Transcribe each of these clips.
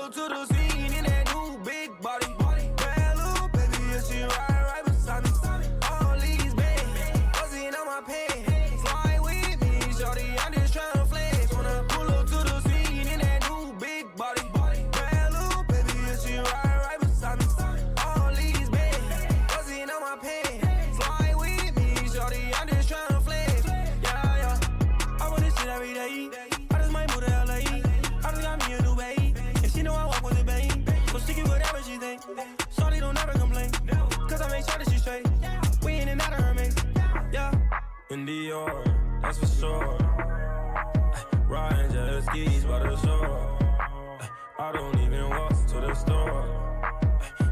up to the scene in that new big body. Bad little baby, yeah, she ride right beside me. All these bands, buzzing on my pants. Slide with me, shorty, I'm just tryna flex. When I pull up to the scene in that new big body. Bad little baby, yeah, she ride right beside me. All these bands, buzzing on my pants. Slide with me, shorty, I'm just tryna flex. Yeah, I want this shit every day. I just might move to LA. I just got me a new babe. And she know I walk with a bang. So she can whatever she think. Shorty don't never complain. Cause I make sure that she's straight. We in and out of her maze. Yeah. In Dior, that's for sure. Riding jet skis by the shore. I don't even walk to the store.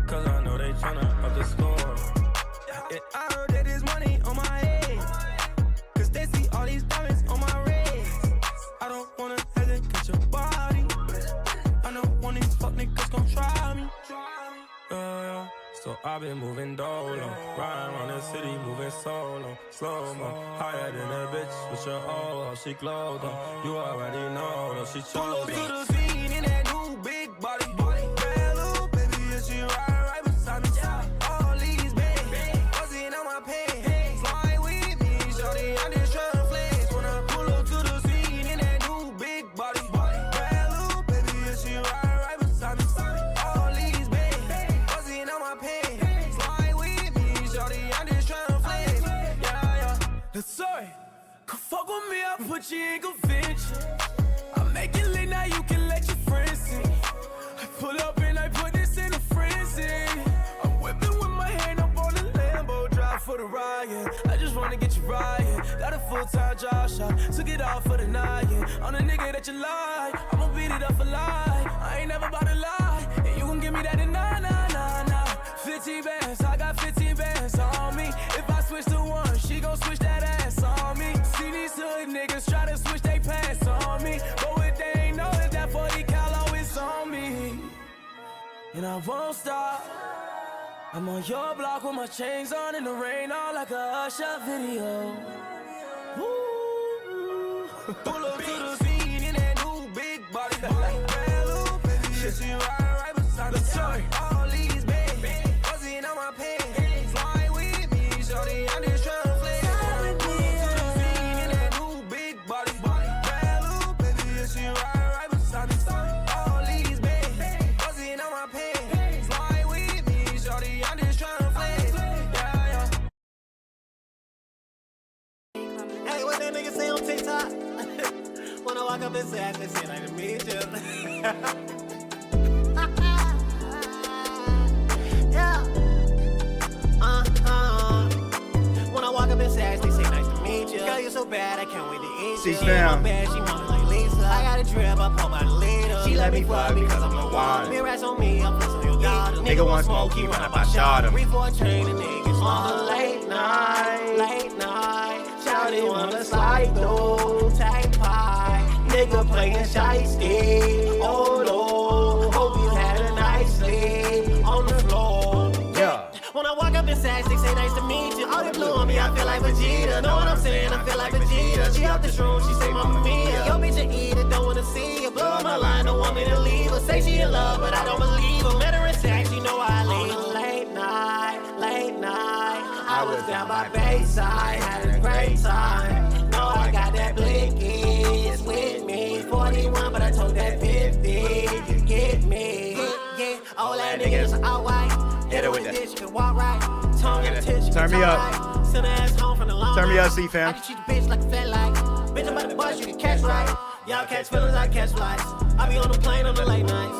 Cause I know they tryna up the score. And I heard that there's money on my head. Cause they see all these diamonds on my wrist. I don't wanna hesitate your body. I know one of these fuck niggas gon' try me. Yeah. So I've been moving dolo, riding around the city, moving solo, slow-mo, higher than a bitch with your hoe, she glowed though. You already know though, she chose. Pull up to the scene in that new big body. Bad little baby, yeah, she ride right beside me. All these bands, buzzing on my pants. Slide with me, shorty, I'm just tryna flex. When I pull up to the scene in that new big body. Bad little baby, yeah, she ride right beside me. All these bands, buzzing on my pants. Slide with me, shorty, I'm just tryna flex. Yeah. Sorry, come fuck with me, I'll put you in convention. I make it lit, now you can let your friends see. I pull up and I put this in a frenzy. I'm whipping with my hand up on the Lambo, drive for the riot. I just wanna get you riding. Got a full-time job shot, took it off for the night. Yeah. I'm the nigga that you like, I'ma beat it up for life. I ain't never about to lie, and you gon' give me that in 15 bands, I got 15 bands on me. If I switch to one, she gon' switch that ass on me. See these hood niggas try to switch they pants on me, but what they ain't know is that 40 cal always on me. And I won't stop. I'm on your block with my chains on in the rain, all like a Usher video. Woo. Pull up to the scene in that new big body. Bad little baby, yeah, she ride right beside me. All these bands, buzzing on my pants. Slide with me, shorty, I'm just tryna flex. Pull up to the scene in that new big body. Bad little baby, yeah, she ride right beside me. All these bands, buzzing on my pants. Slide with me, shorty, I'm just tryna flex. Yeah. Hey, what that nigga say on TikTok? When I walk up and say, I can say like to meet you. Yeah. When I walk up and say, they say nice to meet you. Girl, you so bad, I can't wait to eat you. CFam. Bad, she wanna like Lisa. I got a drip, I pull by the leader. She let me fuck because I'm the one. Me rats on me, I'm flexing on your daughter. Nigga want smoke, he run up, I shot him. 3-4 train, the niggas on late night. Shawty wanna slide through, tight pie. Nigga playing shiesty. Oh no, hope you had a nice sleep on the floor. Yeah. When I walk up in Saks, they say nice to meet you. All the blue on me, I feel like Vegeta. Know what I'm saying? I feel like Vegeta. She out the room, she say Mamma Mia. Yo, bitch, a eater, don't wanna see her. Blow on my line, don't want me to leave her. Say she in love, but I don't believe her. Met her in Saks, she know I leave her. Late night. I was down by Bayside, had a great time. Know I got that blicky, it's with me. 41, but I told that 50. You get me. Yeah. All that niggas all white. Hit her with that. Bitch, can walk right. Tongue in the tissue. Turn me up. Right. Send her ass home from the long Turn me up, night. CFam. I can treat the bitch like a fat light. Bitch, I'm about to bust, you can catch right. Y'all catch feelings, I catch flights. I be on the plane on the late nights.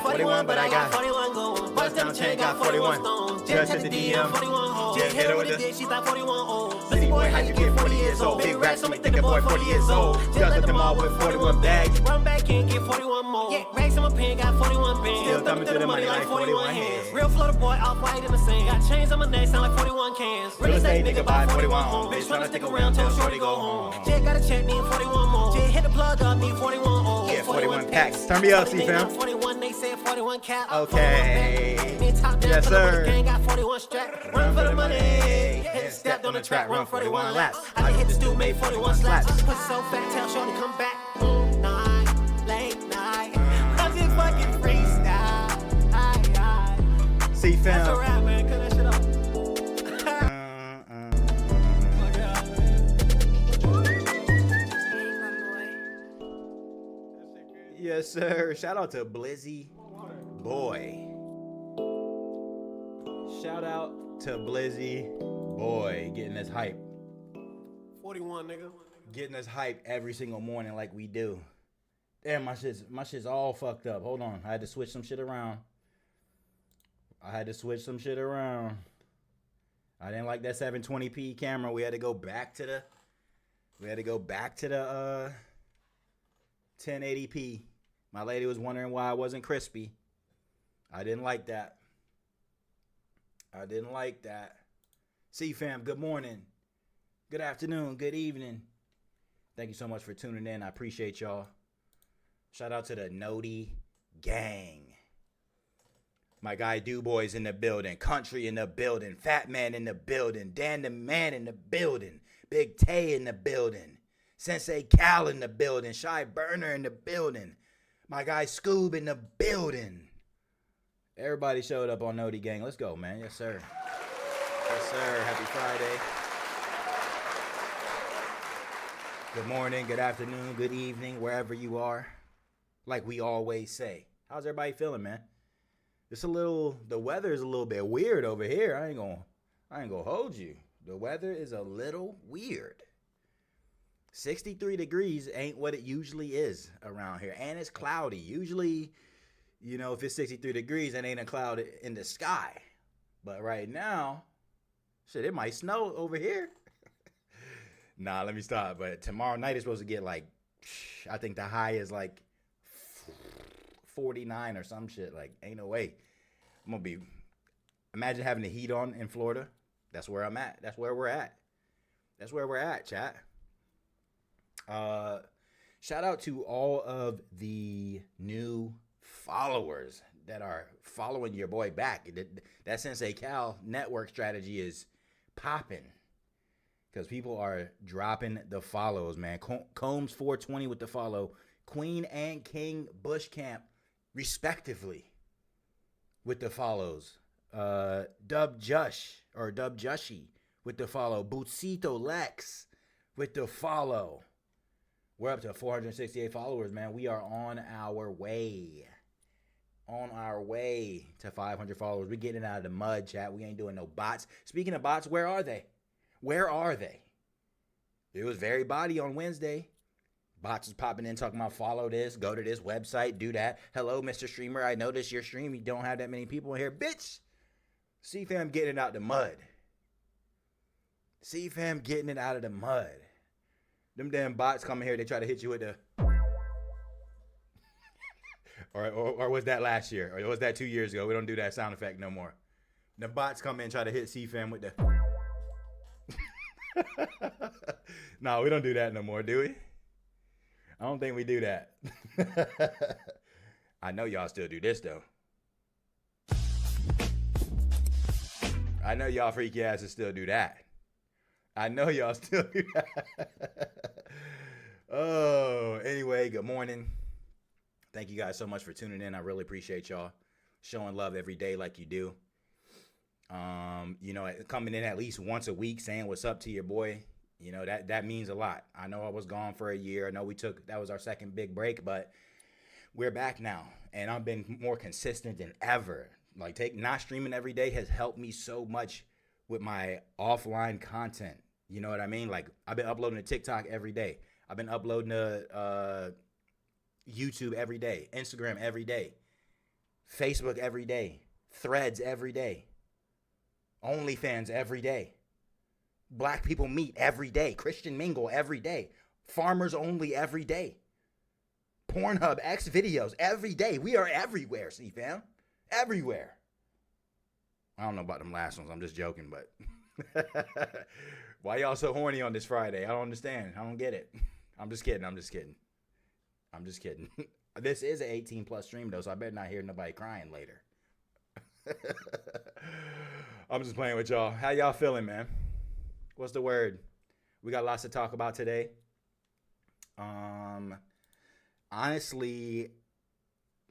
41, but I got 41 going. Bust down chain, got 41 stones. Just hit the DM. 41 hoes. Just hit her with the dick, she's like 41 old. Busy boy, how you get 40 years old? Big racks, so me think a boy 40 years old. Just left them all with 41 bags. Run back in, get 41 more. Yeah, racks in my pen, got 41 bands. Still thumbing through the money like 41 hands. Real floater boy, off white in the sand. Got chains on my neck, sound like 41 cans. Real estate nigga buy 41 homes. Bitch tryna stick around till shorty go home. Jay got a check, need 41 more. Jay hit the plug up, need 41 old. Yeah, 41 packs. Turn me up, CFam. 41, they said 41 cap. Okay. Yes, sir. Gang got 41 strap. Run for the money. Stepped on the track, run 41 laps. I hit the stool, made 41 slaps. Pussy so fat, tell shorty come back. Late night. I'm just fucking free. That's a CFam. rap, man. Cut that shit off. Fuck it out, man. Yes, sir. Shout out to Blizzy Boy. Shout out to Blizzy Boy. Getting us hype. 41, nigga. Getting us hype every single morning like we do. Damn, my shit's all fucked up. Hold on. I had to switch some shit around. I didn't like that 720p camera. We had to go back to the 1080p. My lady was wondering why I wasn't crispy. I didn't like that. CFam, good morning. Good afternoon. Good evening. Thank you so much for tuning in. I appreciate y'all. Shout out to the Noti gang. My guy DuBois in the building. Country in the building. Fat Man in the building. Dan the Man in the building. Big Tay in the building. Sensei Cal in the building. Shy Burner in the building. My guy Scoob in the building. Everybody showed up on Noti gang. Let's go, man. Yes, sir. Yes, sir. Happy Friday. Good morning, good afternoon, good evening, wherever you are. Like we always say. How's everybody feeling, man? The weather is a little bit weird over here. I ain't gonna hold you. The weather is a little weird. 63 degrees ain't what it usually is around here. And it's cloudy. Usually, if it's 63 degrees, it ain't a cloud in the sky. But right now, shit, it might snow over here. Nah, let me stop. But tomorrow night is supposed to get I think the high is 49 or some shit. Ain't no way. Imagine having the heat on in Florida. That's where I'm at. That's where we're at. Chat. Shout out to all of the new followers that are following your boy back. That Sensei Cal network strategy is popping. Because people are dropping the follows, man. Combs 420 with the follow. Queen and King Bushcamp, respectively, with the follows. Dub Jushi with the follow. Bootsito Lex with the follow. We're up to 468 followers, man. We are on our way. On our way to 500 followers. We're getting out of the mud, chat. We ain't doing no bots. Speaking of bots, where are they? It was very body on Wednesday. Bots was popping in talking about follow this, go to this website, do that. Hello, Mr. Streamer. I noticed your stream. You don't have that many people in here. Bitch. CFam getting it out the mud. Them damn bots come in here. They try to hit you with the... or was that last year? Or was that 2 years ago? We don't do that sound effect no more. The bots come in and try to hit CFam with the... No, we don't do that no more, do we? I don't think we do that. I know y'all still do this, though. I know y'all freaky asses still do that. Oh, anyway, good morning. Thank you guys so much for tuning in. I really appreciate y'all showing love every day like you do. Coming in at least once a week saying what's up to your boy, that means a lot. I know I was gone for a year. I know that was our second big break, but we're back now. And I've been more consistent than ever. Not streaming every day has helped me so much with my offline content. You know what I mean? I've been uploading to TikTok every day. I've been uploading to YouTube every day, Instagram every day, Facebook every day, Threads every day. OnlyFans every day. Black people meet every day. Christian mingle every day. Farmers only every day. Pornhub X videos every day. We are everywhere, CFam. Everywhere. I don't know about them last ones. I'm just joking, but why y'all so horny on this Friday? I don't understand. I don't get it. I'm just kidding. This is an 18 plus stream though, so I better not hear nobody crying later. I'm just playing with y'all. How y'all feeling, man? What's the word? We got lots to talk about today. Honestly,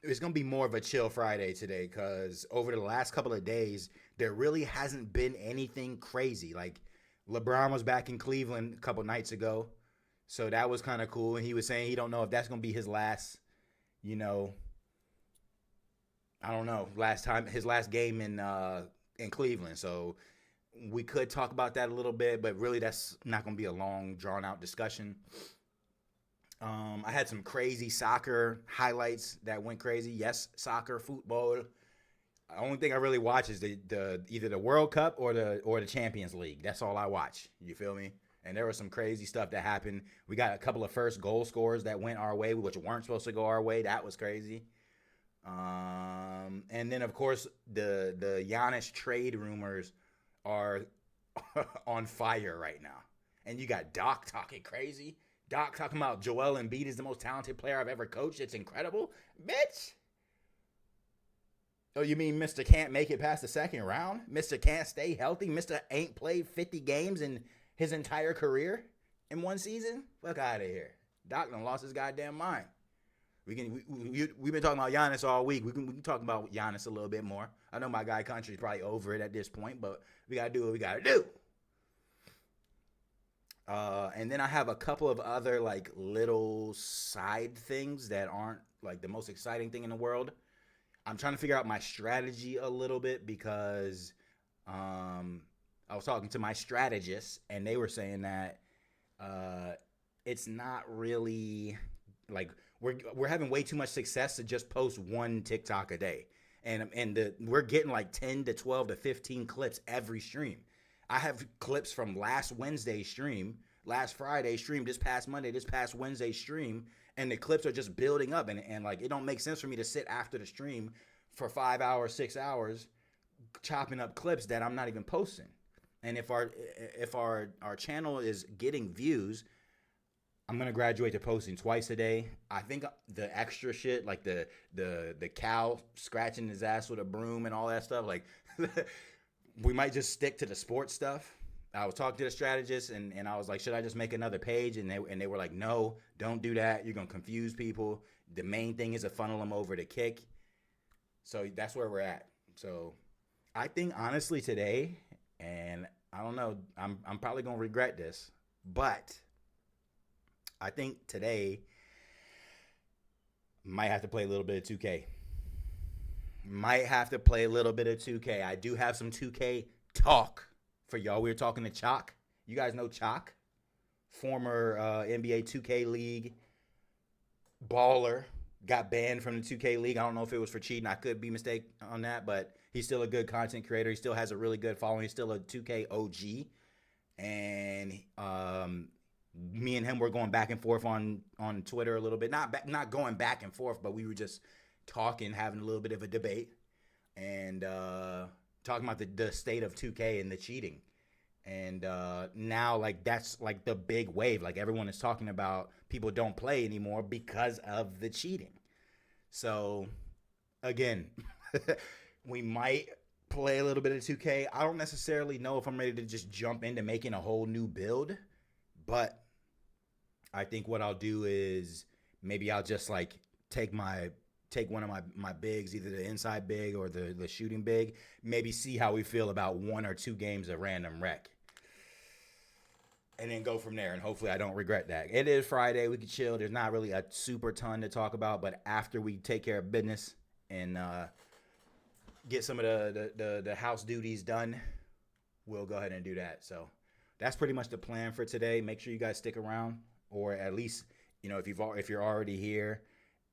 it's gonna be more of a chill Friday today because over the last couple of days, there really hasn't been anything crazy. Like LeBron was back in Cleveland a couple nights ago, so that was kind of cool. And he was saying he don't know if that's gonna be his last, you know, I don't know, his last game in Cleveland. So we could talk about that a little bit, but really that's not gonna be a long, drawn out discussion. I had some crazy soccer highlights that went crazy. Yes, soccer, football. The only thing I really watch is the either the World Cup or the Champions League. That's all I watch. You feel me? And there was some crazy stuff that happened. We got a couple of first goal scorers that went our way, which weren't supposed to go our way. That was crazy. And then of course the Giannis trade rumors are on fire right now. And you got Doc talking crazy. Doc talking about Joel Embiid is the most talented player I've ever coached. It's incredible. Bitch. Oh, you mean Mr. can't make it past the second round? Mr. can't stay healthy? Mr. ain't played 50 games in his entire career in one season? Fuck out of here. Doc done lost his goddamn mind. We've been talking about Giannis all week. We can talk about Giannis a little bit more. I know my guy Country's probably over it at this point, but we got to do what we got to do. And then I have a couple of other like little side things that aren't like the most exciting thing in the world. I'm trying to figure out my strategy a little bit because I was talking to my strategist and they were saying that it's not really like we're having way too much success to just post one TikTok a day. And we're getting like 10 to 12 to 15 clips every stream. I have clips from last Wednesday's stream, last Friday's stream, this past Monday, this past Wednesday's stream, and the clips are just building up. And like, it don't make sense for me to sit after the stream for 5 hours, 6 hours, chopping up clips that I'm not even posting. And if our channel is getting views, I'm gonna graduate to posting twice a day. I think the extra shit, like the cow scratching his ass with a broom and all that stuff, like we might just stick to the sports stuff. I was talking to the strategist and I was like, should I just make another page? And they were like, no, don't do that. You're gonna confuse people. The main thing is to funnel them over to Kick. So that's where we're at. So I think honestly today, and I don't know, I'm probably gonna regret this, but I think today might have to play a little bit of 2K. Might have to play a little bit of 2K. I do have some 2K talk for y'all. We were talking to Chalk. You guys know Chalk, former NBA 2K League baller, got banned from the 2K League. I don't know if it was for cheating. I could be mistaken on that, but he's still a good content creator. He still has a really good following. He's still a 2K OG. And me and him were going back and forth on Twitter a little bit. Not going back and forth, but we were just talking, having a little bit of a debate, and talking about the state of 2K and the cheating. And now, like, that's like the big wave. Like, everyone is talking about people don't play anymore because of the cheating. So, again, we might play a little bit of 2K. I don't necessarily know if I'm ready to just jump into making a whole new build, but I think what I'll do is maybe I'll just like take one of my bigs, either the inside big or the shooting big, maybe see how we feel about 1 or 2 games of random rec, and then go from there. And hopefully I don't regret that. It is Friday. We can chill. There's not really a super ton to talk about, but after we take care of business and get some of the house duties done, we'll go ahead and do that. So that's pretty much the plan for today. Make sure you guys stick around, or at least, you know, if you're already here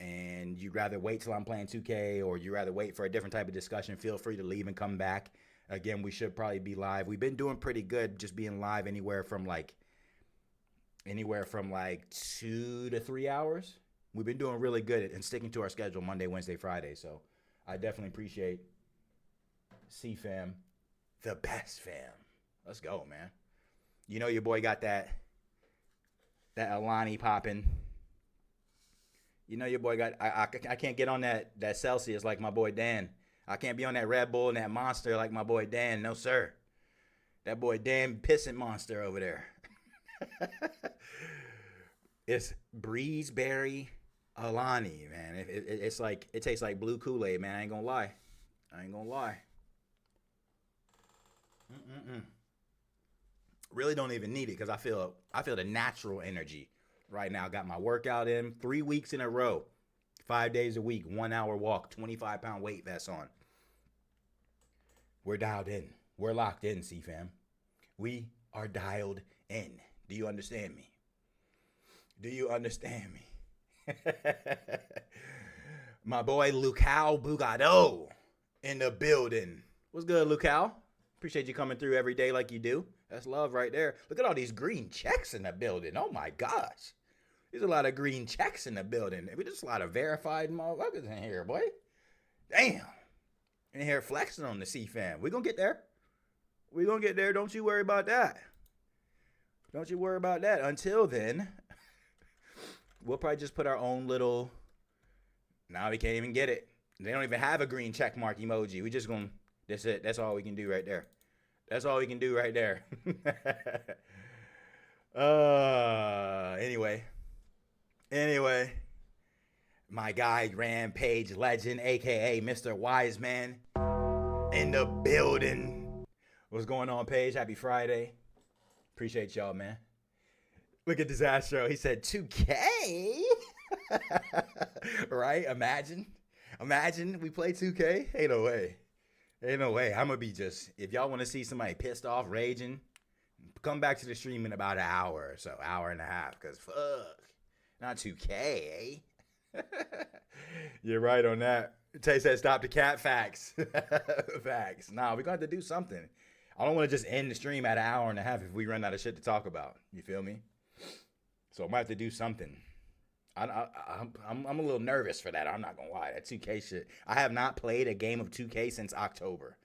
and you'd rather wait till I'm playing 2K, or you'd rather wait for a different type of discussion, feel free to leave and come back. Again, we should probably be live. We've been doing pretty good just being live anywhere from like 2 to 3 hours. We've been doing really good and sticking to our schedule Monday, Wednesday, Friday. So I definitely appreciate CFam, the best fam. Let's go, man. You know your boy got that Alani popping. You know your boy got, I can't get on that Celsius like my boy Dan. I can't be on that Red Bull and that Monster like my boy Dan. No, sir. That boy Dan pissing monster over there. It's breezeberry Alani, man. It's like, it tastes like blue Kool-Aid, man. I ain't gonna lie. Really don't even need it because I feel the natural energy right now. Got my workout in 3 weeks in a row, 5 days a week, 1 hour walk, 25-pound weight vest on. We're dialed in. We're locked in, CFam. We are dialed in. Do you understand me? Do you understand me? My boy Lucao Bugado in the building. What's good, Lucao? Appreciate you coming through every day like you do. That's love right there. Look at all these green checks in the building. Oh my gosh. There's a lot of green checks in the building. There's a lot of verified motherfuckers in here, boy. Damn. In here flexing on the CFam. We're going to get there. We're going to get there. Don't you worry about that. Don't you worry about that. Until then, we'll probably just put our own little... Now we can't even get it. They don't even have a green check mark emoji. We just going to... That's it. That's all we can do right there. That's all we can do right there. Anyway. My guy, Rampage Legend, a.k.a. Mr. Wiseman, in the building. What's going on, Paige? Happy Friday. Appreciate y'all, man. Look at Disastro. He said 2K? Right? Imagine we play 2K. Ain't no way. I'm going to be just, if y'all want to see somebody pissed off, raging, come back to the stream in about an hour or so, hour and a half, because fuck, not 2K, eh? You're right on that. Tay said stop the cat. Facts. Facts. Nah, we're going to have to do something. I don't want to just end the stream at an hour and a half if we run out of shit to talk about. You feel me? So I might have to do something. I'm a little nervous for that. I'm not going to lie. That 2K shit. I have not played a game of 2K since October.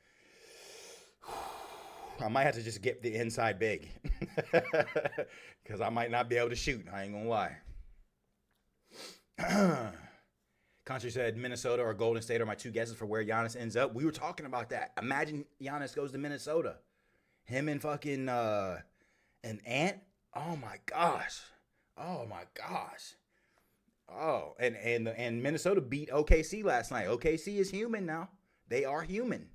I might have to just get the inside big. Because I might not be able to shoot. I ain't going to lie. Country said Minnesota or Golden State are my two guesses for where Giannis ends up. We were talking about that. Imagine Giannis goes to Minnesota. Him and fucking an Ant. Oh my gosh. Oh, and Minnesota beat OKC last night. OKC is human now. They are human.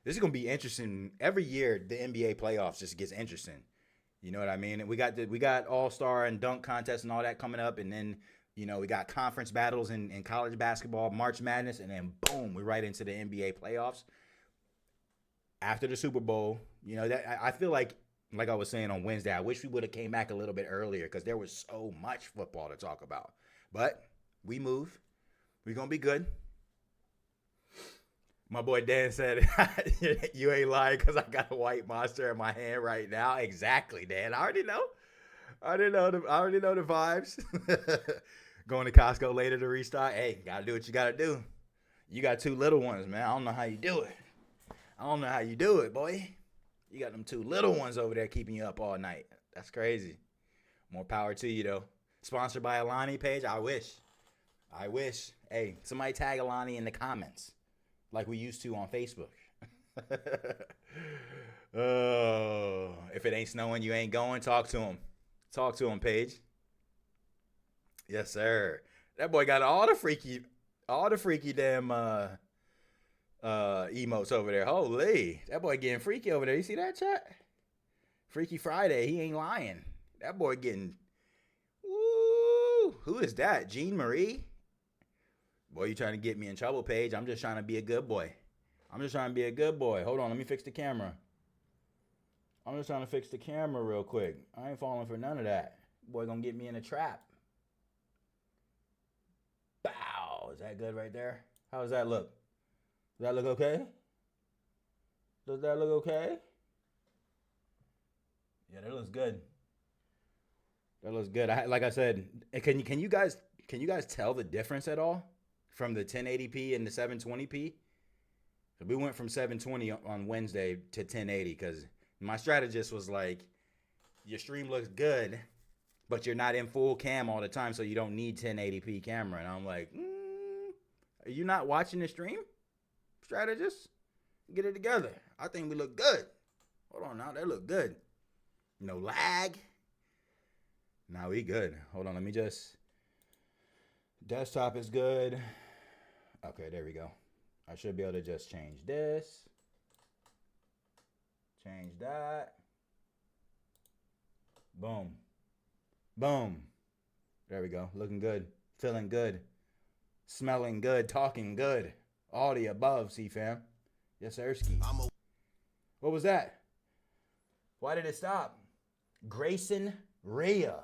This is gonna be interesting. Every year the NBA playoffs just gets interesting. You know what I mean? And we got All-Star and dunk contests and all that coming up, and then we got conference battles in college basketball, March Madness, and then boom, we're right into the NBA playoffs. After the Super Bowl, that I feel like I was saying on Wednesday, I wish we would have came back a little bit earlier because there was so much football to talk about. But we move. We're going to be good. My boy Dan said, you ain't lying because I got a white monster in my hand right now. Exactly, Dan. I already know. I already know the vibes. Going to Costco later to restock. Hey, got to do what you got to do. You got two little ones, man. I don't know how you do it. Boy. You got them two little ones over there keeping you up all night. That's crazy. More power to you, though. Sponsored by Alani Page. I wish. Hey, somebody tag Alani in the comments like we used to on Facebook. Oh, if it ain't snowing, you ain't going. Talk to him. Talk to him, Paige. Yes, sir. That boy got all the freaky damn emotes over there. Holy, that boy getting freaky over there. You see that, chat? Freaky Friday. He ain't lying. That boy getting. Woo! Who is that? Jean Marie? Boy, you trying to get me in trouble, Paige? I'm just trying to be a good boy. Hold on, let me fix the camera. I'm just trying to fix the camera real quick. I ain't falling for none of that. Boy gonna get me in a trap. Bow. Is that good right there? How does that look? Does that look okay? Does that look okay? Yeah, that looks good. That looks good. Like I said, can you guys tell the difference at all from the 1080p and the 720p? So we went from 720 on Wednesday to 1080 because my strategist was like, your stream looks good, but you're not in full cam all the time, so you don't need 1080p camera. And I'm like, are you not watching the stream, strategist? Get it together. I think we look good. Hold on now, that look good. No lag. Now we good. Hold on, let me just Desktop is good. Okay, there we go. I should be able to just change this. Change that. Boom. Boom. There we go. Looking good. Feeling good. Smelling good. Talking good. All the above, CFam. Yes, Sirski. What was that? Why did it stop? Grayson Rhea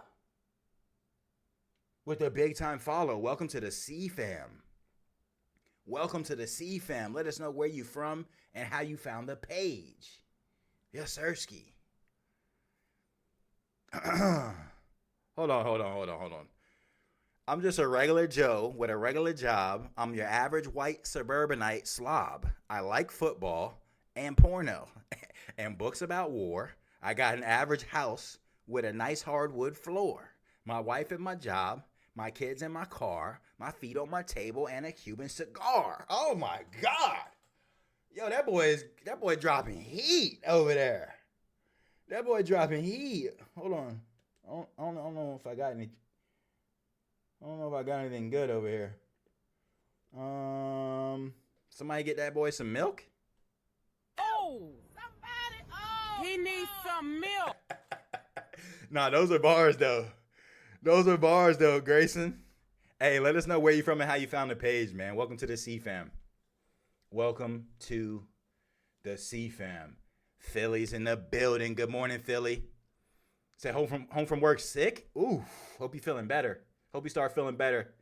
with a big time follow. Welcome to the CFam. Welcome to the CFam. Let us know where you from and how you found the page. Yes, Sirski. Hold on. I'm just a regular Joe with a regular job. I'm your average white suburbanite slob. I like football and porno and books about war. I got an average house with a nice hardwood floor. My wife and my job, my kids in my car, my feet on my table, and a Cuban cigar. Oh my God. Yo, that boy dropping heat over there. That boy dropping heat. Hold on. I don't know if I got any. I don't know if I got anything good over here. Somebody get that boy some milk? Oh, somebody! Oh, he needs some milk. Nah, those are bars though. Those are bars though, Grayson. Hey, let us know where you from and how you found the page, man. Welcome to the CFam. Welcome to the CFam. Philly's in the building. Good morning, Philly. Say home from work sick? Ooh, hope you feeling better. Hope you start feeling better.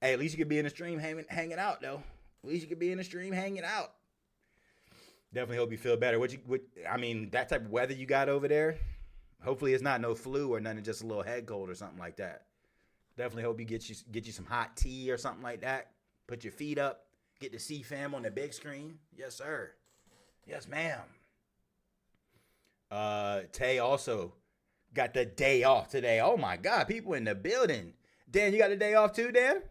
Hey, at least you could be in the stream hanging out, though. At least you could be in the stream hanging out. Definitely hope you feel better. I mean, that type of weather you got over there, hopefully it's not no flu or nothing, just a little head cold or something like that. Definitely hope you get you some hot tea or something like that. Put your feet up. Get the CFam on the big screen. Yes, sir. Yes, ma'am. Tay also got the day off today. Oh, my God. People in the building. Dan, you got the day off too, Dan?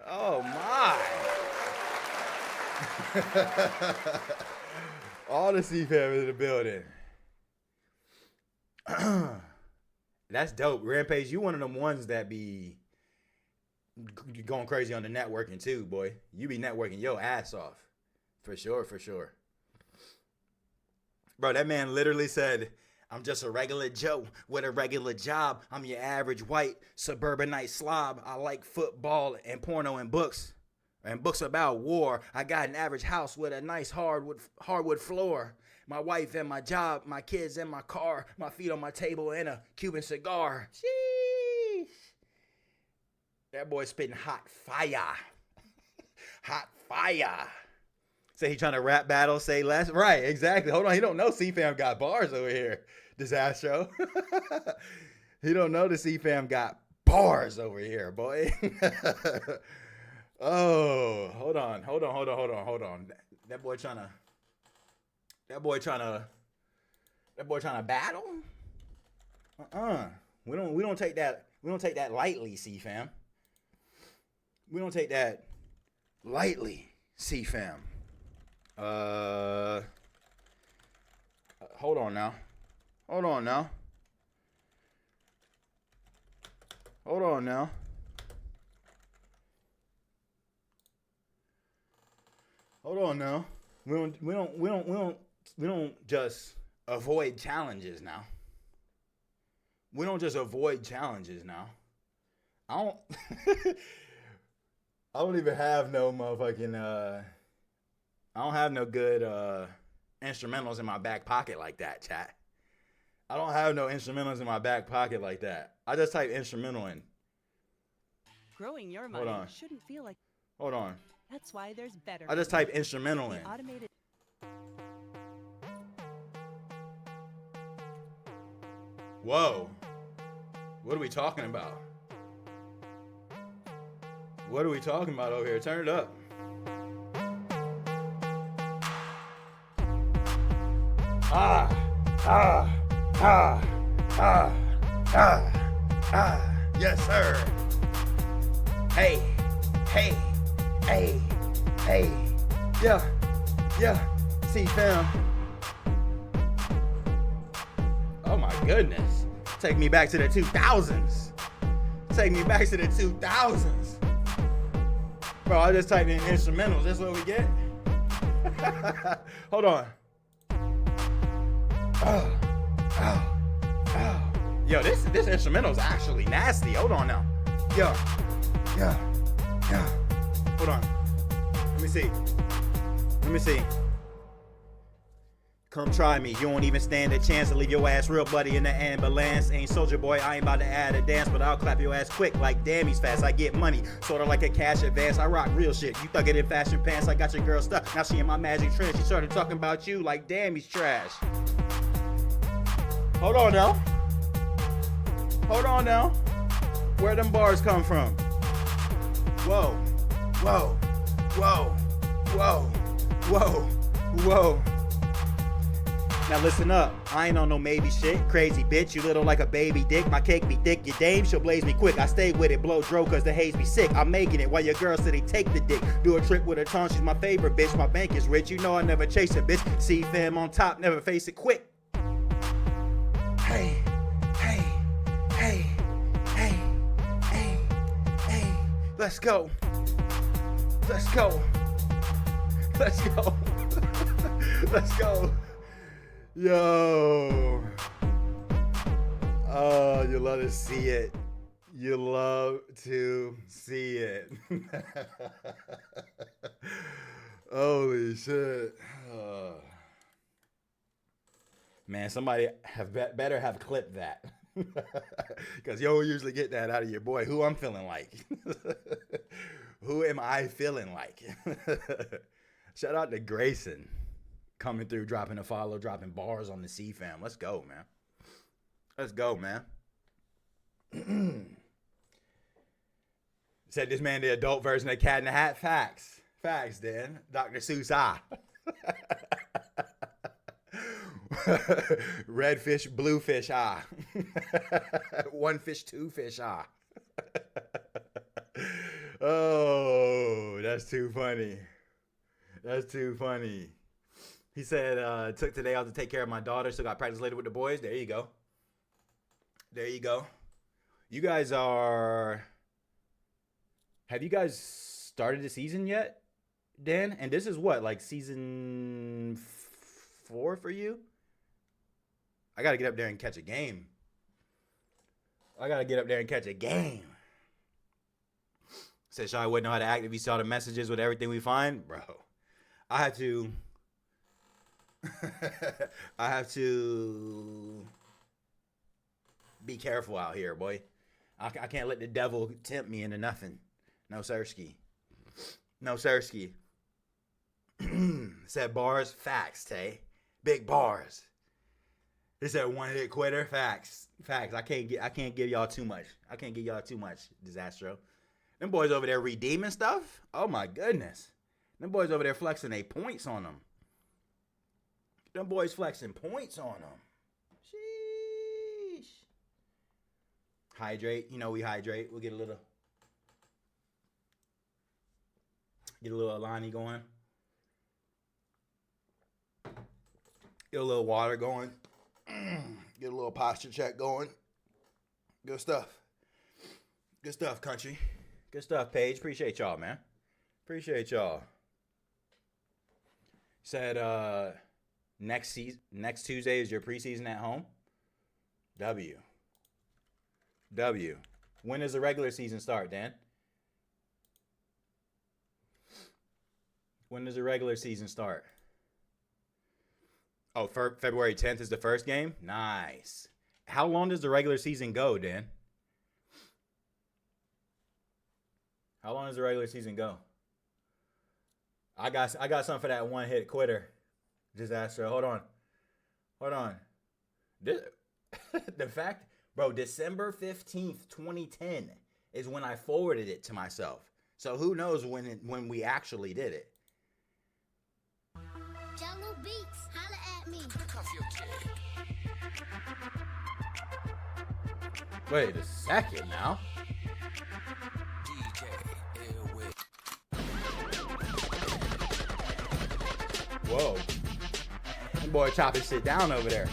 Oh, my. All the CFam in the building. That's dope. Rampage, you one of them ones that be going crazy on the networking too, boy. You be networking your ass off. For sure, for sure. Bro, that man literally said, I'm just a regular Joe with a regular job. I'm your average white suburbanite slob. I like football and porno and books about war. I got an average house with a nice hardwood floor. My wife and my job, my kids and my car, my feet on my table, and a Cuban cigar. Sheesh. That boy spitting hot fire. Hot fire. Say he trying to rap battle, say less. Right, exactly. Hold on, he don't know CFam got bars over here. Disaster. He don't know the CFam got bars over here, boy. Oh, hold on. That boy trying to battle? We don't take that lightly, CFam. We don't take that lightly, CFam. Hold on now. We don't just avoid challenges now. I don't even have no motherfucking I don't have no good instrumentals in my back pocket like that, chat. I don't have no instrumentals in my back pocket like that. I just type instrumental in. Growing your money shouldn't feel like. Hold on. That's why there's better. I just type instrumental in. Automated. Whoa. What are we talking about? What are we talking about over here? Turn it up. Yes, sir. Hey. Yeah. CFam. Oh my goodness. Take me back to the 2000s. Bro, I just typed in instrumentals. That's what we get? Hold on. Yo, this instrumental is actually nasty. Hold on now. Yo. Hold on. Let me see. Come try me. You won't even stand a chance to leave your ass real bloody in the ambulance. Ain't soldier boy, I ain't about to add a dance, but I'll clap your ass quick like damn he's fast. I get money, sorta like a cash advance. I rock real shit. You thug it in fashion pants. I got your girl stuck. Now she in my magic trance. She started talking about you like damn he's trash. Hold on now. Where them bars come from? Whoa. Now listen up, I ain't on no maybe shit. Crazy bitch, you little like a baby dick. My cake be thick, your dame, she'll blaze me quick. I stay with it, blow dro, cause the haze be sick. I'm making it while your girl said they take the dick. Do a trick with her tongue, she's my favorite bitch. My bank is rich, you know I never chase a bitch. CFam on top, never face it quick. Hey. Let's go. Yo. Oh, you love to see it. Holy shit. Man, somebody better have clipped that. Because you don't usually get that out of your boy. Who I'm feeling like. Who am I feeling like? Shout out to Grayson. Coming through, dropping a follow, dropping bars on the CFam. Let's go, man. Said this man the adult version of Cat in the Hat. Facts, Dan. Dr. Seuss, Red fish, blue fish, One fish, two fish, Oh, that's too funny. He said, took today off to take care of my daughter, so got practice later with the boys. There you go. You guys have you guys started the season yet, Dan? And this is what, like season 4 for you? I got to get up there and catch a game. Said Shy wouldn't know how to act if he saw the messages with everything we find. Bro, I have to be careful out here, boy. I can't let the devil tempt me into nothing. No sirski. Said bars, facts, Tay. Big bars. He said one hit quitter, facts. I can't give y'all too much. Disastro. Them boys over there redeeming stuff. Oh my goodness. Them boys over there flexing their points on them. Sheesh. Hydrate. You know we hydrate. We'll get a little Alani going. Get a little water going. Get a little posture check going. Good stuff, country. Good stuff, Paige. Appreciate y'all, man. Said next Tuesday is your preseason at home. W. When does the regular season start, Dan? When does the regular season start? Oh, February 10th is the first game? Nice. How long does the regular season go, Dan? How long does the regular season go? I got something for that one hit quitter. Disaster. Hold on. The fact, bro, December 15th, 2010 is when I forwarded it to myself. So who knows when we actually did it. Jello Beats, holla at me. Wait a second now. Whoa. That boy chopping shit down over there.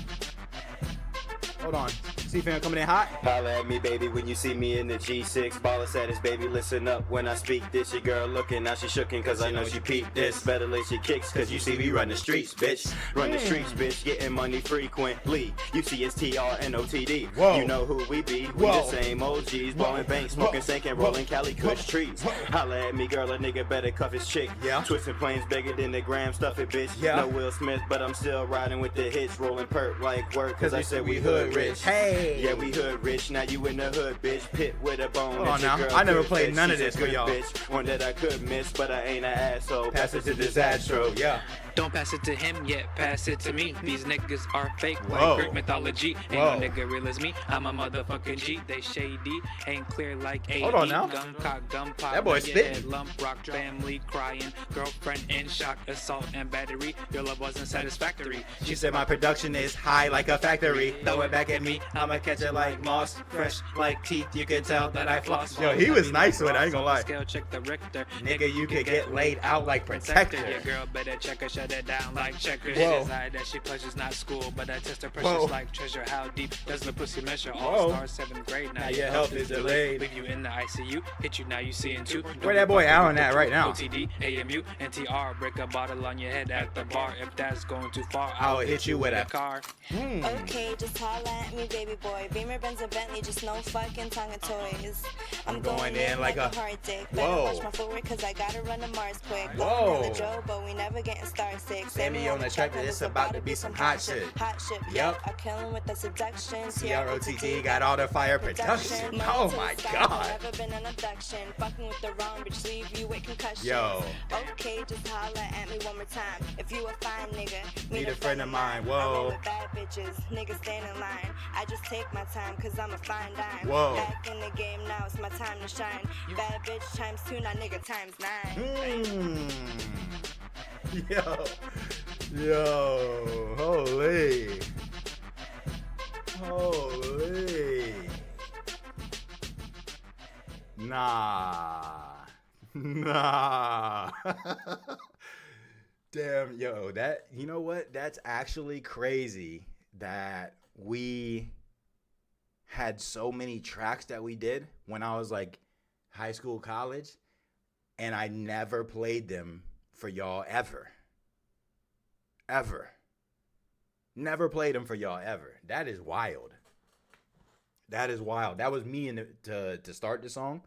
Hold on. CFam coming in hot. Holla at me, baby, when you see me in the G6. Baller status, baby, listen up when I speak this. Your girl looking, now she shookin' cause I know she peeped this. Better lay she kicks cause you see me run the streets, bitch. Run the streets, bitch, getting money frequently. You see it's TRNOTD. Whoa. You know who we be. We the same OGs. Blowing banks, smoking sank and rolling Cali Kush trees. Holla at me, girl, a nigga better cuff his chick. Yeah. Twisting planes bigger than the gram, stuff it, bitch. Yeah. No Will Smith, but I'm still riding with the hits. Rolling perk like work cause I said we hood rich. Hey. Yeah, we hood rich. Now you in the hood, bitch. Pit with a bone. Hold on Hit your now. girl I never good, played bitch. none of She's this a for good y'all. Bitch. One that I could miss, but I ain't an asshole. Pass it to this Astro. Yeah. Don't pass it to him yet, pass it to me. These niggas are fake, Whoa. like Greek mythology. Ain't Whoa. no nigga real as me. I'm a motherfucking G. They shady, ain't clear like AD. Hold on now. Gun cock, gun pop. That boy yeah, spitting. Lump rock, family crying. Girlfriend in shock, assault and battery. Your love wasn't satisfactory. She said my production is high like a factory. Throw it back at me, I'ma catch it like moss. Fresh like teeth, you can tell that I floss. Yo, he was nice with it, I ain't gonna lie. Scale, check the Richter. Nigga, you could get laid out like Protector. Your girl better check her, shut it down like checkers. Whoa. Desire that she pleasures not school, but I test her Whoa. precious like treasure. How deep does the pussy measure? Whoa. All stars, 7th grade. Now your health is delayed. Leave you in the ICU. Hit you now, you seeing two. Where that boy Allen at right now? OTD, AMU, NTR. Break a bottle on your head at the bar. If that's going too far, I'll hit you with a car. Okay, just holla at me, baby boy. Beamer, Benz, or Bentley, just no fucking tongue of toys. I'm going in like a hard dick. Better Whoa. watch my footwork, cause I gotta run to Mars quick. Whoa. Blowing Joe, but we never getting star sick. Sammy on the track, it's about to be some hot shit. Hot shit, Yep. I kill him with the seduction. CROTT got all the fire production. Oh my god. Never been an abduction. Fucking with the wrong bitch, leave you with concussions. Yo. Okay, just holla at me one more time. If you a fine nigga, Need a friend of mine. I roll Whoa. with bad bitches, niggas stand in line. I just take my time, cause I'm a fine dime. Whoa. Back in the game now, it's my time to shine. Bad bitch times 2, now nigga times 9. Yo. Yo. Holy. Holy. Nah. Nah. Damn, yo, that, you know what? That's actually crazy that we had so many tracks that we did when I was like high school, college, and I never played them for y'all ever. Ever. Never played them for y'all ever. That is wild. That is wild. That was me to start the song.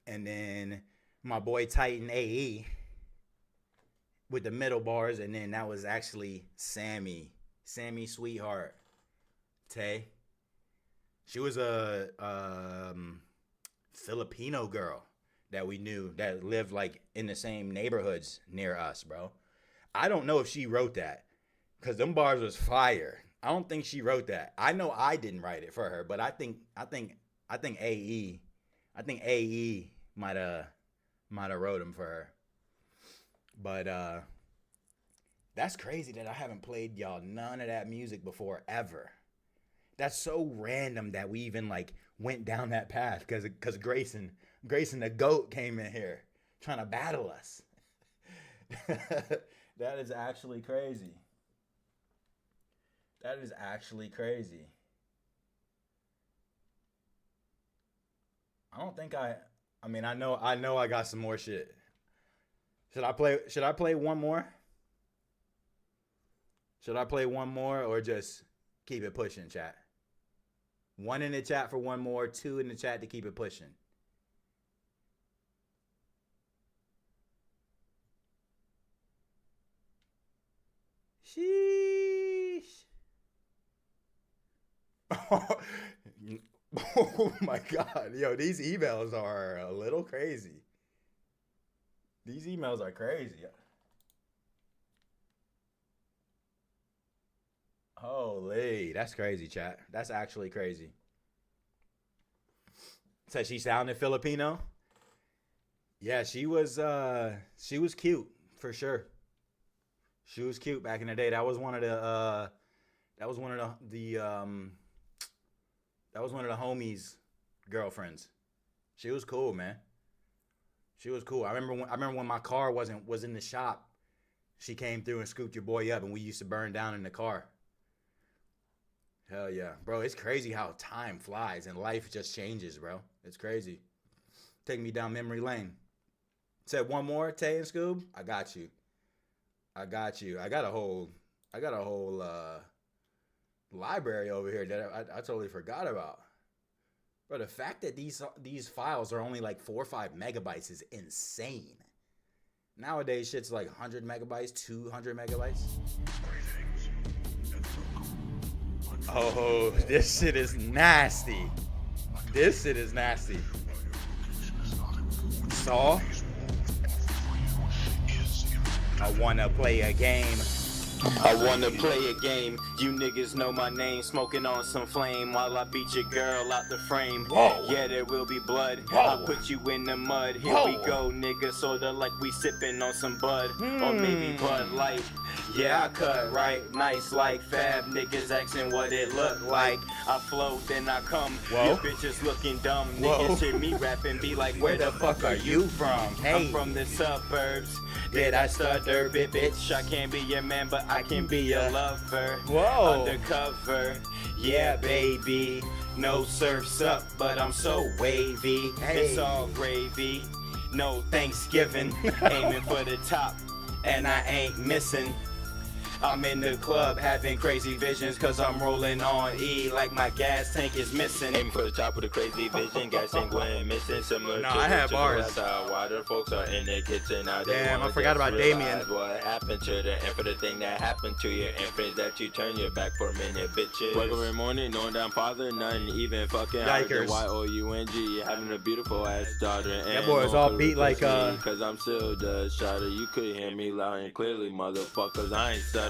And then my boy Titan AE with the middle bars. And then that was actually Sammy Sweetheart. Tay. She was a Filipino girl that we knew that lived like in the same neighborhoods near us, bro. I don't know if she wrote that because them bars was fire. I don't think she wrote that. I know I didn't write it for her, but I think AE might have wrote them for her. But that's crazy that I haven't played y'all none of that music before ever. That's so random that we even like went down that path because Grayson the GOAT came in here trying to battle us. That is actually crazy. That is actually crazy. I don't think I know I got some more shit. Should I play one more? Should I play one more or just keep it pushing, chat? 1 in the chat for one more, 2 in the chat to keep it pushing. Sheesh. Oh my God. Yo, these emails are a little crazy. These emails are crazy. Holy, that's crazy, chat. That's actually crazy. So she sounded Filipino? Yeah, she was cute for sure. She was cute back in the day. That was one of the homies' girlfriends. She was cool, man. She was cool. I remember when my car was in the shop. She came through and scooped your boy up, and we used to burn down in the car. Hell yeah. Bro, it's crazy how time flies and life just changes, bro. It's crazy. Take me down memory lane. Said one more, Tay and Scoob. I got you. I got a whole library over here that I totally forgot about. Bro, the fact that these files are only like 4 or 5 megabytes is insane. Nowadays, shit's like 100 megabytes, 200 megabytes. Oh, this shit is nasty. This shit is nasty. Saw. I wanna play a game. I wanna play a game. You niggas know my name. Smoking on some flame while I beat your girl out the frame. Whoa. Yeah, there will be blood. Whoa. I'll put you in the mud. Here we go, nigga. Sorta like we sipping on some bud. Or maybe Bud Light. Yeah, I cut right, nice like Fab. Niggas asking what it look like. I flow, then I come. Whoa. You bitches looking dumb. Whoa. Niggas hear me rapping, be like, where the fuck are you from? Hey. I'm from the suburbs. Did I stutter, bitch? I can't be your man, but I can be your lover. Whoa. Undercover, yeah, baby. No surf's up, but I'm so wavy. Hey. It's all gravy. No Thanksgiving. Aiming for the top, and I ain't missing. I'm in the club having crazy visions, cause I'm rolling on E like my gas tank is missing. Aiming for the top with a crazy vision, gas tank went missing. Similar No, to I had bars. Water folks are in the kitchen now. Damn, I forgot about Damien. What happened to the and for the thing that happened to your infant that you turn your back for a minute, bitches. Wake up every morning, knowing that I'm father, nothing even fucking Yikers. YOUNG, having a beautiful ass daughter. That boy is all beat like Cause I'm still the shotter. You could hear me loud and clearly, motherfuckers. I ain't stutter.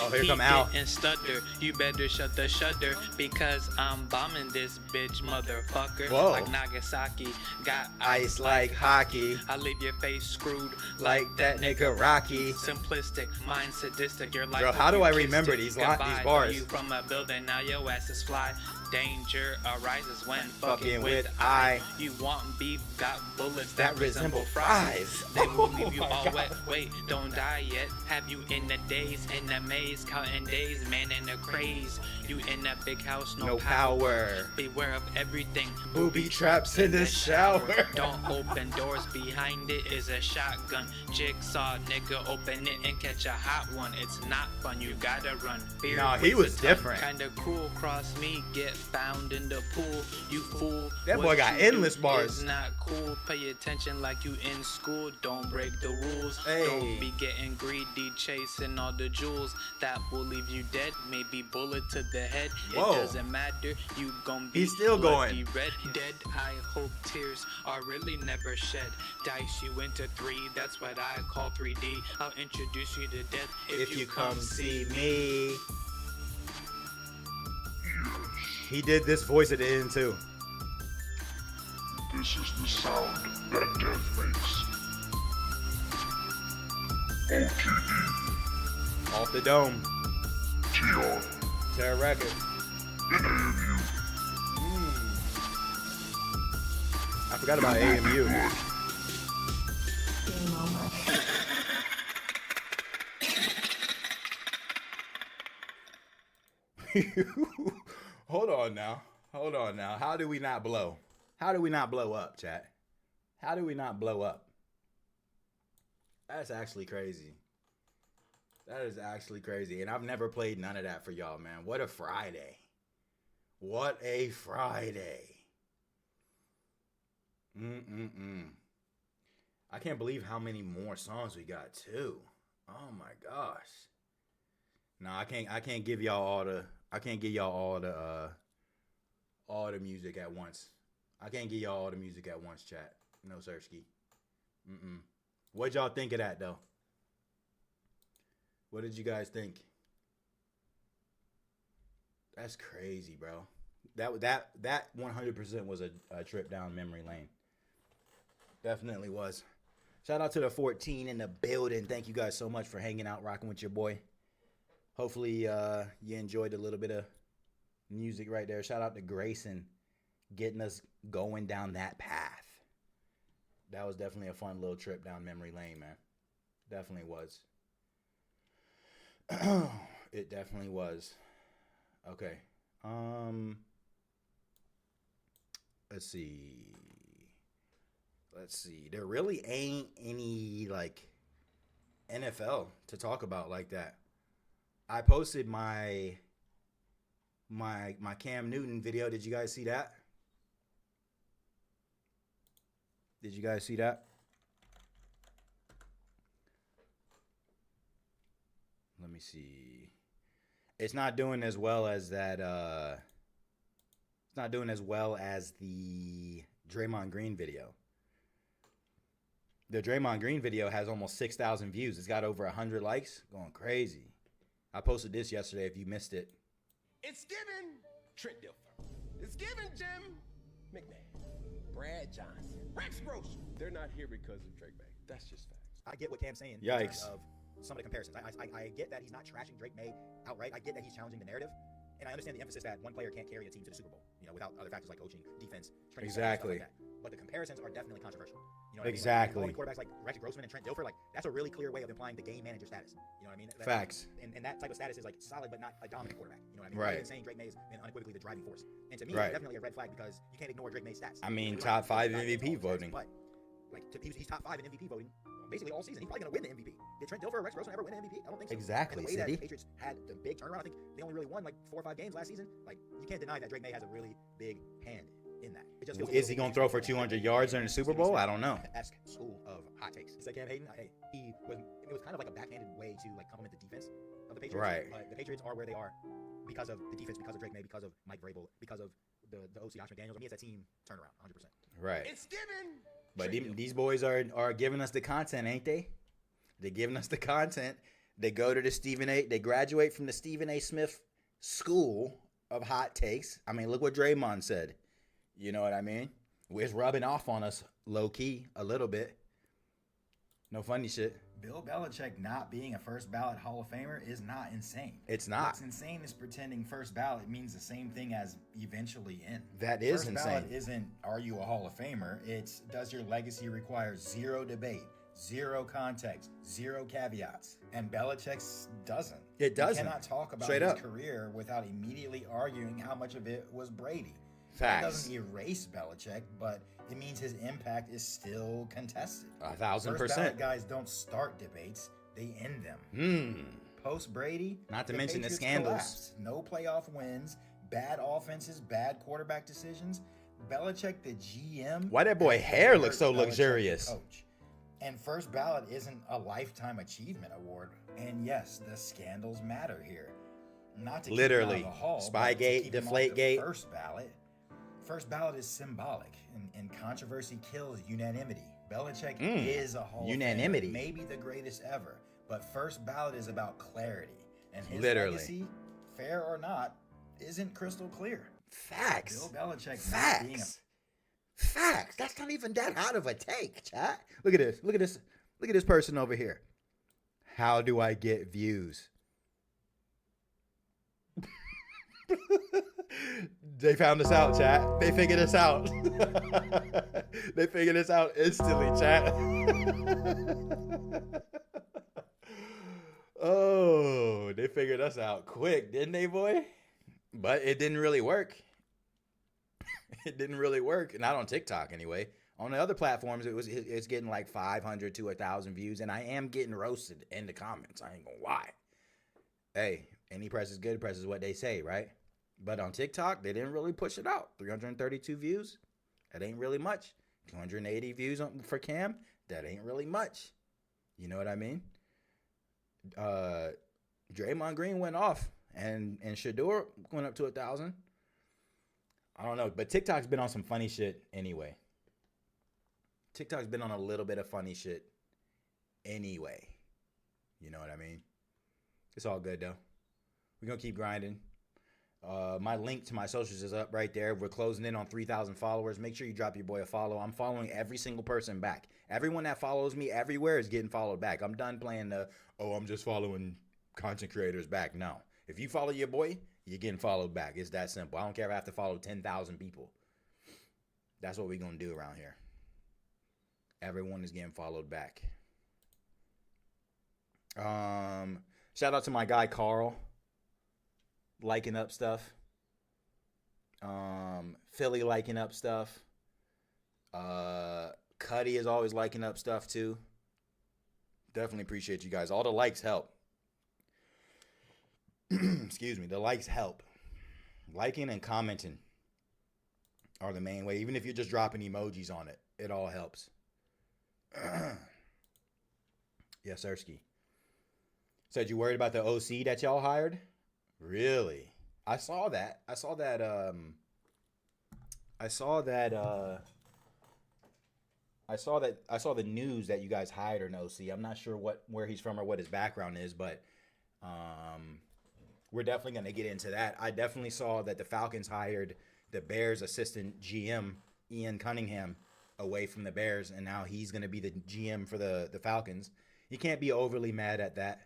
Oh, here come Al. And stutter. You better shut the shutter because I'm bombing this bitch, motherfucker. Whoa. Like Nagasaki, got Ice like hockey, I leave your face screwed like that nigga Rocky. simplistic, mind sadistic. Your life. Bro, how do I remember these Goodbye. bars? You from a building, now your ass is fly. Danger arises when Fucking fucking with with I. You want beef, got bullets That that resemble resemble fries. fries. They will Oh leave you my all God. wet. Wait, don't die yet. Have you in the daze, in the maze, counting days, man in a craze. You in that big house, No power. Beware of everything. Booby traps in the shower. Don't open doors, behind it is a shotgun. Jigsaw, nigga, open it and catch a hot one. It's not fun, you gotta run. Fear Nah, he weighs was a ton. different. Kinda cool, cross me, get found in the pool. You fool. That boy What got you endless do bars. is not cool. Pay attention like you in school. Don't break the rules. Hey. Don't be getting greedy, chasing all the jewels that will leave you dead. Maybe bullet to the head. Whoa. It doesn't matter. You gon' be He's still bloody going. red. Dead. I hope tears are really never shed. Dice you into 3. That's what I call 3D. I'll introduce you to death If you come see me. He did this voice at the end too. This is the sound that death makes. OTD, Off the dome. TR, Terra Records. and AMU. I forgot about AMU. Hold on now. How do we not blow? How do we not blow up, chat? How do we not blow up? That's actually crazy. That is actually crazy. And I've never played none of that for y'all, man. What a Friday. What a Friday. I can't believe how many more songs we got too. Oh my gosh. No, I can't give y'all all the all the music at once. I can't give y'all all the music at once, chat. No sirski. What'd y'all think of that though? What did you guys think? That's crazy, bro. That 100% was a trip down memory lane. Definitely was. Shout out to the 14 in the building. Thank you guys so much for hanging out, rocking with your boy. Hopefully you enjoyed a little bit of music right there. Shout out to Grayson getting us going down that path. That was definitely a fun little trip down memory lane, man. Definitely was. It definitely was. Okay. Let's see. There really ain't any like NFL to talk about like that. I posted my Cam Newton video. Did you guys see that? Did you guys see that? Let me see. It's not doing as well as that. It's not doing as well as the Draymond Green video. The Draymond Green video has almost 6,000 views. It's got over 100 likes. Going crazy. I posted this yesterday if you missed it. It's given Trent Dilfer. It's given Jim McMahon. Brad Johnson. Rex Gross. They're not here because of Drake May. That's just facts. I get what Cam's saying. Yikes. Of some of the comparisons. I get that he's not trashing Drake May outright. I get that he's challenging the narrative. And I understand the emphasis that one player can't carry a team to the Super Bowl, without other factors like coaching, defense, strength, exactly. stuff like that. But the comparisons are definitely controversial. You know what exactly. I mean? Like, quarterbacks like Rex Grossman and Trent Dilfer, like that's a really clear way of implying the game manager status. You know what I mean? Facts. And that type of status is like solid, but not a dominant quarterback. You know what I mean? Right. Rather than saying Drake May has been unequivocally the driving force. And to me, right. it's definitely a red flag because you can't ignore Drake May's stats. I mean, top 5 MVP voting. But like he's top 5 in MVP voting basically all season. He's probably going to win the MVP. Did Trent Dilfer or Rex Grossman ever win the MVP? I don't think so. Exactly. And the way that the Patriots had the big turnaround, I think they only really won like 4 or 5 games last season. Like you can't deny that Drake May has a really big hand in that. It just is he going to throw for 200 yards in the Super Bowl? I don't know. Esque school of hot takes. It's like Cam Hayden. It was kind of like a backhanded way to like compliment the defense of the Patriots. Right. The Patriots are where they are because of the defense, because of Drake May, because of Mike Vrabel, because of the OC Josh McDaniels. I mean, it's a team turnaround, 100%. Right. It's given. But these boys are giving us the content, ain't they? They're giving us the content. They go to the Stephen A. They graduate from the Stephen A. Smith School of Hot Takes. I mean, look what Draymond said. You know what I mean? It's rubbing off on us low key a little bit. No funny shit. Bill Belichick not being a first ballot Hall of Famer is not insane. It's not. What's insane is pretending first ballot means the same thing as eventually in. That is first insane. Ballot isn't are you a Hall of Famer? It's does your legacy require zero debate, zero context, zero caveats? And Belichick's doesn't. It doesn't. You cannot talk about Straight his up. career without immediately arguing how much of it was Brady. Facts. That doesn't erase Belichick, but it means his impact is still contested. 1,000%. First ballot guys don't start debates. They end them. Post Brady, not to mention the scandals. Collapsed. No playoff wins, bad offenses, bad quarterback decisions. Belichick, the GM. Why that boy hair looks so luxurious? Coach. And first ballot isn't a lifetime achievement award. And yes, the scandals matter here. Not to literally keep him out of the hall, Spygate, Deflategate. First ballot. First ballot is symbolic, and controversy kills unanimity. Belichick is a Hall unanimity. of Famer, maybe the greatest ever. But first ballot is about clarity, and his literally. legacy, fair or not, isn't crystal clear. Facts. Bill Belichick Facts. Being Facts. That's not even that hot of a take, chat. Look at this. Look at this. Look at this person over here. How do I get views? They found us out, chat. They figured us out. They figured us out instantly, chat. Oh, they figured us out quick, didn't they, boy? But it didn't really work. It didn't really work. Not on TikTok, anyway. On the other platforms, it's getting like 500 to 1,000 views, and I am getting roasted in the comments. I ain't gonna lie. Hey, any press is good press is what they say, right? But on TikTok, they didn't really push it out. 332 views, that ain't really much. 280 views for Cam, that ain't really much. You know what I mean? Draymond Green went off, and Shador went up to 1,000. I don't know, but TikTok's been on some funny shit anyway. TikTok's been on a little bit of funny shit anyway. You know what I mean? It's all good, though. We're going to keep grinding. My link to my socials is up right there. We're closing in on 3,000 followers. Make sure you drop your boy a follow. I'm following every single person back. Everyone that follows me everywhere is getting followed back. I'm done playing the, I'm just following content creators back. No. If you follow your boy, you're getting followed back. It's that simple. I don't care if I have to follow 10,000 people. That's what we're going to do around here. Everyone is getting followed back. Shout out to my guy, Carl. Liking up stuff. Philly liking up stuff. Cuddy is always liking up stuff too. Definitely appreciate you guys. All the likes help. Excuse me. The likes help. Liking and commenting are the main way. Even if you're just dropping emojis on it, it all helps. Yes, Ersky. Said you worried about the OC that y'all hired? Really? I saw that. I saw the news that you guys hired an OC. I'm not sure where he's from or what his background is, but we're definitely going to get into that. I definitely saw that the Falcons hired the Bears assistant GM, Ian Cunningham, away from the Bears, and now he's going to be the GM for the Falcons. You can't be overly mad at that,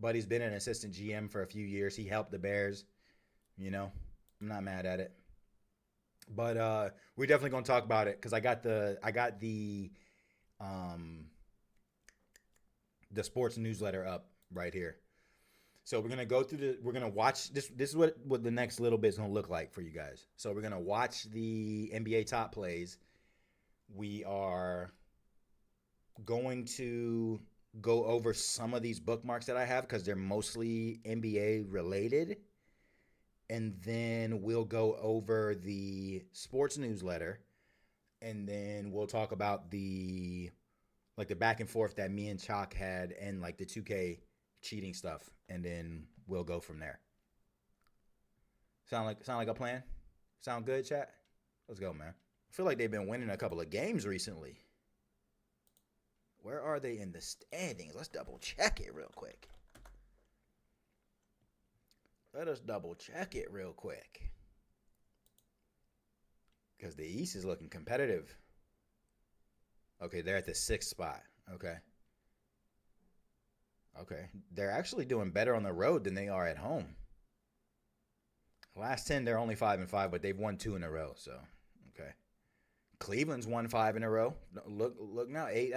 but he's been an assistant GM for a few years. He helped the Bears. You know, I'm not mad at it. But we're definitely going to talk about it because I got the sports newsletter up right here. So we're going to go through we're going to watch this. This is what the next little bit is going to look like for you guys. So we're going to watch the NBA top plays. We are going to go over some of these bookmarks that I have because they're mostly NBA related. And then we'll go over the sports newsletter. And then we'll talk about the back and forth that me and Chalk had and like the 2K cheating stuff. And then we'll go from there. Sound like a plan? Sound good, chat? Let's go, man. I feel like they've been winning a couple of games recently. Where are they in the standings? Let's double check it real quick. Let us double check it real quick. Because the East is looking competitive. Okay, they're at the 6th spot. Okay. They're actually doing better on the road than they are at home. Last 10, they're only 5-5, but they've won 2 in a row. So, okay. Cleveland's won 5 in a row. Look now, 8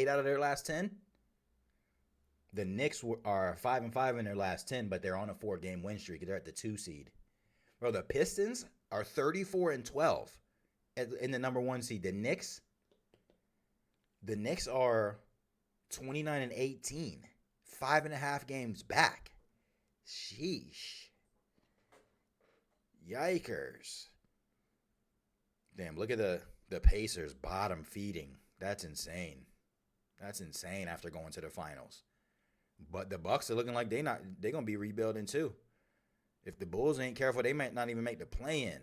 out of their last 10. The Knicks are 5-5 in their last 10, but they're on a 4-game win streak. They're at the 2 seed. Bro, the Pistons are 34-12 in the number 1 seed. The Knicks are 29-18, 5.5 games back. Sheesh. Yikers. Damn, look at the Pacers bottom feeding. That's insane. That's insane after going to the finals. But the Bucks are looking like they're gonna be rebuilding too. If the Bulls ain't careful, they might not even make the play-in.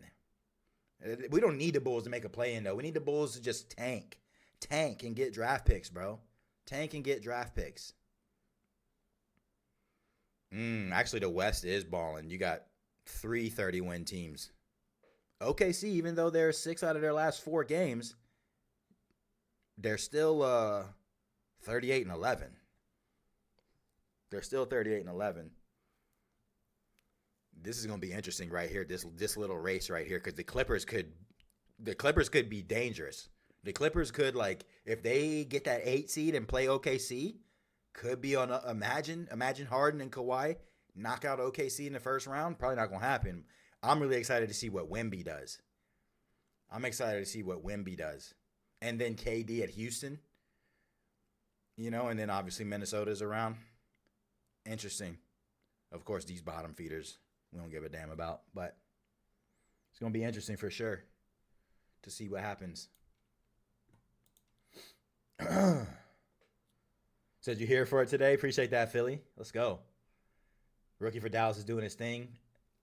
We don't need the Bulls to make a play-in though. We need the Bulls to just tank and get draft picks, bro. Tank and get draft picks. Actually, the West is balling. You got 3 30-win teams. OKC, even though they're 6 out of their last 4 games, they're still 38-11. They're still 38-11. This is going to be interesting right here. This little race right here, because the Clippers could be dangerous. The Clippers could, like, if they get that 8 seed and play OKC, could be on imagine Harden and Kawhi knock out OKC in the first round. Probably not going to happen. I'm really excited to see what Wemby does. And then KD at Houston. You know, and then obviously Minnesota's around. Interesting. Of course, these bottom feeders we don't give a damn about, but it's going to be interesting for sure to see what happens. Said you here for it today. Appreciate that, Philly. Let's go. Rookie for Dallas is doing his thing.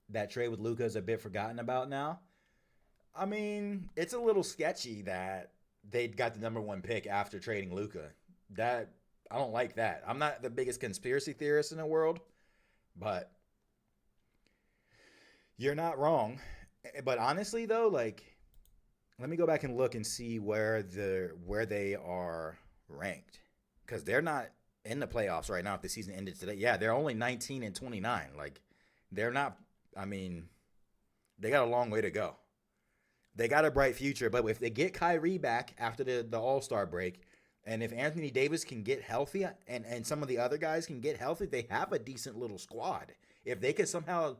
That trade with Luka is a bit forgotten about now. I mean, it's a little sketchy that they got the number 1 pick after trading Luka. That I don't like that. I'm not the biggest conspiracy theorist in the world, but you're not wrong. But honestly, though, like, let me go back and look and see where they are ranked, because they're not in the playoffs right now. If the season ended today, yeah, they're only 19-29. Like, they're not. I mean, they got a long way to go. They got a bright future, but if they get Kyrie back after the All-Star break, and if Anthony Davis can get healthy and some of the other guys can get healthy, they have a decent little squad. If they can somehow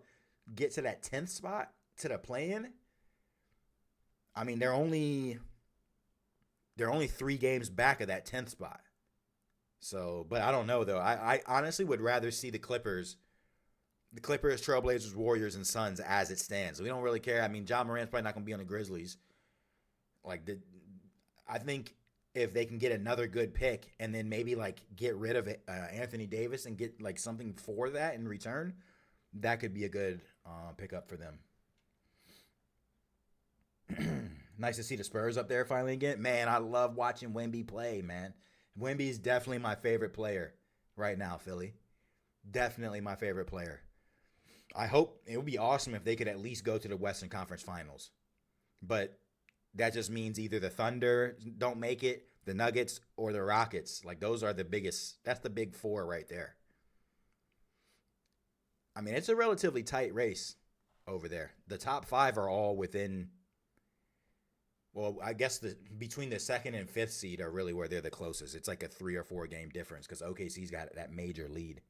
get to that 10th spot, to the play-in, I mean, they're only 3 games back of that 10th spot. So, but I don't know though. I honestly would rather see the Clippers, Trailblazers, Warriors, and Suns as it stands. We don't really care. I mean, Ja Morant's probably not going to be on the Grizzlies. I think if they can get another good pick and then maybe like get rid of Anthony Davis and get like something for that in return, that could be a good pickup for them. Nice to see the Spurs up there finally again. Man, I love watching Wemby play, man. Wemby's definitely my favorite player right now, Philly. Definitely my favorite player. I hope it would be awesome if they could at least go to the Western Conference Finals. But that just means either the Thunder don't make it, the Nuggets, or the Rockets. Like, those are the biggest. That's the big 4 right there. I mean, it's a relatively tight race over there. The top 5 are all within. Well, I guess between the 2nd and 5th seed are really where they're the closest. It's like a 3 or 4 game difference because OKC's got that major lead.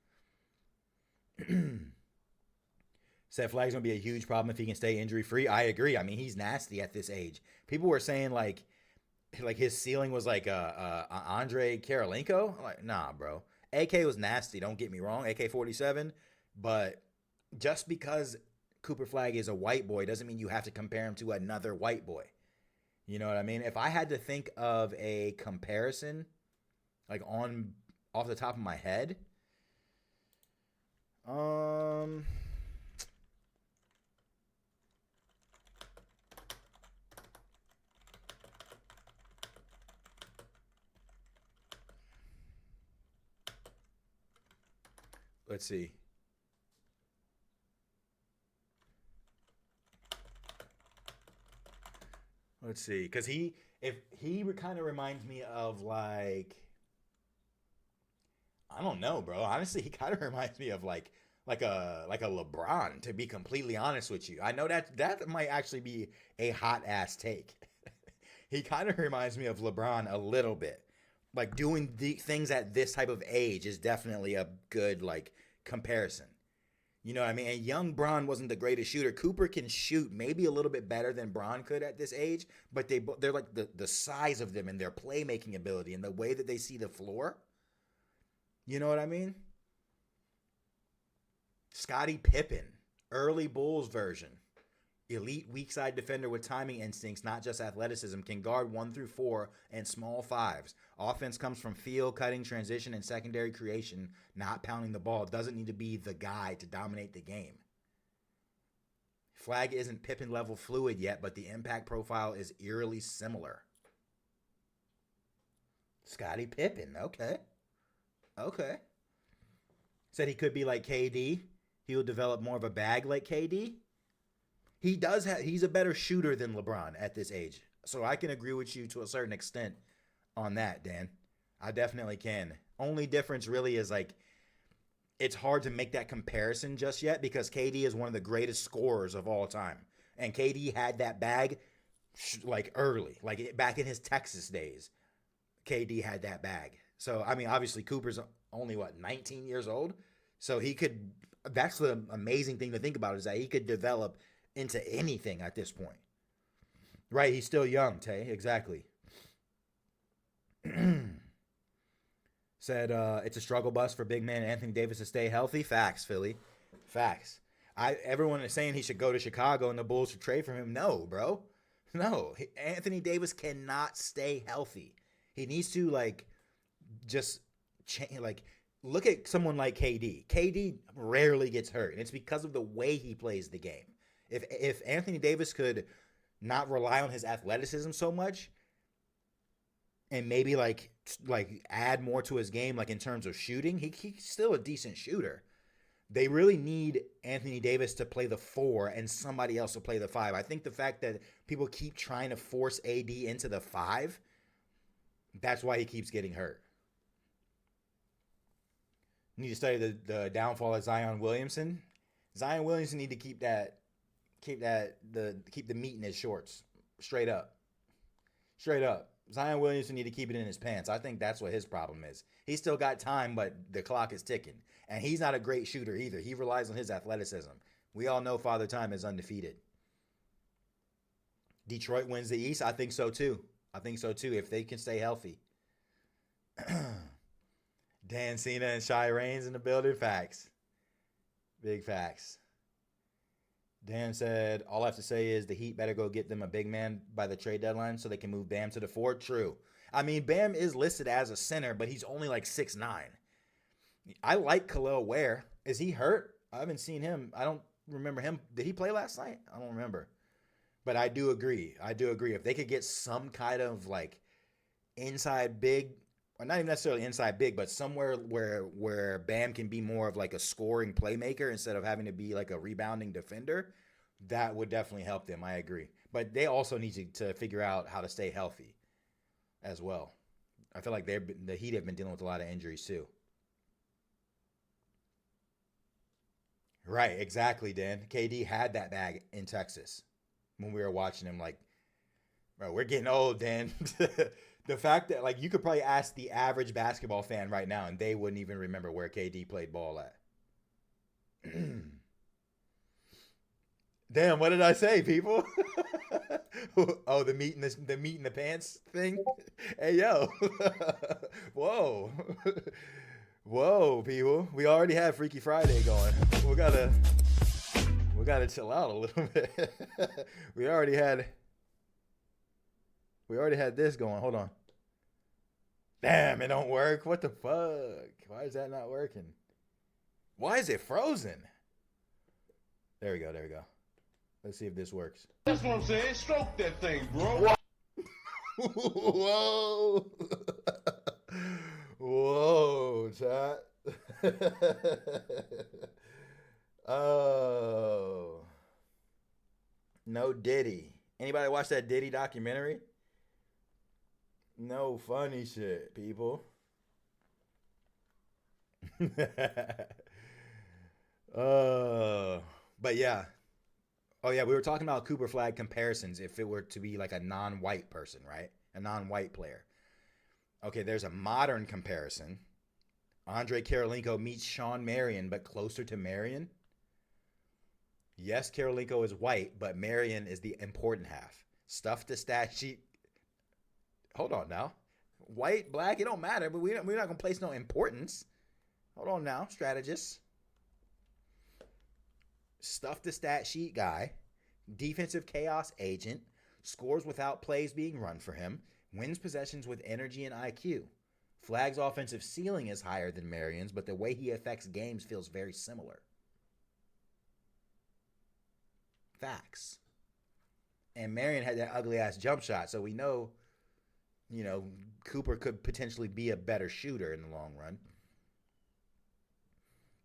Said Flagg's going to be a huge problem if he can stay injury-free. I agree. I mean, he's nasty at this age. People were saying, like his ceiling was like Andre Karolinko. I'm like, nah, bro. AK was nasty, don't get me wrong, AK-47. But just because Cooper Flagg is a white boy doesn't mean you have to compare him to another white boy. You know what I mean? If I had to think of a comparison, like off the top of my head, let's see. Let's see, because he kind of reminds me of like, I don't know, bro. Honestly, he kind of reminds me of like a LeBron. To be completely honest with you, I know that might actually be a hot ass take. He kind of reminds me of LeBron a little bit. Like, doing the things at this type of age is definitely a good like comparison. You know what I mean? And young Bron wasn't the greatest shooter. Cooper can shoot maybe a little bit better than Bron could at this age, but they're like the size of them and their playmaking ability and the way that they see the floor. You know what I mean? Scottie Pippen, early Bulls version. Elite weak side defender with timing instincts, not just athleticism, can guard 1 through 4 and small 5s. Offense comes from field, cutting, transition, and secondary creation, not pounding the ball. Doesn't need to be the guy to dominate the game. Flagg isn't Pippen level fluid yet, but the impact profile is eerily similar. Scottie Pippen, okay. Said he could be like KD. He will develop more of a bag like KD. He's a better shooter than LeBron at this age. So I can agree with you to a certain extent on that, Dan. I definitely can. Only difference really is like, it's hard to make that comparison just yet because KD is one of the greatest scorers of all time. And KD had that bag like early, like back in his Texas days. KD had that bag. So, I mean, obviously Cooper's only 19 years old. So that's the amazing thing to think about, is that he could develop into anything at this point. Right, he's still young, Tay, exactly. Said it's a struggle bus for big man Anthony Davis to stay healthy. Facts, Philly. Facts. Everyone is saying he should go to Chicago and the Bulls should trade for him. No, bro. No. Anthony Davis cannot stay healthy. He needs to just change. Look at someone like KD. KD rarely gets hurt, and it's because of the way he plays the game. If Anthony Davis could not rely on his athleticism so much, and maybe add more to his game, like in terms of shooting, he's still a decent shooter. They really need Anthony Davis to play the 4 and somebody else to play the 5. I think the fact that people keep trying to force AD into the 5, that's why he keeps getting hurt. Need to study the downfall of Zion Williamson. Zion Williamson need to keep the meat in his shorts. Straight up. Zion Williamson need to keep it in his pants. I think that's what his problem is. He's still got time, but the clock is ticking. And he's not a great shooter either. He relies on his athleticism. We all know Father Time is undefeated. Detroit wins the East. I think so too. If they can stay healthy. Dan Cena and Shy Reigns in the building. Facts. Big facts. Dan said, all I have to say is the Heat better go get them a big man by the trade deadline so they can move Bam to the 4. True. I mean, Bam is listed as a center, but he's only like 6'9". I like Khalil Ware. Is he hurt? I haven't seen him. I don't remember him. Did he play last night? I don't remember. But I do agree. If they could get some kind of like inside big, or not even necessarily inside big, but somewhere where Bam can be more of like a scoring playmaker instead of having to be like a rebounding defender, that would definitely help them. I agree. But they also need to figure out how to stay healthy as well. I feel like the Heat have been dealing with a lot of injuries too. Right, exactly, Dan. KD had that bag in Texas when we were watching him. Like, bro, we're getting old, Dan. The fact that, like, you could probably ask the average basketball fan right now, and they wouldn't even remember where KD played ball at. Damn, what did I say, people? Oh, the meat in the pants thing? Hey, yo. Whoa. Whoa, people. We already had Freaky Friday going. We gotta chill out a little bit. We already had this going. Hold on. Damn, it don't work. What the fuck? Why is that not working? Why is it frozen? There we go. Let's see if this works. That's what I'm saying. Stroke that thing, bro. Whoa. Whoa, chat. Oh. No Diddy. Anybody watch that Diddy documentary? No funny shit, people. But yeah. Oh yeah, we were talking about Cooper Flagg comparisons if it were to be like a non-white person, right? A non-white player. Okay, there's a modern comparison. Andre Karolinko meets Sean Marion, but closer to Marion. Yes, Karolinko is white, but Marion is the important half. Stuff the stat sheet. Hold on now. White, black, it don't matter, but we're not going to place no importance. Hold on now, strategists. Stuff the stat sheet guy. Defensive chaos agent. Scores without plays being run for him. Wins possessions with energy and IQ. Flagg's offensive ceiling is higher than Marion's, but the way he affects games feels very similar. Facts. And Marion had that ugly-ass jump shot, so we know, Cooper could potentially be a better shooter in the long run.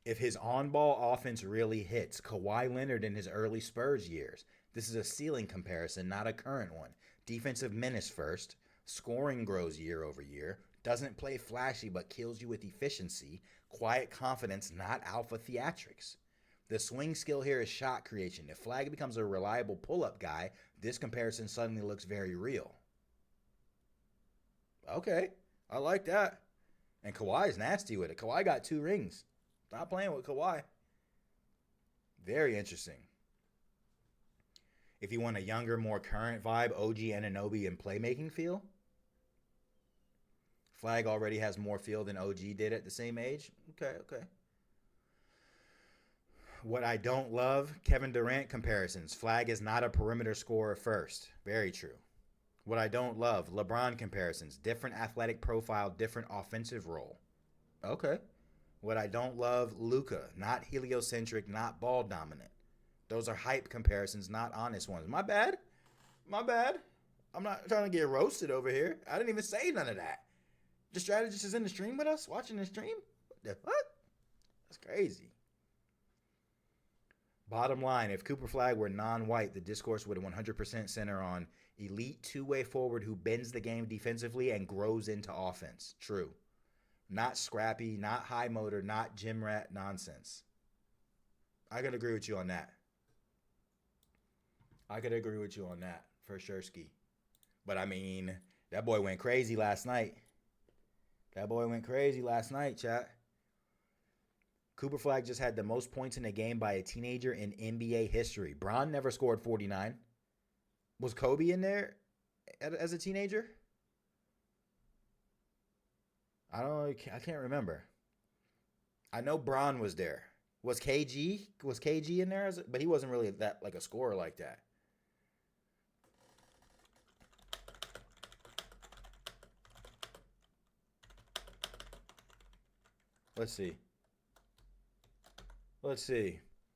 If his on-ball offense really hits, Kawhi Leonard in his early Spurs years. This is a ceiling comparison, not a current one. Defensive menace first. Scoring grows year over year. Doesn't play flashy but kills you with efficiency. Quiet confidence, not alpha theatrics. The swing skill here is shot creation. If Flagg becomes a reliable pull-up guy, this comparison suddenly looks very real. Okay, I like that. And Kawhi's nasty with it. Kawhi got 2 rings. Stop playing with Kawhi. Very interesting. If you want a younger, more current vibe, OG Anunoby and playmaking feel. Flagg already has more feel than OG did at the same age. Okay. What I don't love, Kevin Durant comparisons. Flagg is not a perimeter scorer first. Very true. What I don't love, LeBron comparisons. Different athletic profile, different offensive role. Okay. What I don't love, Luka. Not heliocentric, not ball dominant. Those are hype comparisons, not honest ones. My bad. I'm not trying to get roasted over here. I didn't even say none of that. The strategist is in the stream with us, watching the stream? What the fuck? That's crazy. Bottom line, if Cooper Flagg were non-white, the discourse would 100% center on elite two-way forward who bends the game defensively and grows into offense. True. Not scrappy, not high motor, not gym rat nonsense. I could agree with you on that. For sure, Ski. But I mean, that boy went crazy last night. Chat. Cooper Flagg just had the most points in a game by a teenager in NBA history. Bron never scored 49. Was Kobe in there as a teenager? I don't know. I can't remember. I know Bron was there. Was KG in there? But he wasn't really that like a scorer like that. Let's see.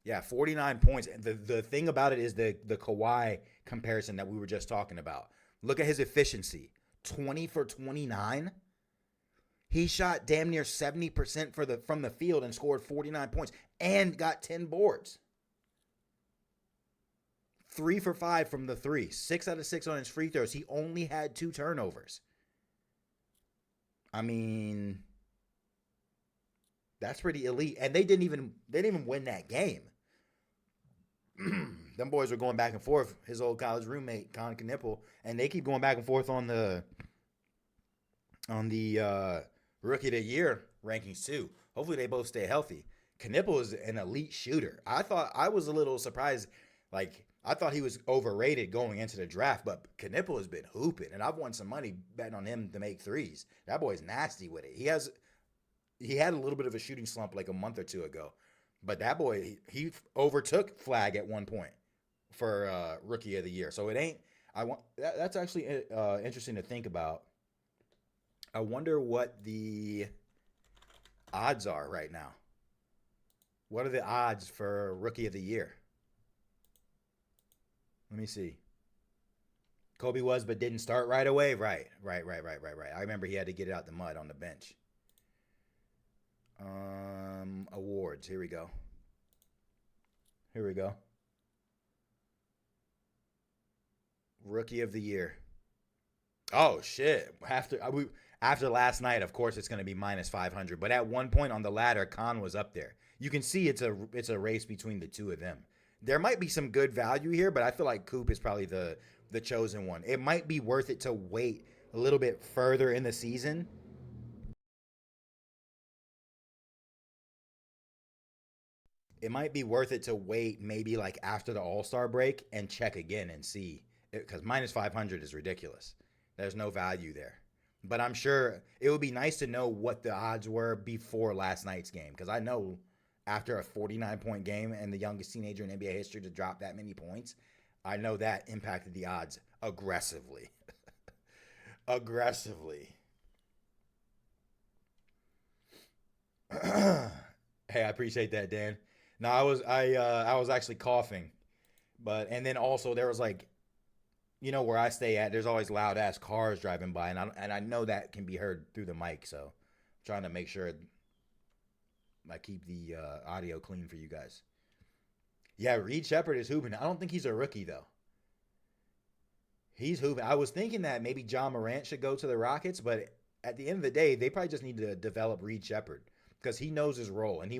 Yeah, 49 points. The thing about it is the Kawhi comparison that we were just talking about. Look at his efficiency. 20 for 29. He shot damn near 70% from the field and scored 49 points and got 10 boards. 3 for 5 from the 3. 6 out of 6 on his free throws. He only had 2 turnovers. I mean, that's pretty elite. And they didn't even win that game. Them boys were going back and forth. His old college roommate, Con Knipple, and they keep going back and forth on the Rookie of the Year rankings too. Hopefully they both stay healthy. Knipple is an elite shooter. I was a little surprised. Like, I thought he was overrated going into the draft, but Knipple has been hooping, and I've won some money betting on him to make threes. That boy's nasty with it. He had a little bit of a shooting slump like a month or two ago, but that boy, he overtook Flagg at one point for Rookie of the Year. So it ain't. That's actually interesting to think about. I wonder what the odds are right now. What are the odds for Rookie of the Year? Let me see. Kobe was, but didn't start right away. Right. I remember he had to get it out the mud on the bench. Awards. Here we go. Rookie of the Year. Oh shit! After last night, of course, it's going to be minus 500. But at one point on the ladder, Khan was up there. You can see it's a race between the two of them. There might be some good value here, but I feel like Coop is probably the chosen one. It might be worth it to wait a little bit further in the season. It might be worth it to wait maybe like after the All-Star break and check again and see. Because minus 500 is ridiculous. There's no value there. But I'm sure it would be nice to know what the odds were before last night's game. Because I know after a 49-point game and the youngest teenager in NBA history to drop that many points, I know that impacted the odds aggressively. Hey, I appreciate that, Dan. No, I was actually coughing. And then also there was like, you know, where I stay at, there's always loud ass cars driving by, and I know that can be heard through the mic, so I'm trying to make sure I keep the audio clean for you guys. Yeah, Reed Shepherd is hooping. I don't think he's a rookie though. He's hooping. I was thinking that maybe John Morant should go to the Rockets, but at the end of the day, they probably just need to develop Reed Shepherd because he knows his role and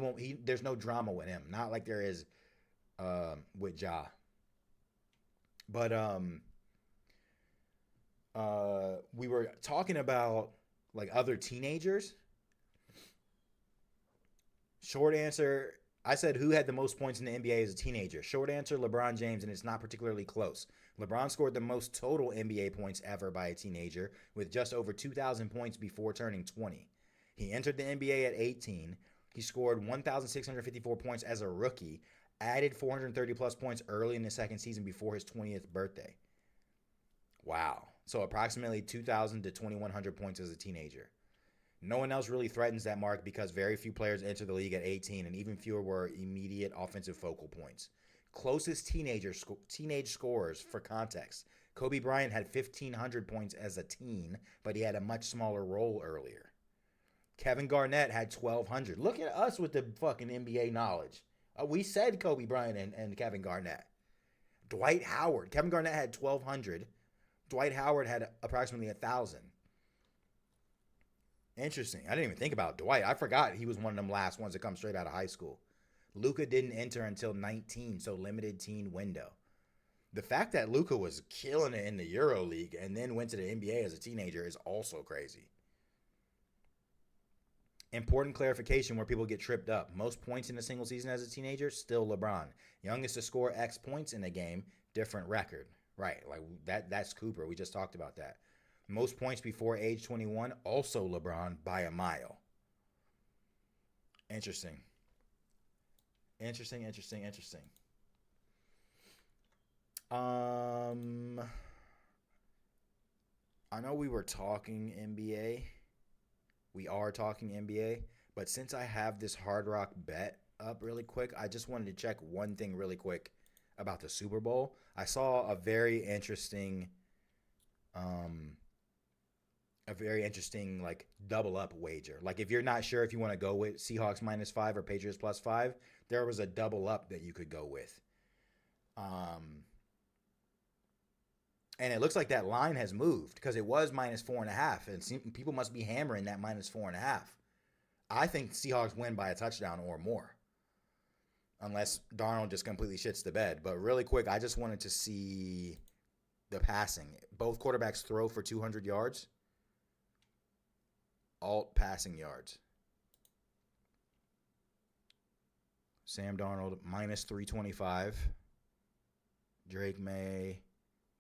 there's no drama with him, not like there is with Ja. But we were talking about like other teenagers. Short answer, I said who had the most points in the NBA as a teenager. Short answer, LeBron James, and it's not particularly close. LeBron scored the most total NBA points ever by a teenager with just over 2,000 points before turning 20. He entered the NBA at 18. He scored 1,654 points as a rookie, added 430 plus points early in the second season before his 20th birthday. Wow. So approximately 2,000 to 2,100 points as a teenager. No one else really threatens that mark because very few players enter the league at 18 and even fewer were immediate offensive focal points. Closest teenage scorers for context. Kobe Bryant had 1,500 points as a teen, but he had a much smaller role earlier. Kevin Garnett had 1,200. Look at us with the fucking NBA knowledge. We said Kobe Bryant and Kevin Garnett. Dwight Howard. Kevin Garnett had 1,200. Dwight Howard had approximately 1,000. Interesting. I didn't even think about Dwight. I forgot he was one of them last ones to come straight out of high school. Luka didn't enter until 19, so limited teen window. The fact that Luka was killing it in the Euro League and then went to the NBA as a teenager is also crazy. Important clarification where people get tripped up. Most points in a single season as a teenager, still LeBron. Youngest to score X points in a game, different record. Right. Like that's Cooper. We just talked about that. Most points before age 21, also LeBron by a mile. Interesting. I know we were talking NBA. We are talking NBA, but since I have this Hard Rock bet up really quick, I just wanted to check one thing really quick about the Super Bowl. I saw a very interesting like double up wager. Like if you're not sure if you want to go with Seahawks -5 or Patriots +5, there was a double up that you could go with. And it looks like that line has moved because it was -4.5, and people must be hammering that -4.5. I think Seahawks win by a touchdown or more, unless Darnold just completely shits the bed. But really quick, I just wanted to see the passing. Both quarterbacks throw for 200 yards. Alt passing yards. Sam Darnold -325. Drake May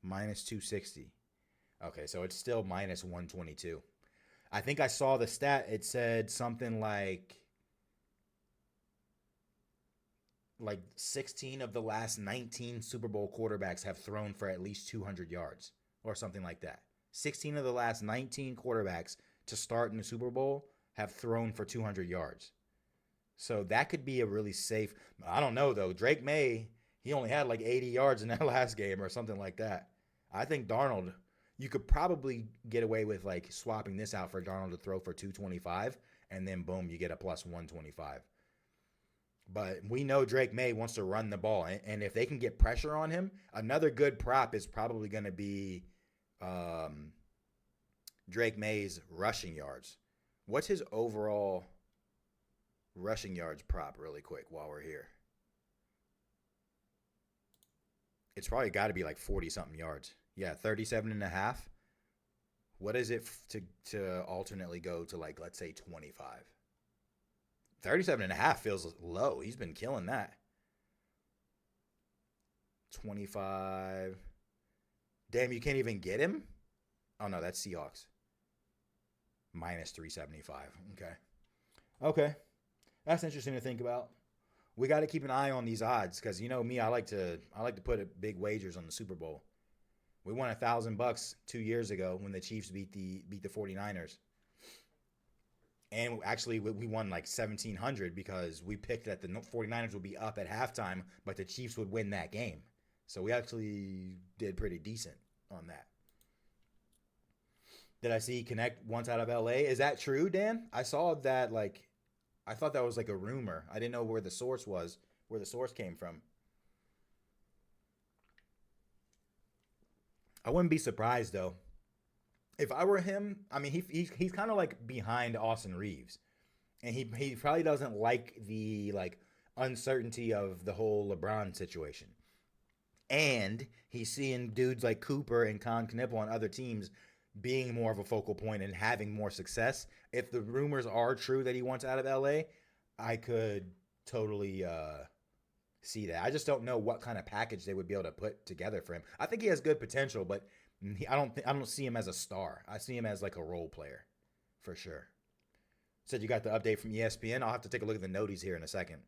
-260. Okay, so it's still -122. I think I saw the stat. It said something like 16 of the last 19 Super Bowl quarterbacks have thrown for at least 200 yards or something like that. 16 of the last 19 quarterbacks to start in the Super Bowl have thrown for 200 yards. So that could be a really safe. I don't know, though. Drake May, he only had like 80 yards in that last game or something like that. I think Darnold, you could probably get away with like swapping this out for Darnold to throw for 225, and then boom, you get a +125. But we know Drake May wants to run the ball, and if they can get pressure on him, another good prop is probably going to be Drake May's rushing yards. What's his overall rushing yards prop really quick while we're here? It's probably got to be like 40-something yards. Yeah, 37.5. What is it to alternately go to like, let's say 25? 37.5 feels low. He's been killing that. 25. Damn, you can't even get him? Oh, no, that's Seahawks. -375. Okay. That's interesting to think about. We got to keep an eye on these odds because you know me, I like to put big wagers on the Super Bowl. We won $1,000 2 years ago when the Chiefs beat the 49ers. And actually, we won like 1,700 because we picked that the 49ers would be up at halftime, but the Chiefs would win that game. So we actually did pretty decent on that. Did I see Connect once out of LA? Is that true, Dan? I saw that I thought that was like a rumor. I didn't know where the source came from. I wouldn't be surprised though. If I were him, I mean, he's kind of like behind Austin Reeves, and he probably doesn't like the uncertainty of the whole LeBron situation, and he's seeing dudes like Cooper and Con Knipple on other teams being more of a focal point and having more success. If the rumors are true that he wants out of LA, I could totally see that. I just don't know what kind of package they would be able to put together for him. I think he has good potential, but I don't see him as a star. I see him as like a role player, for sure. Said you got the update from ESPN. I'll have to take a look at the noties here in a second.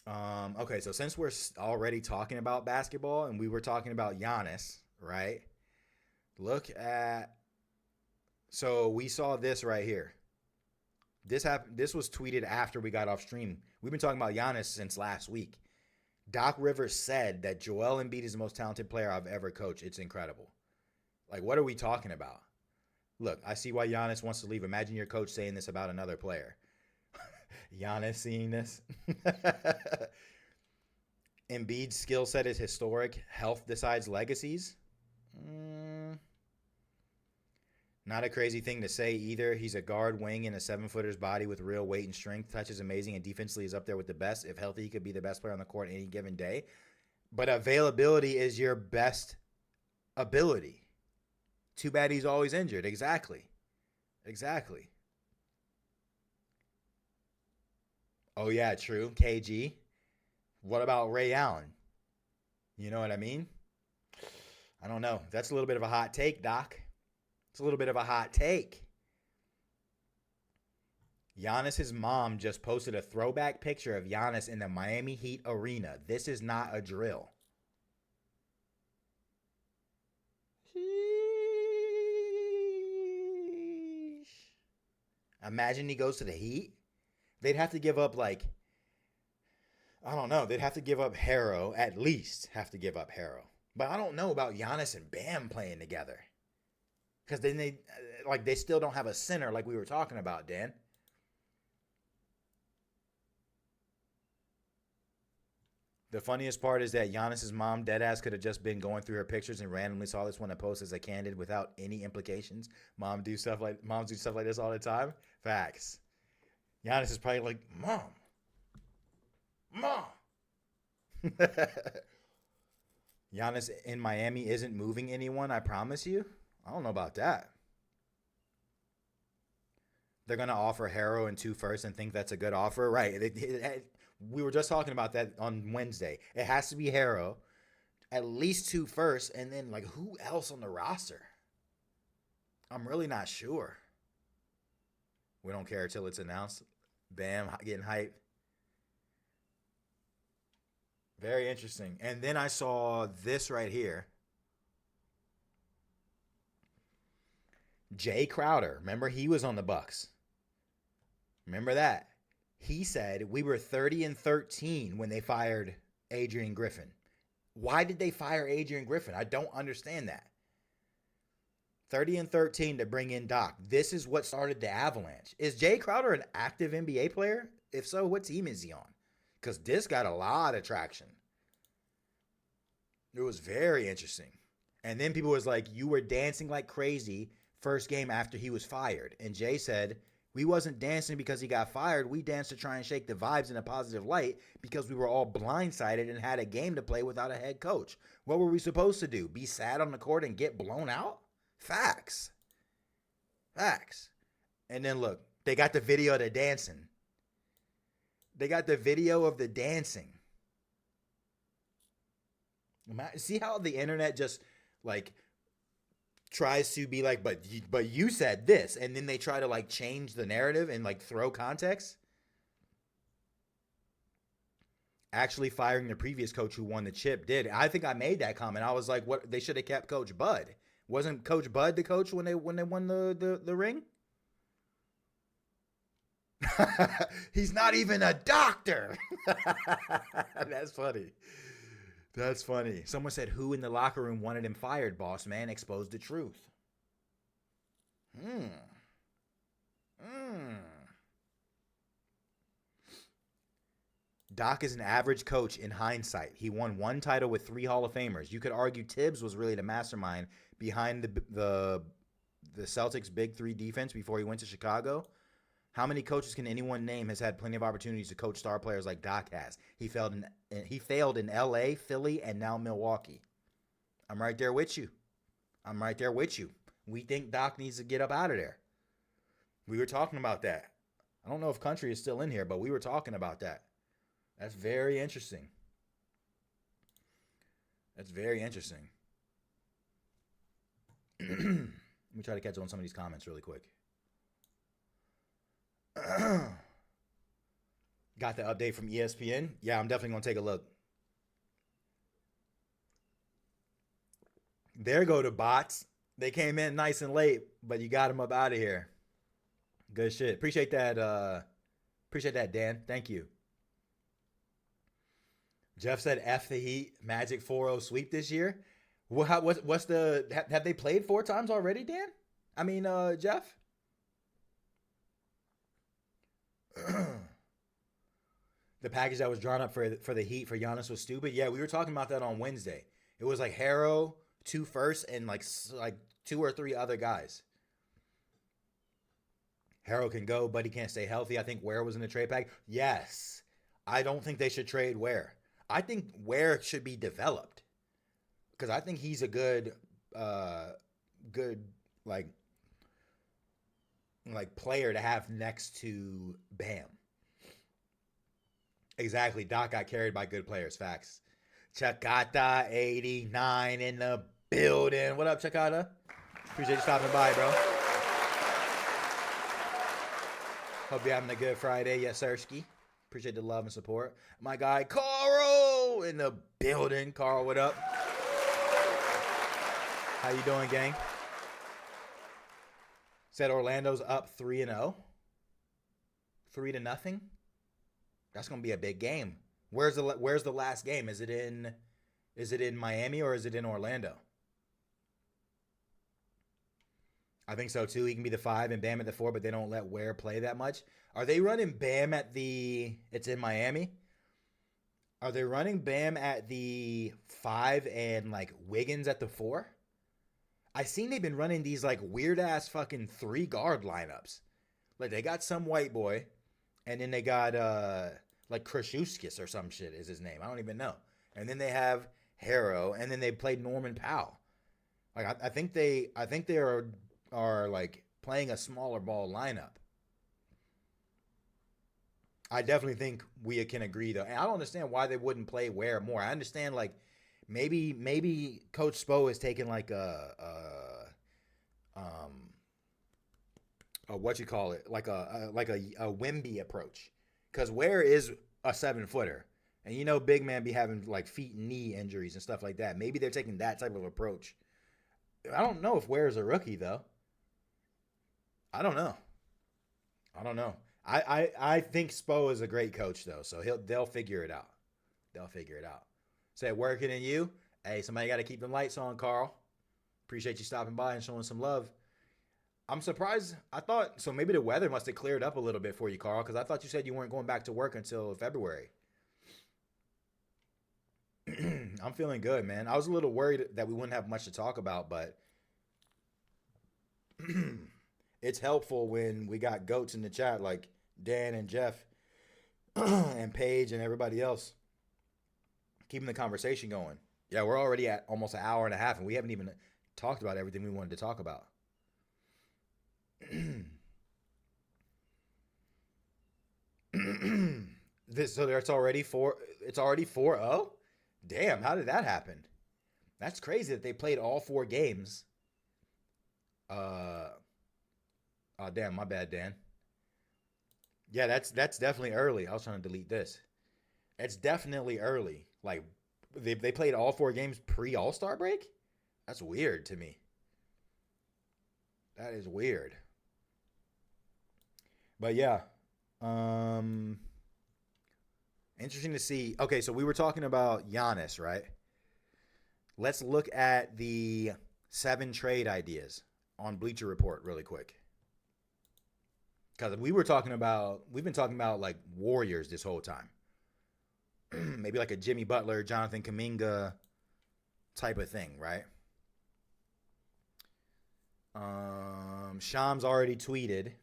Okay, so since we're already talking about basketball and we were talking about Giannis, right? Look at. So we saw this right here. This happened. This was tweeted after we got off stream. We've been talking about Giannis since last week. Doc Rivers said that Joel Embiid is the most talented player I've ever coached. It's incredible. Like, what are we talking about? Look, I see why Giannis wants to leave. Imagine your coach saying this about another player. Giannis seeing this. Embiid's skill set is historic. Health decides legacies. Not a crazy thing to say either. He's a guard wing in a 7-footer's body with real weight and strength. Touch is amazing, and defensively is up there with the best. If healthy, he could be the best player on the court any given day. But availability is your best ability. Too bad he's always injured. Exactly. Oh, yeah, true. KG. What about Ray Allen? You know what I mean? I don't know. That's a little bit of a hot take, Doc. It's a little bit of a hot take. Giannis's mom just posted a throwback picture of Giannis in the Miami Heat arena. This is not a drill. Imagine he goes to the Heat. They'd have to give up like, I don't know. They'd have to give up Harrow, at least have to give up Harrow. But I don't know about Giannis and Bam playing together. Because then they still don't have a center like we were talking about, Dan. The funniest part is that Giannis's mom, deadass, could have just been going through her pictures and randomly saw this one and post as a candid without any implications. Moms do stuff like this all the time. Facts. Giannis is probably like, Mom. Giannis in Miami isn't moving anyone, I promise you. I don't know about that. They're going to offer Harrow and 2 firsts and think that's a good offer. Right. We were just talking about that on Wednesday. It has to be Harrow, at least 2 firsts, and then like who else on the roster? I'm really not sure. We don't care till it's announced. Bam, getting hyped. Very interesting. And then I saw this right here. Jay Crowder. Remember, he was on the Bucks. Remember that? He said we were 30-13 when they fired Adrian Griffin. Why did they fire Adrian Griffin? I don't understand that. 30-13 to bring in Doc. This is what started the avalanche. Is Jay Crowder an active NBA player? If so, what team is he on? Because this got a lot of traction. It was very interesting. And then people was like, you were dancing like crazy first game after he was fired. And Jay said, we wasn't dancing because he got fired. We danced to try and shake the vibes in a positive light because we were all blindsided and had a game to play without a head coach. What were we supposed to do? Be sad on the court and get blown out? Facts. Facts. And then look, they got the video of the dancing. They got the video of the dancing. See how the internet just like tries to be like, but you said this, and then they try to like change the narrative and like throw context. Actually firing the previous coach who won the chip did. I think I made that comment. I was like, what, they should have kept Coach Bud. Wasn't Coach Bud the coach when they won the ring? He's not even a doctor. That's funny. That's funny. Someone said, who in the locker room wanted him fired, boss man? Exposed the truth. Doc is an average coach in hindsight. He won 1 title with 3 Hall of Famers. You could argue Tibbs was really the mastermind behind the Celtics' big 3 defense before he went to Chicago. How many coaches can anyone name has had plenty of opportunities to coach star players like Doc has? He failed in LA, Philly, and now Milwaukee. I'm right there with you. We think Doc needs to get up out of there. We were talking about that. I don't know if Country is still in here, but we were talking about that. That's very interesting. Let me try to catch on some of these comments really quick. Got the update from ESPN. Yeah, I'm definitely going to take a look. There go the bots. They came in nice and late, but you got them up out of here. Good shit. Appreciate that, Dan. Thank you. Jeff said F the Heat, Magic 4-0 sweep this year. What's the... Have they played 4 times already, Dan? I mean, Jeff? The package that was drawn up for the Heat for Giannis was stupid. Yeah, we were talking about that on Wednesday. It was like Harrow, 2 firsts, and like 2 or 3 other guys. Harrow can go, but he can't stay healthy. I think Ware was in the trade pack. Yes. I don't think they should trade Ware. I think Ware should be developed. Because I think he's a good player to have next to Bam. Exactly. Doc got carried by good players. Facts. Chakata 89 in the building. What up, Chakata? Appreciate you stopping by, bro. Hope you're having a good Friday. Yes, sirski. Appreciate the love and support. My guy, Carl, in the building. Carl, what up? How you doing, gang? Said Orlando's up 3-0. 3-0. That's gonna be a big game. Where's the last game? Is it in Miami or is it in Orlando? I think so too. He can be the 5 and Bam at the 4, but they don't let Ware play that much. Are they running Bam at the? It's in Miami. Are they running Bam at the 5 and like Wiggins at the 4? I seen they've been running these like weird ass fucking 3 guard lineups. Like they got some white boy, and then they got like Krzyzewskis or some shit is his name. I don't even know. And then they have Harrow, and then they played Norman Powell. Like I think they are like playing a smaller ball lineup. I definitely think we can agree though. And I don't understand why they wouldn't play Ware more. I understand like maybe Coach Spo is taking like a what you call it, like a Wemby approach, because Ware is a 7-footer, and you know big man be having like feet and knee injuries and stuff like that. Maybe they're taking that type of approach. I don't know if Ware is a rookie though. I don't know. I think Spo is a great coach though, so they'll figure it out. Say working in you. Hey, somebody got to keep the lights on, Carl. Appreciate you stopping by and showing some love. I'm surprised. I thought so. Maybe the weather must have cleared up a little bit for you, Carl, because I thought you said you weren't going back to work until February. I'm feeling good, man. I was a little worried that we wouldn't have much to talk about, but it's helpful when we got goats in the chat like Dan and Jeff and Paige and everybody else keeping the conversation going. Yeah, we're already at almost an hour and a half, and we haven't even talked about everything we wanted to talk about. So it's already 4-0? Damn, how did that happen? That's crazy that they played all 4 games. Oh damn, my bad, Dan. Yeah, that's definitely early. I was trying to delete this. It's definitely early. Like they played all 4 games pre All-Star break? That's weird to me. That is weird. But yeah. Interesting to see. Okay, so we were talking about Giannis, right? Let's look at the 7 trade ideas on Bleacher Report really quick. Because we've been talking about like Warriors this whole time. Maybe like a Jimmy Butler, Jonathan Kuminga type of thing, right? Shams already tweeted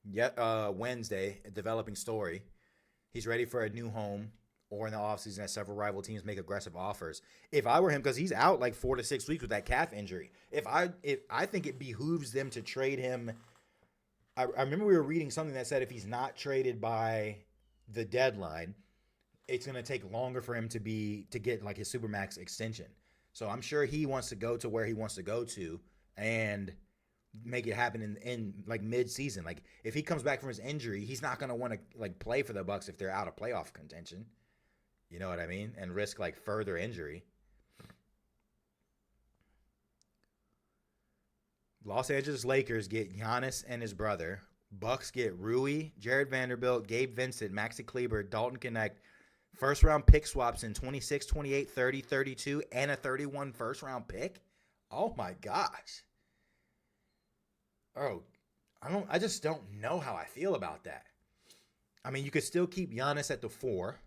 Wednesday, a developing story. He's ready for a new home or in the offseason as several rival teams make aggressive offers. If I were him, because he's out like 4 to 6 weeks with that calf injury, if I think it behooves them to trade him. I remember we were reading something that said if he's not traded by the deadline, it's going to take longer for him to get like his Supermax extension. So I'm sure he wants to go to where he wants to go to and make it happen in like mid-season. Like if he comes back from his injury, he's not going to want to like play for the Bucks if they're out of playoff contention. You know what I mean? And risk like further injury. Los Angeles Lakers get Giannis and his brother. Bucks get Rui, Jared Vanderbilt, Gabe Vincent, Maxi Kleber, Dalton Connect, first-round pick swaps in 26, 28, 30, 32, and a 31 first-round pick. Oh, my gosh. Oh, I just don't know how I feel about that. I mean, you could still keep Giannis at the 4,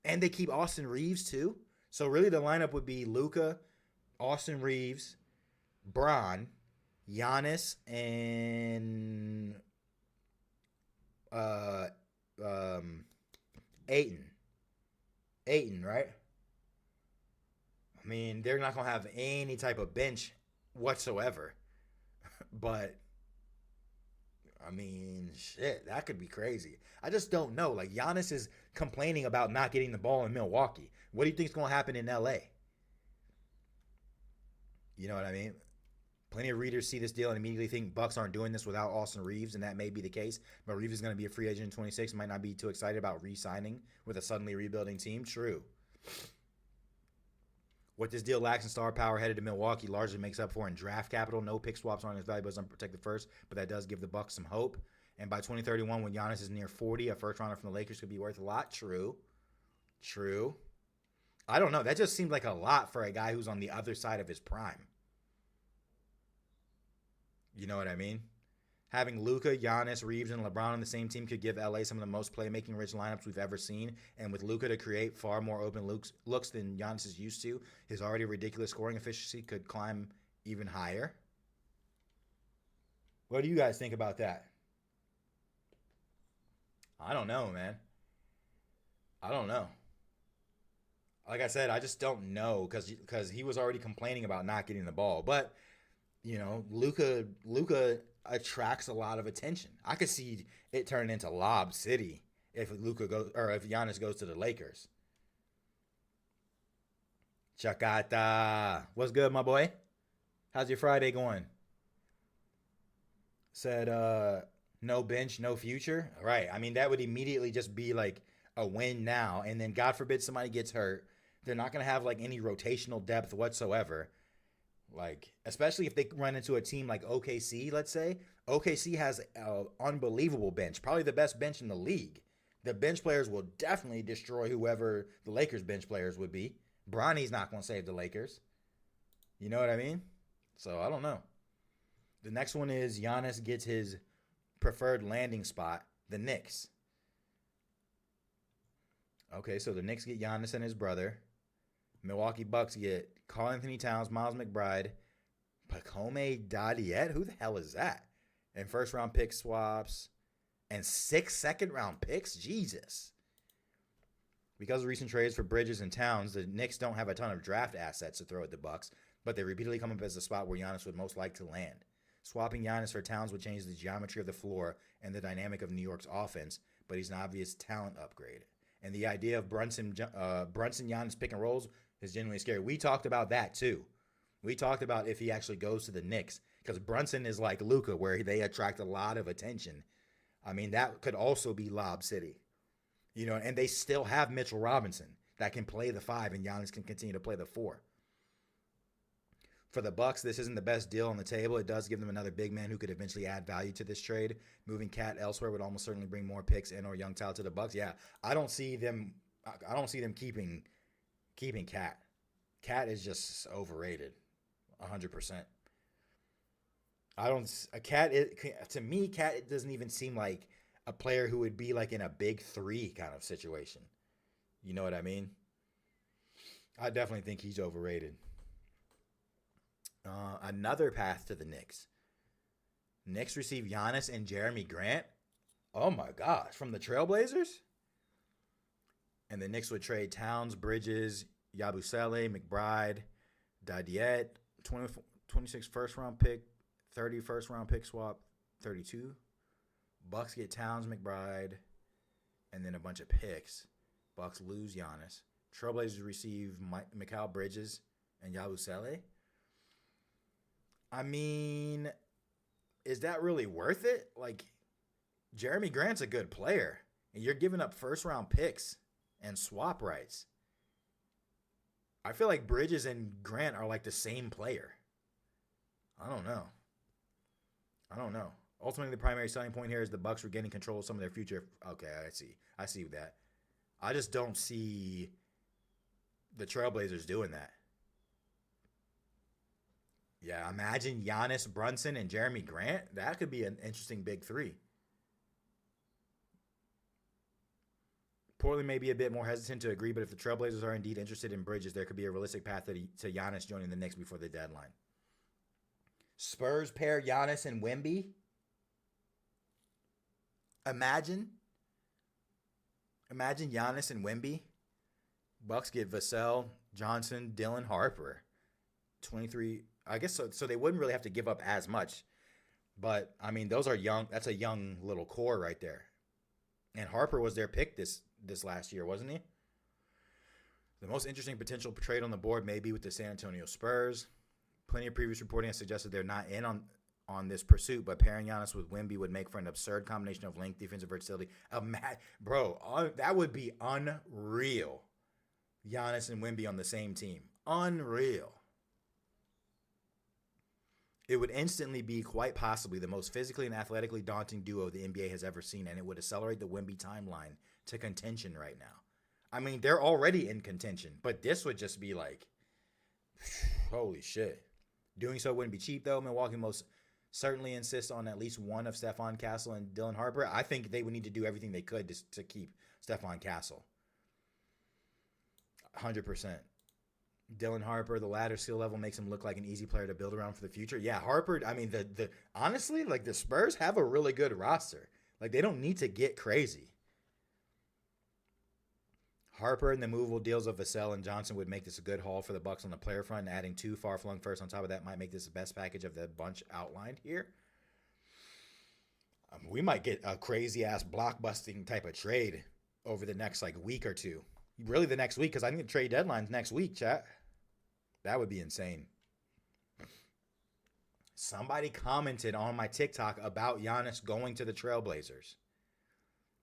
and they keep Austin Reeves, too. So, really, the lineup would be Luka, Austin Reeves, Bron, Giannis, and Ayton, right? I mean, they're not going to have any type of bench whatsoever. But I mean, shit, that could be crazy. I just don't know. Like, Giannis is complaining about not getting the ball in Milwaukee. What do you think is going to happen in LA? You know what I mean? Plenty of readers see this deal and immediately think Bucks aren't doing this without Austin Reeves, and that may be the case. But Reeves is going to be a free agent in 26. Might not be too excited about re-signing with a suddenly rebuilding team. True. What this deal lacks in star power headed to Milwaukee largely makes up for in draft capital. No pick swaps aren't as valuable as unprotected first, but that does give the Bucks some hope. And by 2031, when Giannis is near 40, a first rounder from the Lakers could be worth a lot. True. I don't know. That just seemed like a lot for a guy who's on the other side of his prime. You know what I mean? Having Luka, Giannis, Reeves, and LeBron on the same team could give LA some of the most playmaking rich lineups we've ever seen. And with Luka to create far more open looks than Giannis is used to, his already ridiculous scoring efficiency could climb even higher. What do you guys think about that? I don't know, man. I don't know. Like I said, I just don't know because he was already complaining about not getting the ball. But, you know, Luka attracts a lot of attention. I could see it turning into Lob City if Luka goes or if Giannis goes to the Lakers. Chakata. What's good, my boy? How's your Friday going? Said no bench, no future. Right. I mean, that would immediately just be like a win now. And then God forbid somebody gets hurt. They're not going to have like any rotational depth whatsoever. Like, especially if they run into a team like OKC, let's say. OKC has an unbelievable bench. Probably the best bench in the league. The bench players will definitely destroy whoever the Lakers bench players would be. Bronny's not going to save the Lakers. You know what I mean? So, I don't know. The next one is Giannis gets his preferred landing spot, the Knicks. Okay, so the Knicks get Giannis and his brother. Milwaukee Bucks get Karl-Anthony Towns, Miles McBride, Pacome Dadiet. Who the hell is that? And first-round pick swaps and 6 second-round picks? Jesus. Because of recent trades for Bridges and Towns, the Knicks don't have a ton of draft assets to throw at the Bucks, but they repeatedly come up as a spot where Giannis would most like to land. Swapping Giannis for Towns would change the geometry of the floor and the dynamic of New York's offense, but he's an obvious talent upgrade. And the idea of Brunson Giannis pick and rolls is genuinely scary. We talked about that too. We talked about if he actually goes to the Knicks, because Brunson is like Luka, where they attract a lot of attention. I mean, that could also be Lob City. You know, and they still have Mitchell Robinson that can play the 5, and Giannis can continue to play the 4. For the Bucks, this isn't the best deal on the table. It does give them another big man who could eventually add value to this trade. Moving Cat elsewhere would almost certainly bring more picks and or young talent to the Bucks. Yeah, I don't see them keeping Cat. Cat is just overrated, 100%. To me, Cat doesn't even seem like a player who would be like in a big 3 kind of situation. You know what I mean? I definitely think he's overrated. Another path to the Knicks. Knicks receive Giannis and Jeremy Grant. Oh my gosh, from the Trailblazers? And the Knicks would trade Towns, Bridges, Yabusele, McBride, Dadiet, 26 first-round pick, 30 first-round pick swap, 32. Bucks get Towns, McBride, and then a bunch of picks. Bucks lose Giannis. Trailblazers receive Mikal Bridges and Yabusele. I mean, is that really worth it? Like, Jeremy Grant's a good player, and you're giving up first-round picks and swap rights. I feel like Bridges and Grant are like the same player. I don't know. Ultimately, the primary selling point here is the Bucks regaining control of some of their future. Okay, I see that. I just don't see the Trailblazers doing that. Yeah, imagine Giannis, Brunson, and Jeremy Grant. That could be an interesting big 3. Portland may be a bit more hesitant to agree, but if the Trailblazers are indeed interested in Bridges, there could be a realistic path to Giannis joining the Knicks before the deadline. Spurs pair Giannis and Wemby. Imagine Giannis and Wemby. Bucks get Vassell, Johnson, Dylan Harper. 23. I guess so they wouldn't really have to give up as much. But I mean, those are young. That's a young little core right there. And Harper was their pick this last year, wasn't he? The most interesting potential trade on the board may be with the San Antonio Spurs. Plenty of previous reporting has suggested they're not in on this pursuit, but pairing Giannis with Wemby would make for an absurd combination of length, defensive versatility. Bro, that would be unreal. Giannis and Wemby on the same team. Unreal. It would instantly be quite possibly the most physically and athletically daunting duo the NBA has ever seen, and it would accelerate the Wemby timeline to contention right now. I mean, they're already in contention, but this would just be like, holy shit. Doing so wouldn't be cheap, though. Milwaukee most certainly insists on at least one of Stephon Castle and Dylan Harper. I think they would need to do everything they could to keep Stephon Castle. 100%. Dylan Harper, the latter skill level makes him look like an easy player to build around for the future. Yeah, Harper, I mean, the honestly, like the Spurs have a really good roster. Like they don't need to get crazy. Harper and the movable deals of Vassell and Johnson would make this a good haul for the Bucks on the player front. Adding 2 far-flung firsts on top of that might make this the best package of the bunch outlined here. We might get a crazy-ass blockbusting type of trade over the next week or two. Really the next week, because I think the trade deadline's next week, chat. That would be insane. Somebody commented on my TikTok about Giannis going to the Trailblazers.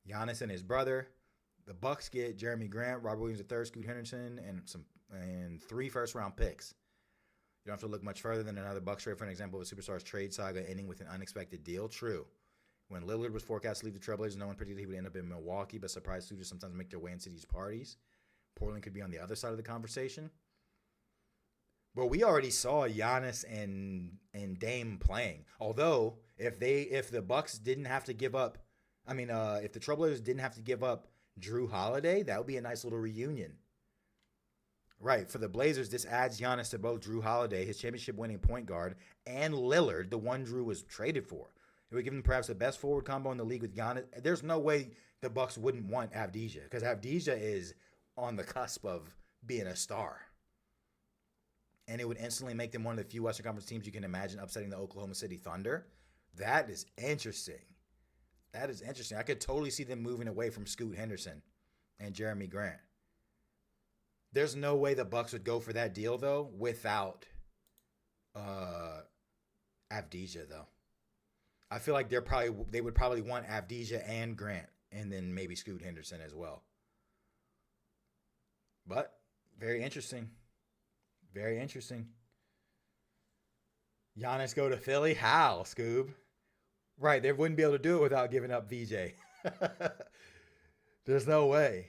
Giannis and his brother. The Bucks get Jeremy Grant, Robert Williams III, Scoot Henderson, and 3 first-round picks. You don't have to look much further than another Bucks trade for an example of a superstar's trade saga ending with an unexpected deal. True. When Lillard was forecast to leave the Trailblazers, no one predicted he would end up in Milwaukee, but surprise suitors sometimes make their way in cities' parties. Portland could be on the other side of the conversation. But we already saw Giannis and Dame playing. Although, if the Bucks didn't have to give up, if the Trailblazers didn't have to give up Drew Holiday, that would be a nice little reunion. Right, for the Blazers, this adds Giannis to both Drew Holiday, his championship-winning point guard, and Lillard, the one Drew was traded for. It would give them perhaps the best forward combo in the league with Giannis. There's no way the Bucks wouldn't want Avdija, because Avdija is on the cusp of being a star. And it would instantly make them one of the few Western Conference teams you can imagine upsetting the Oklahoma City Thunder. That is interesting. That is interesting. I could totally see them moving away from Scoot Henderson and Jeremy Grant. There's no way the Bucks would go for that deal, though, without Avdija, though. I feel like they would probably want Avdija and Grant, and then maybe Scoot Henderson as well. But very interesting. Very interesting. Giannis go to Philly? How, Scoob? Right, they wouldn't be able to do it without giving up VJ. There's no way.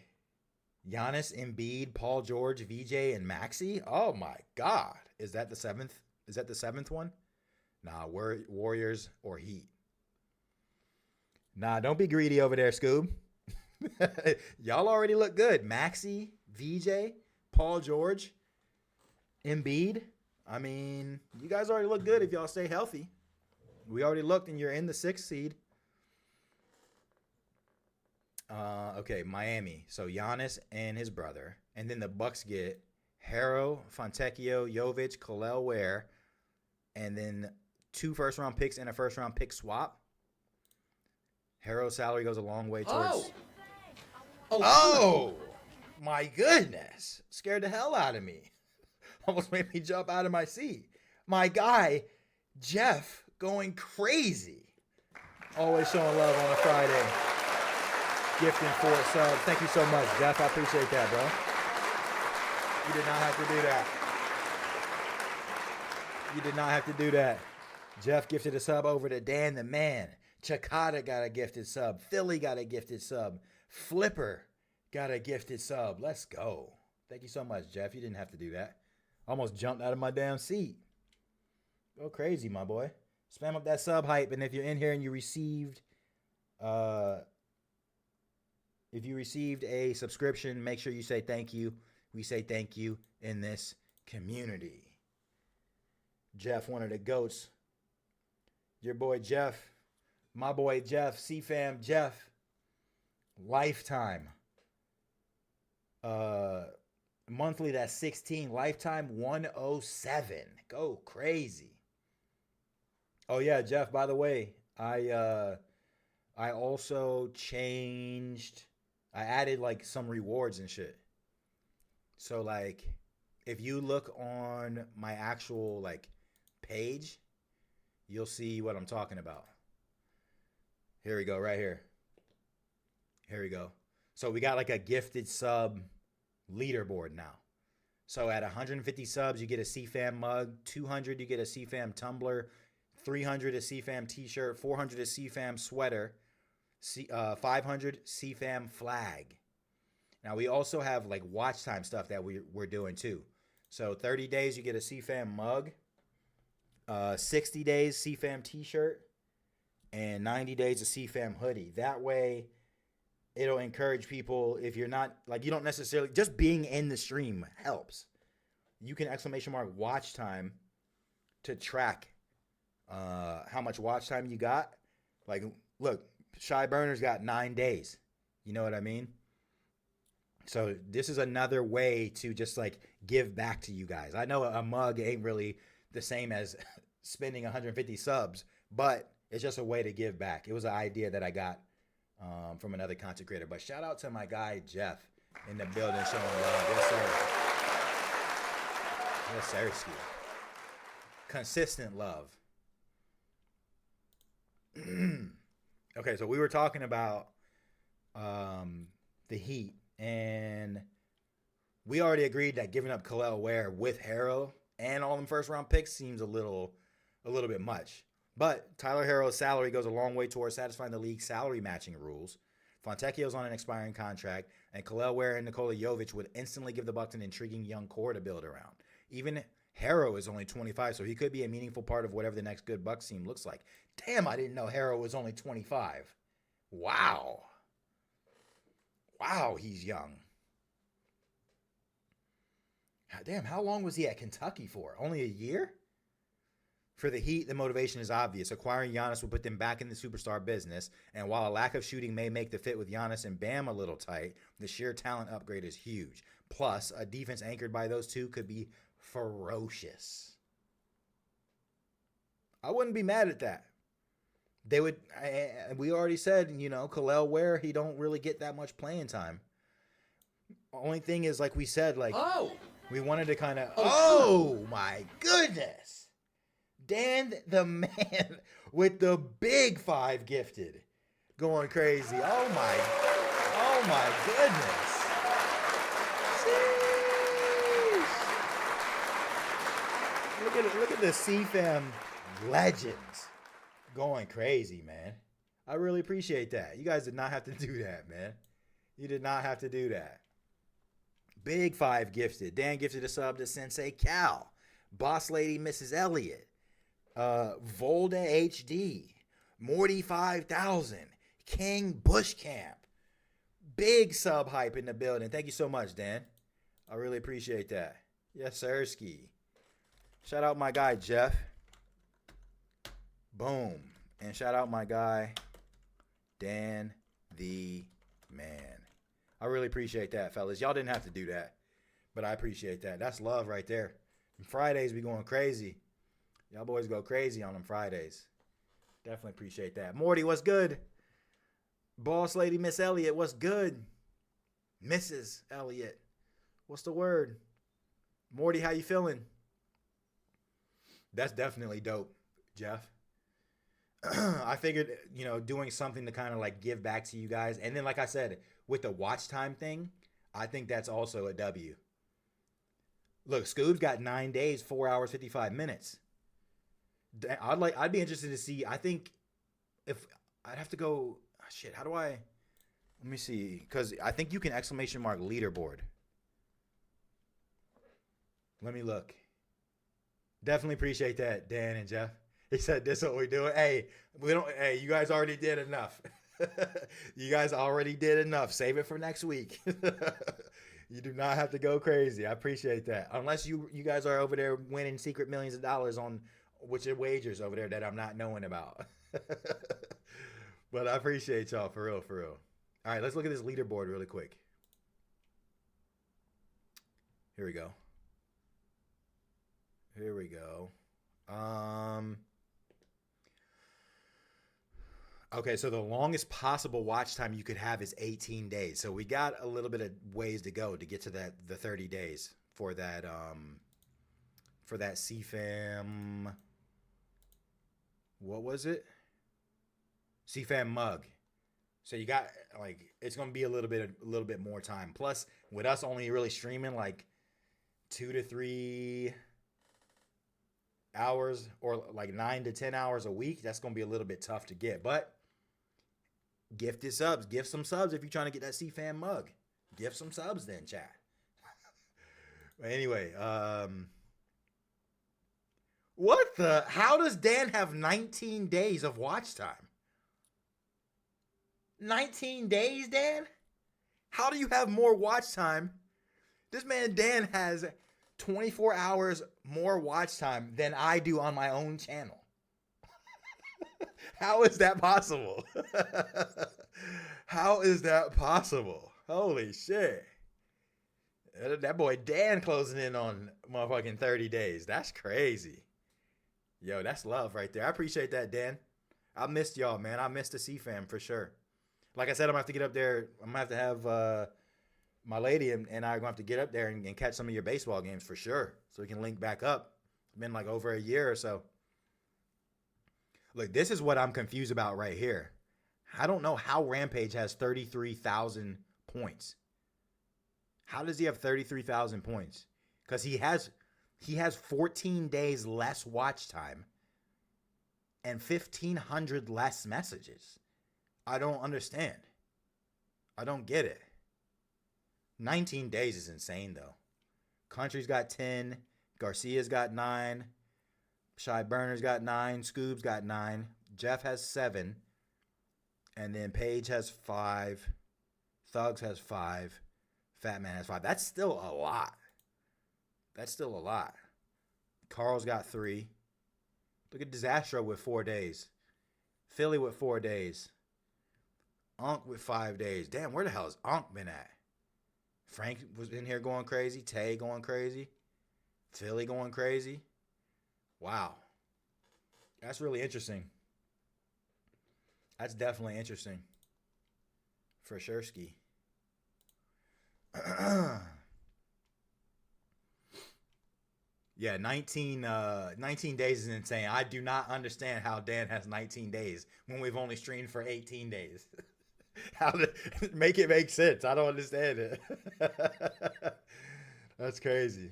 Giannis, Embiid, Paul George, VJ, and Maxey? Oh my God. Is that the 7th? Is that the 7th one? Nah, Warriors or Heat. Nah, don't be greedy over there, Scoob. Y'all already look good. Maxey, VJ, Paul George, Embiid. I mean, you guys already look good if y'all stay healthy. We already looked, and you're in the 6th seed. Okay, Miami. So Giannis and his brother. And then the Bucks get Harrow, Fontecchio, Jovic, Kalel Ware, and then 2 first-round picks and a first-round pick swap. Harrow's salary goes a long way towards... Oh! My goodness. Scared the hell out of me. Almost made me jump out of my seat. My guy, Jeff, going crazy. Always showing love on a Friday. Gifting 4 subs. Thank you so much, Jeff. I appreciate that, bro. You did not have to do that. You did not have to do that. Jeff gifted a sub over to Dan the Man. Chakata got a gifted sub. Philly got a gifted sub. Flipper got a gifted sub. Let's go. Thank you so much, Jeff. You didn't have to do that. Almost jumped out of my damn seat. Go crazy, my boy. Spam up that sub hype. And if you're in here and you received a subscription, make sure you say thank you. We say thank you in this community. Jeff, one of the GOATs. Your boy Jeff. My boy Jeff. CFam Jeff. Lifetime. Monthly, that's 16. Lifetime, 107. Go crazy. Oh yeah, Jeff. By the way, I also changed. I added like some rewards and shit. So like, if you look on my actual like page, you'll see what I'm talking about. Here we go, right here. Here we go. So we got like a gifted sub leaderboard now. So at 150 subs, you get a CFam mug. 200, you get a CFam tumbler. 300, a CFam t-shirt. 400, a CFam sweater. 500, CFam flag. Now we also have like watch time stuff that we're doing too. So 30 days, you get a CFam mug. 60 days, CFam t-shirt. And 90 days, a CFam hoodie. That way, it'll encourage people. If you're not, like, you don't necessarily, just being in the stream helps. You can ! watch time to track how much watch time you got. Like, look, Shy Burner's got 9 days. You know what I mean? So this is another way to just like give back to you guys. I know a mug ain't really the same as spending 150 subs, but it's just a way to give back. It was an idea that I got from another content creator. But shout out to my guy Jeff in the building showing love. Yes, sir. Yes, sir. Consistent love. Okay, so we were talking about the Heat, and we already agreed that giving up Khalil Ware with Harrell and all them first round picks seems a little bit much. But Tyler Harrell's salary goes a long way towards satisfying the league's salary matching rules. Fontecchio's on an expiring contract, and Khalil Ware and Nikola Jovic would instantly give the Bucks an intriguing young core to build around. Even Harrell is only 25, so he could be a meaningful part of whatever the next good Bucks team looks like. Damn, I didn't know Harrell was only 25. Wow. Wow, he's young. Damn, how long was he at Kentucky for? Only a year? For the Heat, the motivation is obvious. Acquiring Giannis will put them back in the superstar business, and while a lack of shooting may make the fit with Giannis and Bam a little tight, the sheer talent upgrade is huge. Plus, a defense anchored by those two could be ferocious. I wouldn't be mad at that. They would. We already said, Khalil Ware, he don't really get that much playing time. Only thing is, like we said, like we wanted to kind of. Oh my goodness. Dan, the man with the big 5 gifted, going crazy. Oh my goodness. Sheesh. Look at the CFam legends going crazy, man. I really appreciate that. You guys did not have to do that, man. You did not have to do that. Big 5 gifted. Dan gifted a sub to Sensei Cal. Boss Lady Mrs. Elliott. Volda HD, Morty 5000, King Bushcamp, big sub hype in the building. Thank you so much, Dan. I really appreciate that. Yes, sir, ski. Shout out my guy Jeff. Boom, and shout out my guy Dan the man. I really appreciate that, fellas. Y'all didn't have to do that, but I appreciate that. That's love right there. And Fridays be going crazy. Y'all boys go crazy on them Fridays. Definitely appreciate that. Morty, what's good? Boss Lady Miss Elliott, what's good? Mrs. Elliott, what's the word? Morty, how you feeling? That's definitely dope, Jeff. I figured, doing something to kind of like give back to you guys. And then, like I said, with the watch time thing, I think that's also a W. Look, Scoob's got 9 days, 4 hours, 55 minutes. I'd be interested to see. I think if I'd have to go, how do I? Let me see, because I think you can ! Leaderboard. Let me look. Definitely appreciate that, Dan and Jeff. He said this is what we're doing. Hey, you guys already did enough. You guys already did enough. Save it for next week. You do not have to go crazy. I appreciate that. Unless you guys are over there winning secret millions of dollars on which are wagers over there that I'm not knowing about. But I appreciate y'all, for real, for real. All right, let's look at this leaderboard really quick. Here we go. Here we go. Okay, so the longest possible watch time you could have is 18 days. So we got a little bit of ways to go to get to the 30 days for that CFam. What was it? CFam mug. So you got like it's gonna be a little bit more time. Plus, with us only really streaming like 2 to 3 hours or like 9 to 10 hours a week, that's gonna be a little bit tough to get. But gift subs, gift some subs if you're trying to get that CFam mug. Gift some subs then, chat. But anyway, how does Dan have 19 days of watch time? 19 days, Dan? How do you have more watch time? This man, Dan, has 24 hours more watch time than I do on my own channel. How is that possible? How is that possible? Holy shit. That boy Dan closing in on motherfucking 30 days. That's crazy. Yo, that's love right there. I appreciate that, Dan. I missed y'all, man. I missed the CFam for sure. Like I said, I'm going to have to get up there. I'm going to have to have my lady and I are going to have to get up there and catch some of your baseball games for sure. So we can link back up. It's been like over a year or so. Look, this is what I'm confused about right here. I don't know how Rampage has 33,000 points. How does he have 33,000 points? Because he has 14 days less watch time and 1,500 less messages. I don't understand. I don't get it. 19 days is insane, though. Country's got 10. Garcia's got 9. Shy Burner's got 9. Scoob's got 9. Jeff has 7. And then Paige has 5. Thugs has 5. Fat Man has 5. That's still a lot. That's still a lot. Carl's got 3. Look at Disastro with 4 days. Philly with 4 days. Unk with 5 days. Damn, where the hell has Unk been at? Frank was in here going crazy. Tay going crazy. Philly going crazy. Wow. That's really interesting. That's definitely interesting. For sure, Ski. Yeah, 19 days is insane. I do not understand how Dan has 19 days when we've only streamed for 18 days. How to make it make sense? I don't understand it. That's crazy.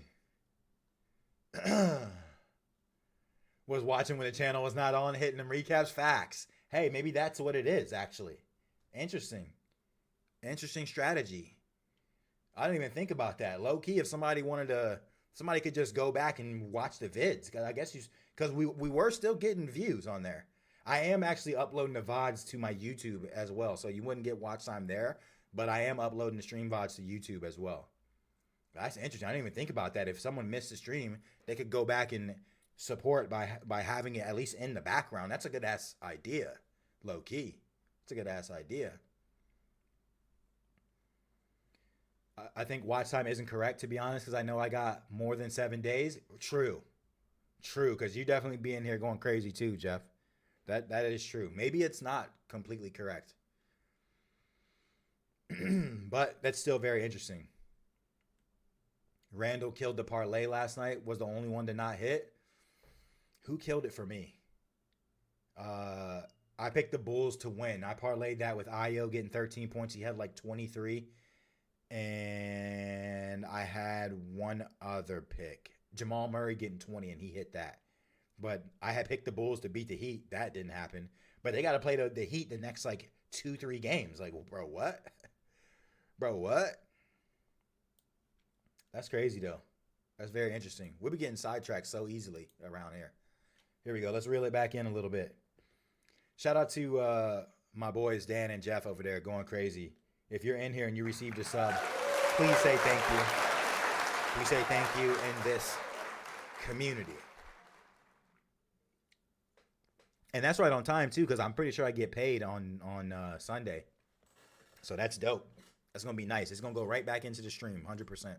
Was watching when the channel was not on, hitting them recaps. Facts. Hey, maybe that's what it is, actually. Interesting. Interesting strategy. I didn't even think about that. Low key, if somebody wanted to, somebody could just go back and watch the vids. Because I guess because we were still getting views on there. I am actually uploading the VODs to my YouTube as well. So you wouldn't get watch time there. But I am uploading the stream VODs to YouTube as well. That's interesting. I didn't even think about that. If someone missed the stream, they could go back and support by having it at least in the background. That's a good ass idea. Low key. It's a good ass idea. I think watch time isn't correct, to be honest, because I know I got more than 7 days. True, because you definitely be in here going crazy too, Jeff. That is true. Maybe it's not completely correct. But that's still very interesting. Randall killed the parlay last night, was the only one to not hit. Who killed it for me? I picked the Bulls to win. I parlayed that with Ayo getting 13 points. He had like 23. And I had one other pick. Jamal Murray getting 20, and he hit that. But I had picked the Bulls to beat the Heat. That didn't happen. But they got to play the Heat the next, like, 2-3 games. Like, well, bro, what? Bro, what? That's crazy, though. That's very interesting. We'll be getting sidetracked so easily around here. Here we go. Let's reel it back in a little bit. Shout out to my boys, Dan and Jeff over there going crazy. If you're in here and you received a sub, please say thank you. Please say thank you in this community. And that's right on time, too, because I'm pretty sure I get paid on Sunday. So that's dope. That's going to be nice. It's going to go right back into the stream, 100%.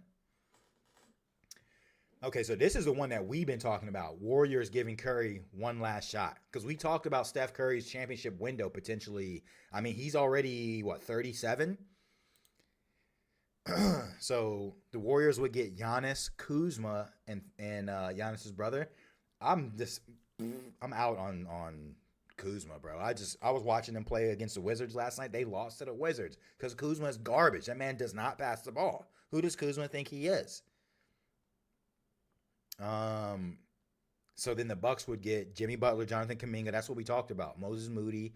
Okay, so this is the one that we've been talking about. Warriors giving Curry one last shot. Because we talked about Steph Curry's championship window potentially. I mean, he's already, 37? So the Warriors would get Giannis, Kuzma, and Giannis's brother. I'm out on Kuzma, bro. I was watching them play against the Wizards last night. They lost to the Wizards because Kuzma is garbage. That man does not pass the ball. Who does Kuzma think he is? So then the Bucks would get Jimmy Butler, Jonathan Kuminga. That's what we talked about. Moses Moody,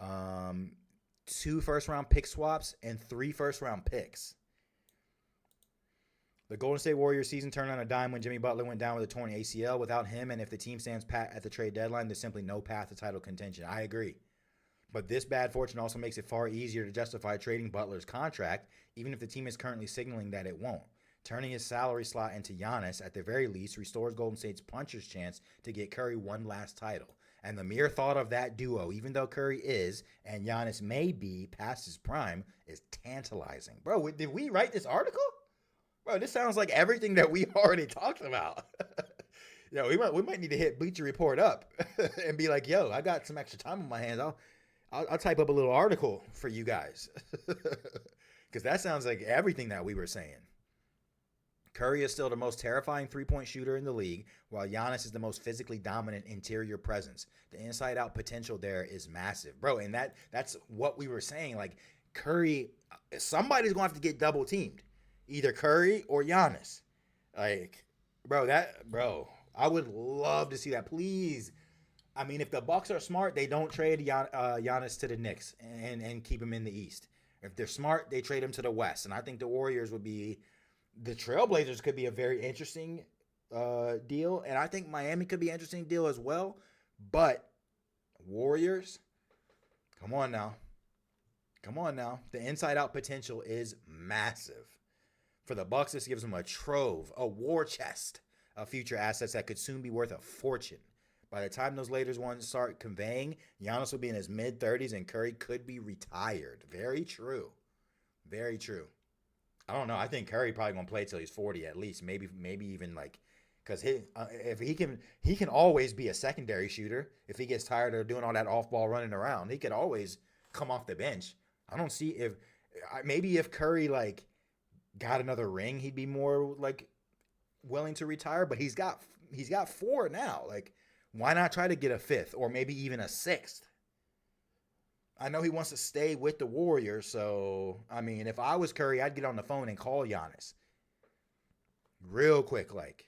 2 first-round pick swaps, and 3 first-round picks. The Golden State Warriors season turned on a dime when Jimmy Butler went down with a torn ACL. Without him, and if the team stands pat at the trade deadline, there's simply no path to title contention. I agree. But this bad fortune also makes it far easier to justify trading Butler's contract, even if the team is currently signaling that it won't. Turning his salary slot into Giannis, at the very least, restores Golden State's puncher's chance to get Curry one last title. And the mere thought of that duo, even though Curry is, and Giannis may be, past his prime, is tantalizing. Bro, did we write this article? Bro, this sounds like everything that we already talked about. Yo, we might need to hit Bleacher Report up and be like, yo, I got some extra time on my hands. I'll type up a little article for you guys. Because that sounds like everything that we were saying. Curry is still the most terrifying three-point shooter in the league, while Giannis is the most physically dominant interior presence. The inside-out potential there is massive. Bro, and that's what we were saying. Like, Curry, somebody's going to have to get double-teamed. Either Curry or Giannis. Like, bro, I would love to see that. Please. I mean, if the Bucks are smart, they don't trade Giannis to the Knicks and keep him in the East. If they're smart, they trade him to the West. And I think the Warriors would be... The Trailblazers could be a very interesting deal. And I think Miami could be an interesting deal as well. But Warriors, come on now. The inside-out potential is massive. For the Bucks, this gives them a trove, a war chest of future assets that could soon be worth a fortune. By the time those Lakers ones start conveying, Giannis will be in his mid-30s and Curry could be retired. Very true. Very true. I don't know. I think Curry probably gonna play till he's 40 at least. Maybe even like, because if he can always be a secondary shooter. If he gets tired of doing all that off-ball running around, he could always come off the bench. I don't see if Curry like got another ring, he'd be more like willing to retire. But he's got 4 now. Like, why not try to get a 5th or maybe even a 6th? I know he wants to stay with the Warriors, so, I mean, if I was Curry, I'd get on the phone and call Giannis. Real quick, like.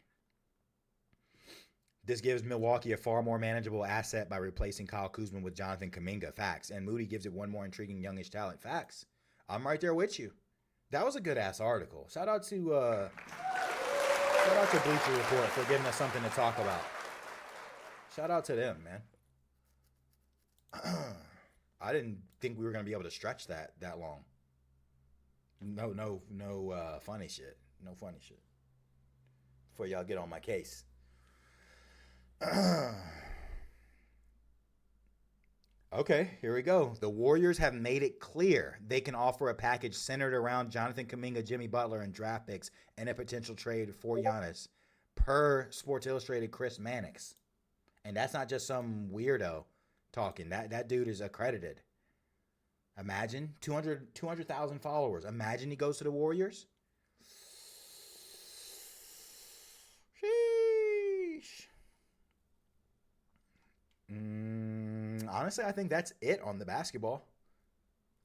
This gives Milwaukee a far more manageable asset by replacing Kyle Kuzma with Jonathan Kuminga. Facts. And Moody gives it one more intriguing youngish talent. Facts. I'm right there with you. That was a good-ass article. Shout out to Bleacher Report for giving us something to talk about. Shout out to them, man. I didn't think we were going to be able to stretch that long. No funny shit. No funny shit. Before y'all get on my case. Okay, here we go. The Warriors have made it clear they can offer a package centered around Jonathan Kuminga, Jimmy Butler, and draft picks, and a potential trade for Giannis, per Sports Illustrated Chris Mannix. And that's not just some weirdo talking. That dude is accredited. Imagine 200,000 followers. Imagine he goes to the Warriors. Sheesh. Honestly, I think that's it on the basketball.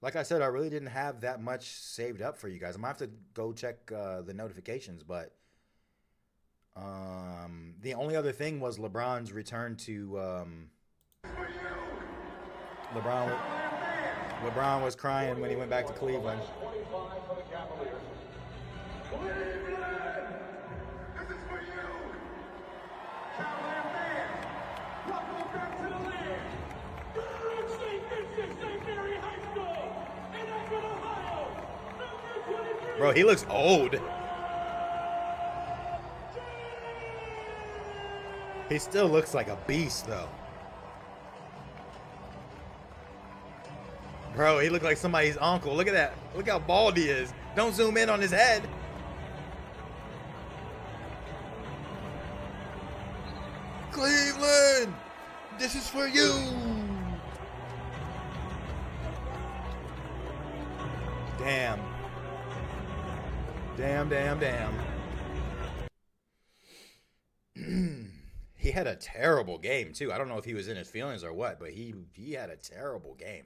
Like I said, I really didn't have that much saved up for you guys. I'm going to have to go check the notifications, but the only other thing was LeBron's return to... LeBron was crying when he went back to Cleveland. Bro, he looks old. He still looks like a beast, though. Bro, he looked like somebody's uncle. Look at that. Look how bald he is. Don't zoom in on his head. this is for you. Damn. He had a terrible game too. I don't know if he was in his feelings or what, but he had a terrible game.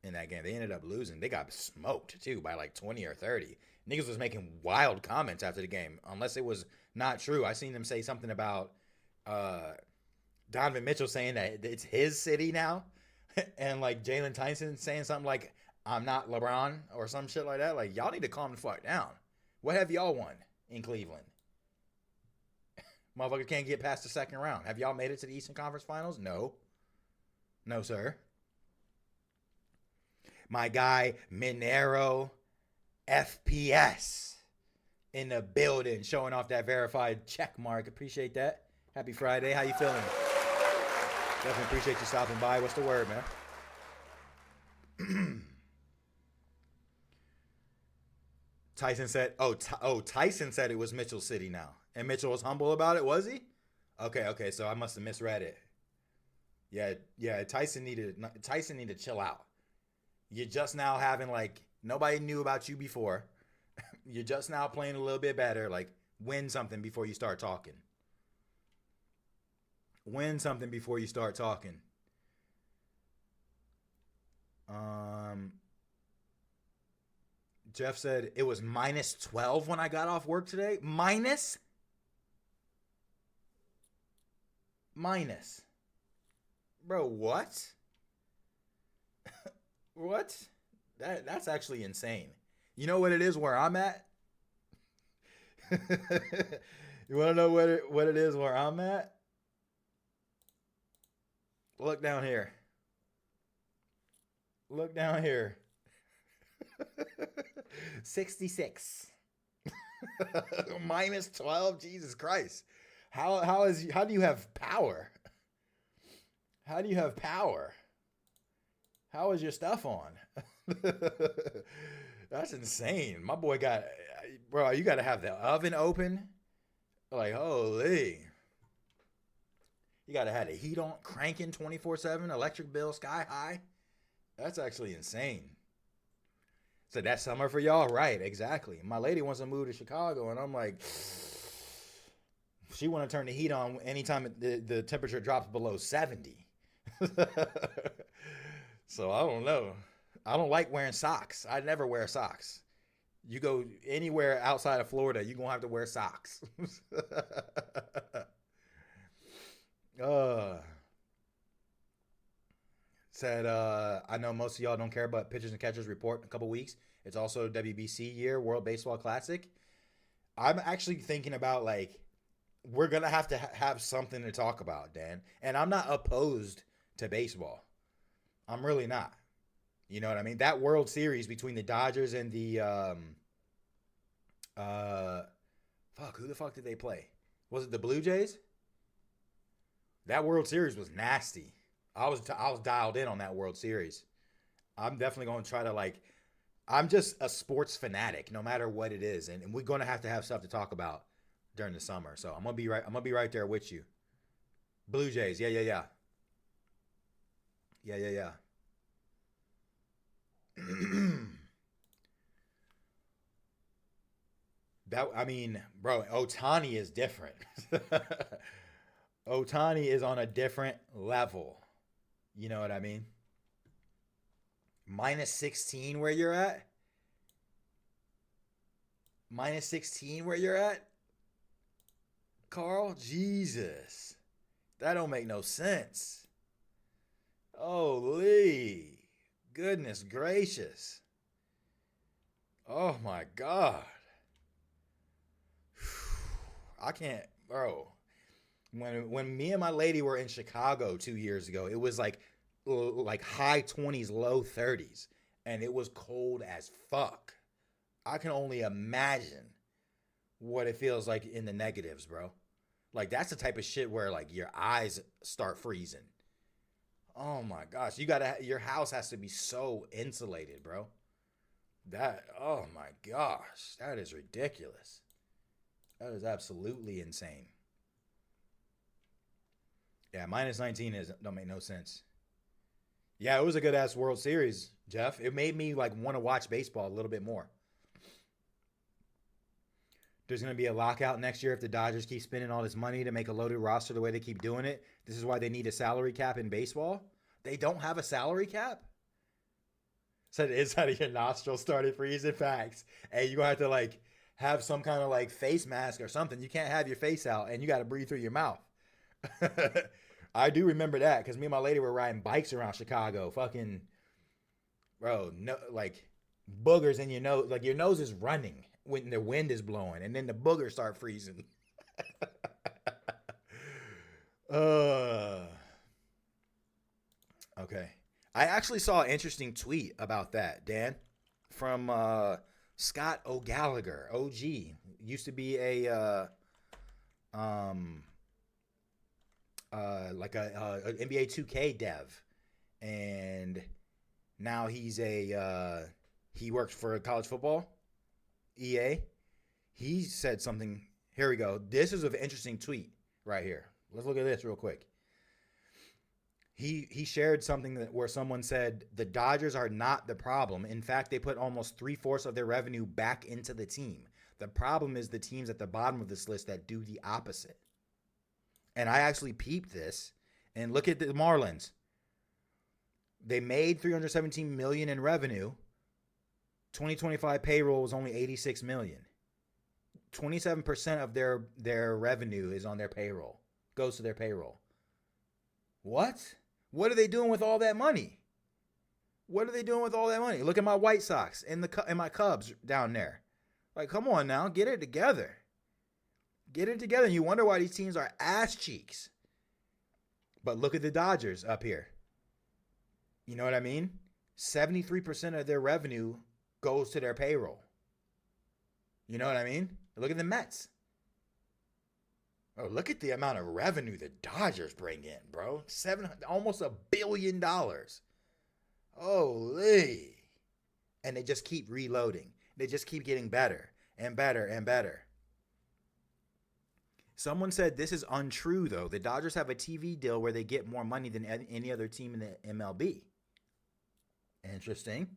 In that game, they ended up losing. They got smoked too by like 20 or 30. Niggas was making wild comments after the game, unless it was not true. I seen them say something about Donovan Mitchell saying that it's his city now, and like Jalen Tyson saying something like, "I'm not LeBron" or some shit like that. Like, y'all need to calm the fuck down. What have y'all won in Cleveland? Motherfuckers can't get past the second round. Have y'all made it to the Eastern Conference Finals? No, sir. My guy Minero FPS in the building, showing off that verified check mark. Appreciate that. Happy Friday. How you feeling? Definitely appreciate you stopping by. What's the word, man? Tyson said, Tyson said it was Mitchell City now. And Mitchell was humble about it, was he? Okay, so I must have misread it. Yeah, Tyson needed to chill out. You're just now having, like, nobody knew about you before. You're just now playing a little bit better. Like, win something before you start talking. Jeff said it was minus 12 when I got off work today. Minus. Bro, what? What? That's actually insane. You know what it is where I'm at? You want to know what it is where I'm at? Look down here. 66. Minus 12. Jesus Christ. How do you have power? How do you have power? How is your stuff on? That's insane. My boy bro, you got to have the oven open. Like, holy. You got to have the heat on, cranking 24/7, electric bill sky high. That's actually insane. So that's summer for y'all? Right, exactly. My lady wants to move to Chicago, and I'm like, she want to turn the heat on anytime the temperature drops below 70. So I don't know. I don't like wearing socks. I never wear socks. You go anywhere outside of Florida, you're going to have to wear socks. Said, I know most of y'all don't care about pitchers and catchers report in a couple weeks. It's also WBC year, World Baseball Classic. I'm actually thinking about, like, we're going to have something to talk about, Dan. And I'm not opposed to baseball. I'm really not. You know what I mean? That World Series between the Dodgers and the who the fuck did they play? Was it the Blue Jays? That World Series was nasty. I was dialed in on that World Series. I'm definitely going to try to, like, I'm just a sports fanatic no matter what it is, and we're going to have stuff to talk about during the summer. So I'm going to be right there with you. Blue Jays. Yeah. Bro, Ohtani is different. Ohtani is on a different level. You know what I mean? Minus 16 where you're at? Minus 16 where you're at? Carl? Jesus. That don't make no sense. Holy. Goodness gracious. Oh my God. I can't, bro. When me and my lady were in Chicago 2 years ago, it was like high 20s, low 30s, and it was cold as fuck. I can only imagine what it feels like in the negatives, bro. Like, that's the type of shit where, like, your eyes start freezing. Oh my gosh, your house has to be so insulated, bro. Oh my gosh, that is ridiculous. That is absolutely insane. Yeah, minus 19 don't make no sense. Yeah, it was a good ass World Series, Jeff. It made me like want to watch baseball a little bit more. There's going to be a lockout next year if the Dodgers keep spending all this money to make a loaded roster the way they keep doing it. This is why they need a salary cap in baseball. They don't have a salary cap? Said the inside of your nostril started freezing. Facts. And you're going to have to like have some kind of like face mask or something. You can't have your face out and you got to breathe through your mouth. I do remember that because me and my lady were riding bikes around Chicago. Fucking, bro, no, like boogers in your nose. Like your nose is running when the wind is blowing and then the boogers start freezing. Okay. I actually saw an interesting tweet about that, Dan, from Scott O'Gallagher, OG. Used to be a like a NBA 2K dev, and now he's he works for college football, EA. He said something. Here we go. This is an interesting tweet right here. Let's look at this real quick. He shared something where someone said the Dodgers are not the problem. In fact, they put almost 3/4 of their revenue back into the team. The problem is the teams at the bottom of this list that do the opposite. And I actually peeped this and look at the Marlins. They made $317 million in revenue. 2025 payroll was only $86 million. 27% of their revenue is on their payroll. Goes to their payroll. What? What are they doing with all that money? What are they doing with all that money? Look at my White Sox and my Cubs down there. Like, come on now, get it together. Get it together. And you wonder why these teams are ass cheeks. But look at the Dodgers up here. You know what I mean? 73% of their revenue goes to their payroll. You know what I mean? Look at the Mets. Oh, look at the amount of revenue the Dodgers bring in, bro. Almost $1 billion. Holy. And they just keep reloading. They just keep getting better and better and better. Someone said this is untrue, though. The Dodgers have a TV deal where they get more money than any other team in the MLB. Interesting.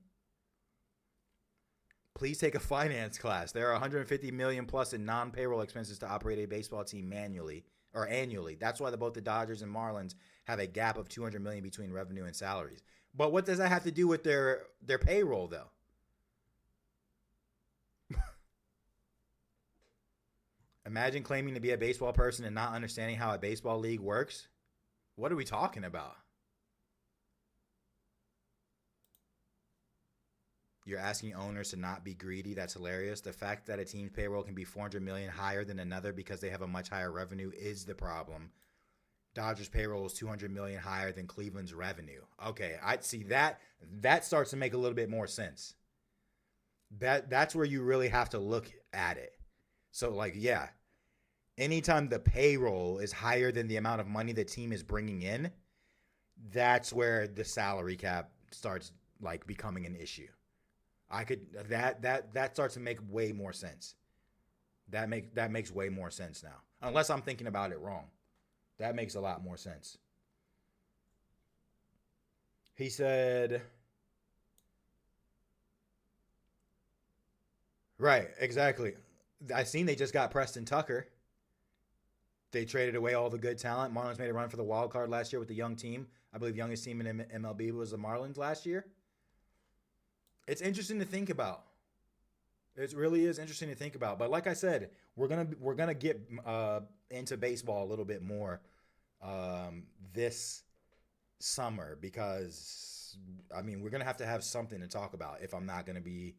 Please take a finance class. There are $150 million plus in non-payroll expenses to operate a baseball team annually. That's why both the Dodgers and Marlins have a gap of $200 million between revenue and salaries. But what does that have to do with their payroll, though? Imagine claiming to be a baseball person and not understanding how a baseball league works. What are we talking about? You're asking owners to not be greedy. That's hilarious. The fact that a team's payroll can be $400 million higher than another because they have a much higher revenue is the problem. Dodgers payroll is $200 million higher than Cleveland's revenue. Okay, I see that. That starts to make a little bit more sense. That's where you really have to look at it. So, like, yeah, anytime the payroll is higher than the amount of money the team is bringing in, that's where the salary cap starts like becoming an issue. That starts to make way more sense. That makes way more sense now. Unless I'm thinking about it wrong. That makes a lot more sense. He said, right, exactly. I seen they just got Preston Tucker. They traded away all the good talent. Marlins made a run for the wild card last year with the young team. I believe youngest team in MLB was the Marlins last year. It's interesting to think about. It really is interesting to think about. But like I said, we're gonna get into baseball a little bit more this summer because I mean we're gonna have to have something to talk about if I'm not gonna be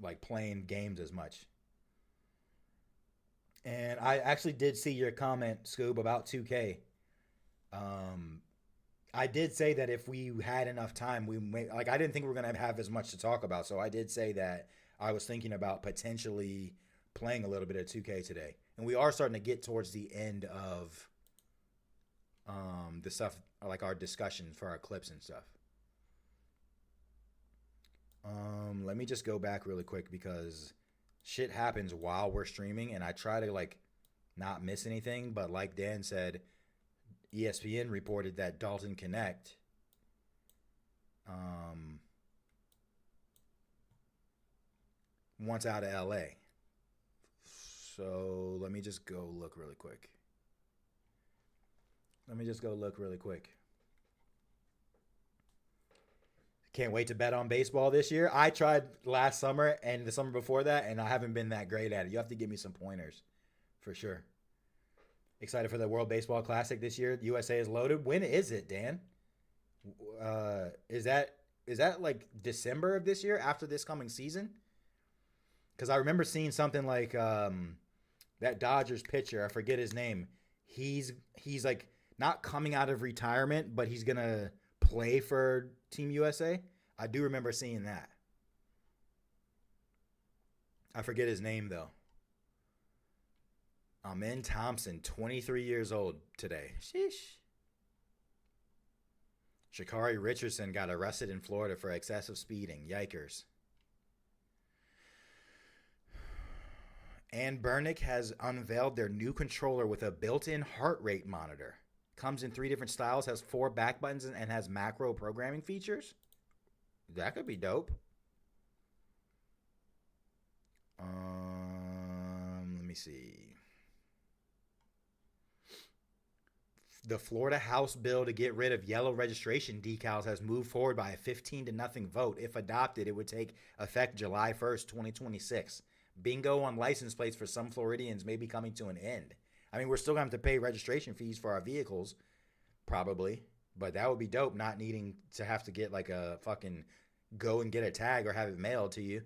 like playing games as much. And I actually did see your comment, Scoob, about 2K. I did say that if we had enough time, I didn't think we were going to have as much to talk about. So I did say that I was thinking about potentially playing a little bit of 2K today. And we are starting to get towards the end of the stuff, like our discussions for our clips and stuff. Let me just go back really quick because shit happens while we're streaming and I try to like not miss anything. But like Dan said, ESPN reported that Dalton Connect wants out of LA. So let me just go look really quick. Can't wait to bet on baseball this year. I tried last summer and the summer before that, and I haven't been that great at it. You have to give me some pointers for sure. Excited for the World Baseball Classic this year. USA is loaded. When is it, Dan? Is that like December of this year after this coming season? Because I remember seeing something like that Dodgers pitcher. I forget his name. He's like not coming out of retirement, but he's gonna play for Team USA. I do remember seeing that. I forget his name though. Amen Thompson, 23 years old today. Sheesh. Sha'Carri Richardson got arrested in Florida for excessive speeding. Yikers. Ann Bernick has unveiled their new controller with a built-in heart rate monitor. Comes in 3 different styles, has 4 back buttons, and has macro programming features. That could be dope. Let me see. The Florida House bill to get rid of yellow registration decals has moved forward by a 15-0 vote. If adopted, it would take effect July 1st, 2026. Bingo on license plates for some Floridians may be coming to an end. I mean, we're still going to have to pay registration fees for our vehicles, probably. But that would be dope, not needing to have to get like a fucking go and get a tag or have it mailed to you.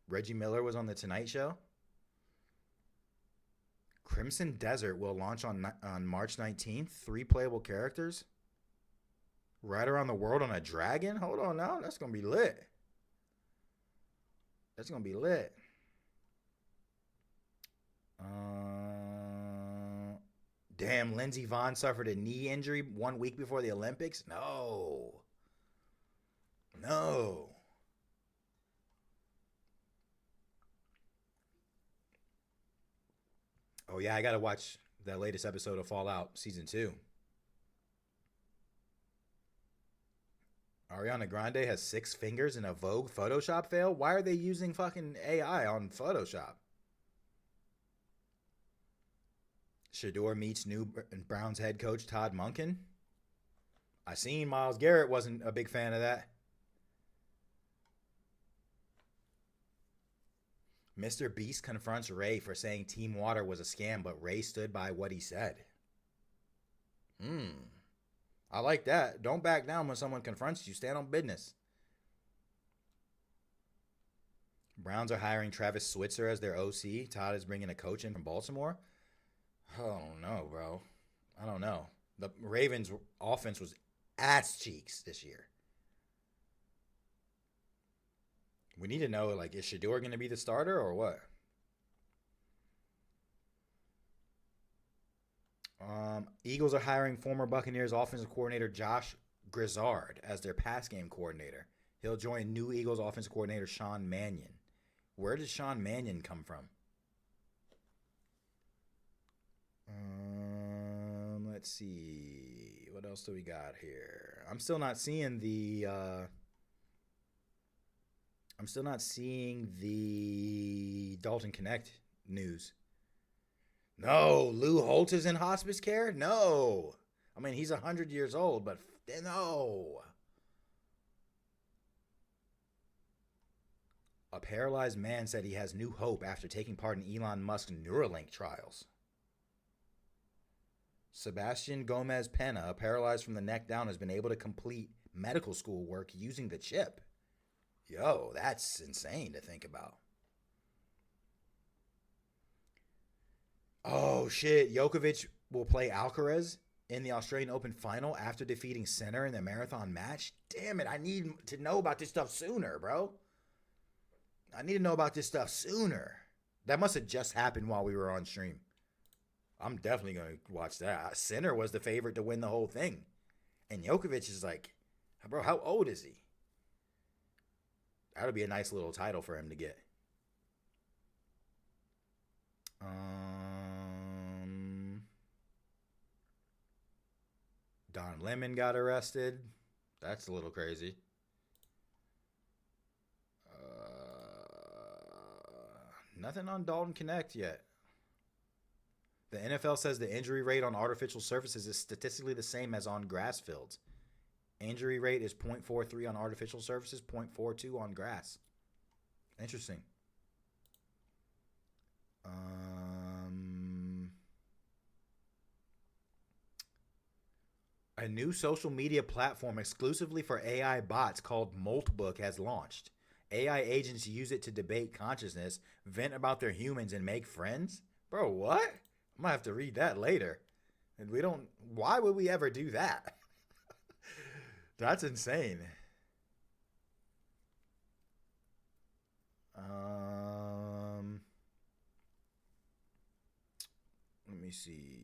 Reggie Miller was on The Tonight Show. Crimson Desert will launch on March 19th. 3 playable characters. Right around the world on a dragon? Hold on now. That's going to be lit. Damn, Lindsey Vonn suffered a knee injury 1 week before the Olympics? No. Oh, yeah, I got to watch that latest episode of Fallout Season 2. Ariana Grande has 6 fingers in a Vogue Photoshop fail? Why are they using fucking AI on Photoshop? Shador meets new Browns head coach Todd Monken. I seen Myles Garrett wasn't a big fan of that. Mr. Beast confronts Ray for saying Team Water was a scam, but Ray stood by what he said. I like that. Don't back down when someone confronts you. Stand on business. Browns are hiring Travis Switzer as their OC. Todd is bringing a coach in from Baltimore. I don't know, bro. I don't know. The Ravens' offense was ass cheeks this year. We need to know, like, is Shador going to be the starter or what? Eagles are hiring former Buccaneers offensive coordinator Josh Grizzard as their pass game coordinator. He'll join new Eagles offensive coordinator Sean Mannion. Where did Sean Mannion come from? Let's see. What else do we got here? I'm still not seeing the Dalton Connect news. No, Lou Holt is in hospice care? No. I mean, he's 100 years old, but no. A paralyzed man said he has new hope after taking part in Elon Musk's Neuralink trials. Sebastian Gomez Pena, paralyzed from the neck down, has been able to complete medical school work using the chip. Yo, that's insane to think about. Oh, shit. Djokovic will play Alcaraz in the Australian Open final after defeating Sinner in the marathon match. Damn it. I need to know about this stuff sooner, bro. I need to know about this stuff sooner. That must have just happened while we were on stream. I'm definitely going to watch that. Sinner was the favorite to win the whole thing. And Djokovic is like, bro, how old is he? That would be a nice little title for him to get. Don Lemon got arrested. That's a little crazy. Nothing on Dalton Connect yet. The NFL says the injury rate on artificial surfaces is statistically the same as on grass fields. Injury rate is 0.43 on artificial surfaces, 0.42 on grass. Interesting. A new social media platform exclusively for AI bots called Moltbook has launched. AI agents use it to debate consciousness, vent about their humans, and make friends? Bro, what? I'm gonna have to read that later. And we don't... Why would we ever do that? That's insane. Let me see.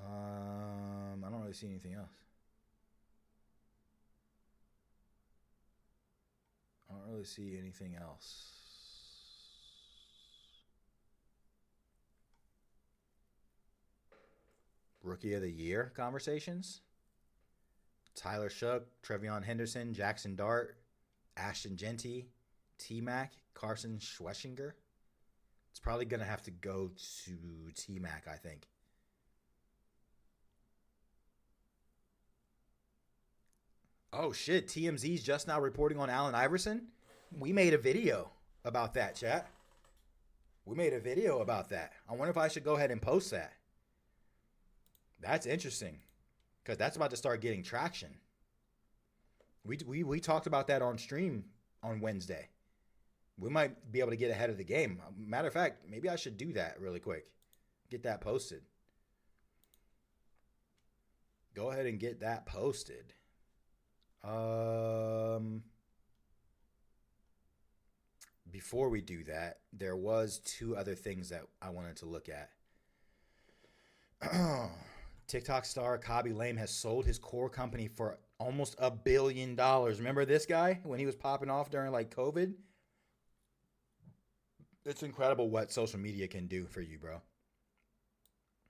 I don't really see anything else. Rookie of the Year conversations. Tyler Shook, Trevion Henderson, Jackson Dart, Ashton Genty, T-Mac, Carson Schweschinger. It's probably going to have to go to T-Mac, I think. Oh, shit. TMZ's just now reporting on Allen Iverson. We made a video about that, chat. I wonder if I should go ahead and post that. That's interesting, because that's about to start getting traction. We talked about that on stream on Wednesday. We might be able to get ahead of the game. Matter of fact, maybe I should do that really quick. Get that posted. Go ahead and get that posted. Before we do that, there was two other things that I wanted to look at. TikTok star Khaby Lame has sold his core company for almost $1 billion. Remember this guy when he was popping off during like COVID? It's incredible what social media can do for you, bro.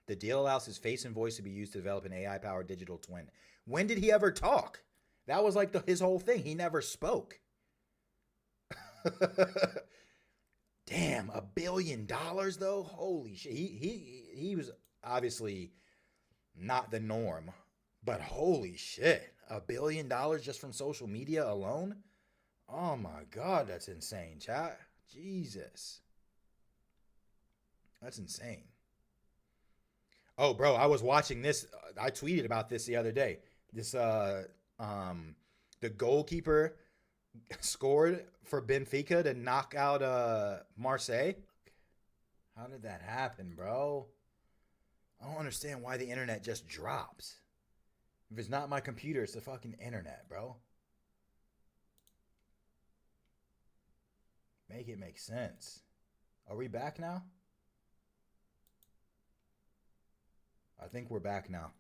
The deal allows his face and voice to be used to develop an AI-powered digital twin. When did he ever talk? That was like his whole thing. He never spoke. Damn, $1 billion though? Holy shit. He was obviously not the norm, but holy shit. $1 billion just from social media alone? Oh my God, that's insane, chat. Jesus. That's insane. Oh, bro, I was watching this. I tweeted about this the other day. This, the goalkeeper scored for Benfica to knock out Marseille. How did that happen, bro? I don't understand why the internet just drops. If it's not my computer, it's the fucking internet, bro. Make it make sense. Are we back now? I think we're back now.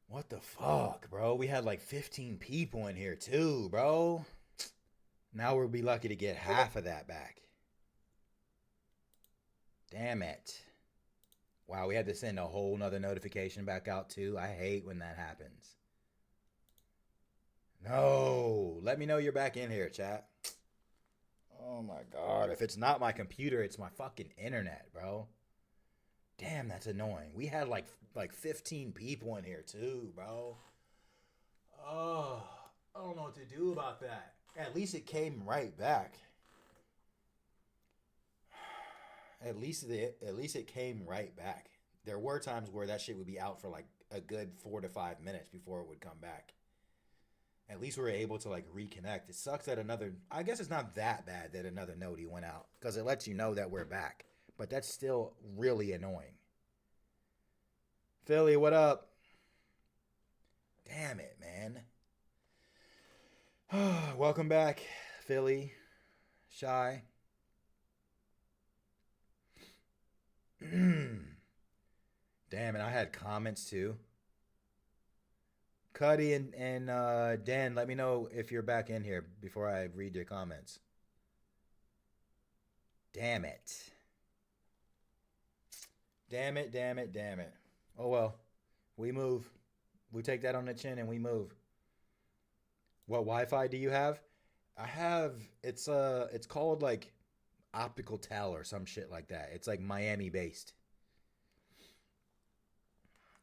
What the fuck, bro? We had like 15 people in here too, bro. Now we'll be lucky to get half of that back. Damn it. Wow, we had to send a whole nother notification back out too. I hate when that happens. No. Let me know you're back in here, chat. Oh my God. If it's not my computer, it's my fucking internet, bro. Damn, that's annoying. We had like 15 people in here too, bro. Oh, I don't know what to do about that. At least it came right back. At least it came right back. There were times where that shit would be out for like a good 4 to 5 minutes before it would come back. At least we were able to like reconnect. It sucks that I guess it's not that bad that another nodie went out, because it lets you know that we're back. But that's still really annoying. Philly, what up? Damn it, man. Welcome back, Philly. Shy. Damn, and I had comments too. Cuddy and Dan, let me know if you're back in here before I read your comments. Damn it. Damn it, damn it, damn it. Oh well. We move. We take that on the chin and we move. What Wi-Fi do you have? I have, it's called like Optical Tel or some shit like that. It's like Miami based.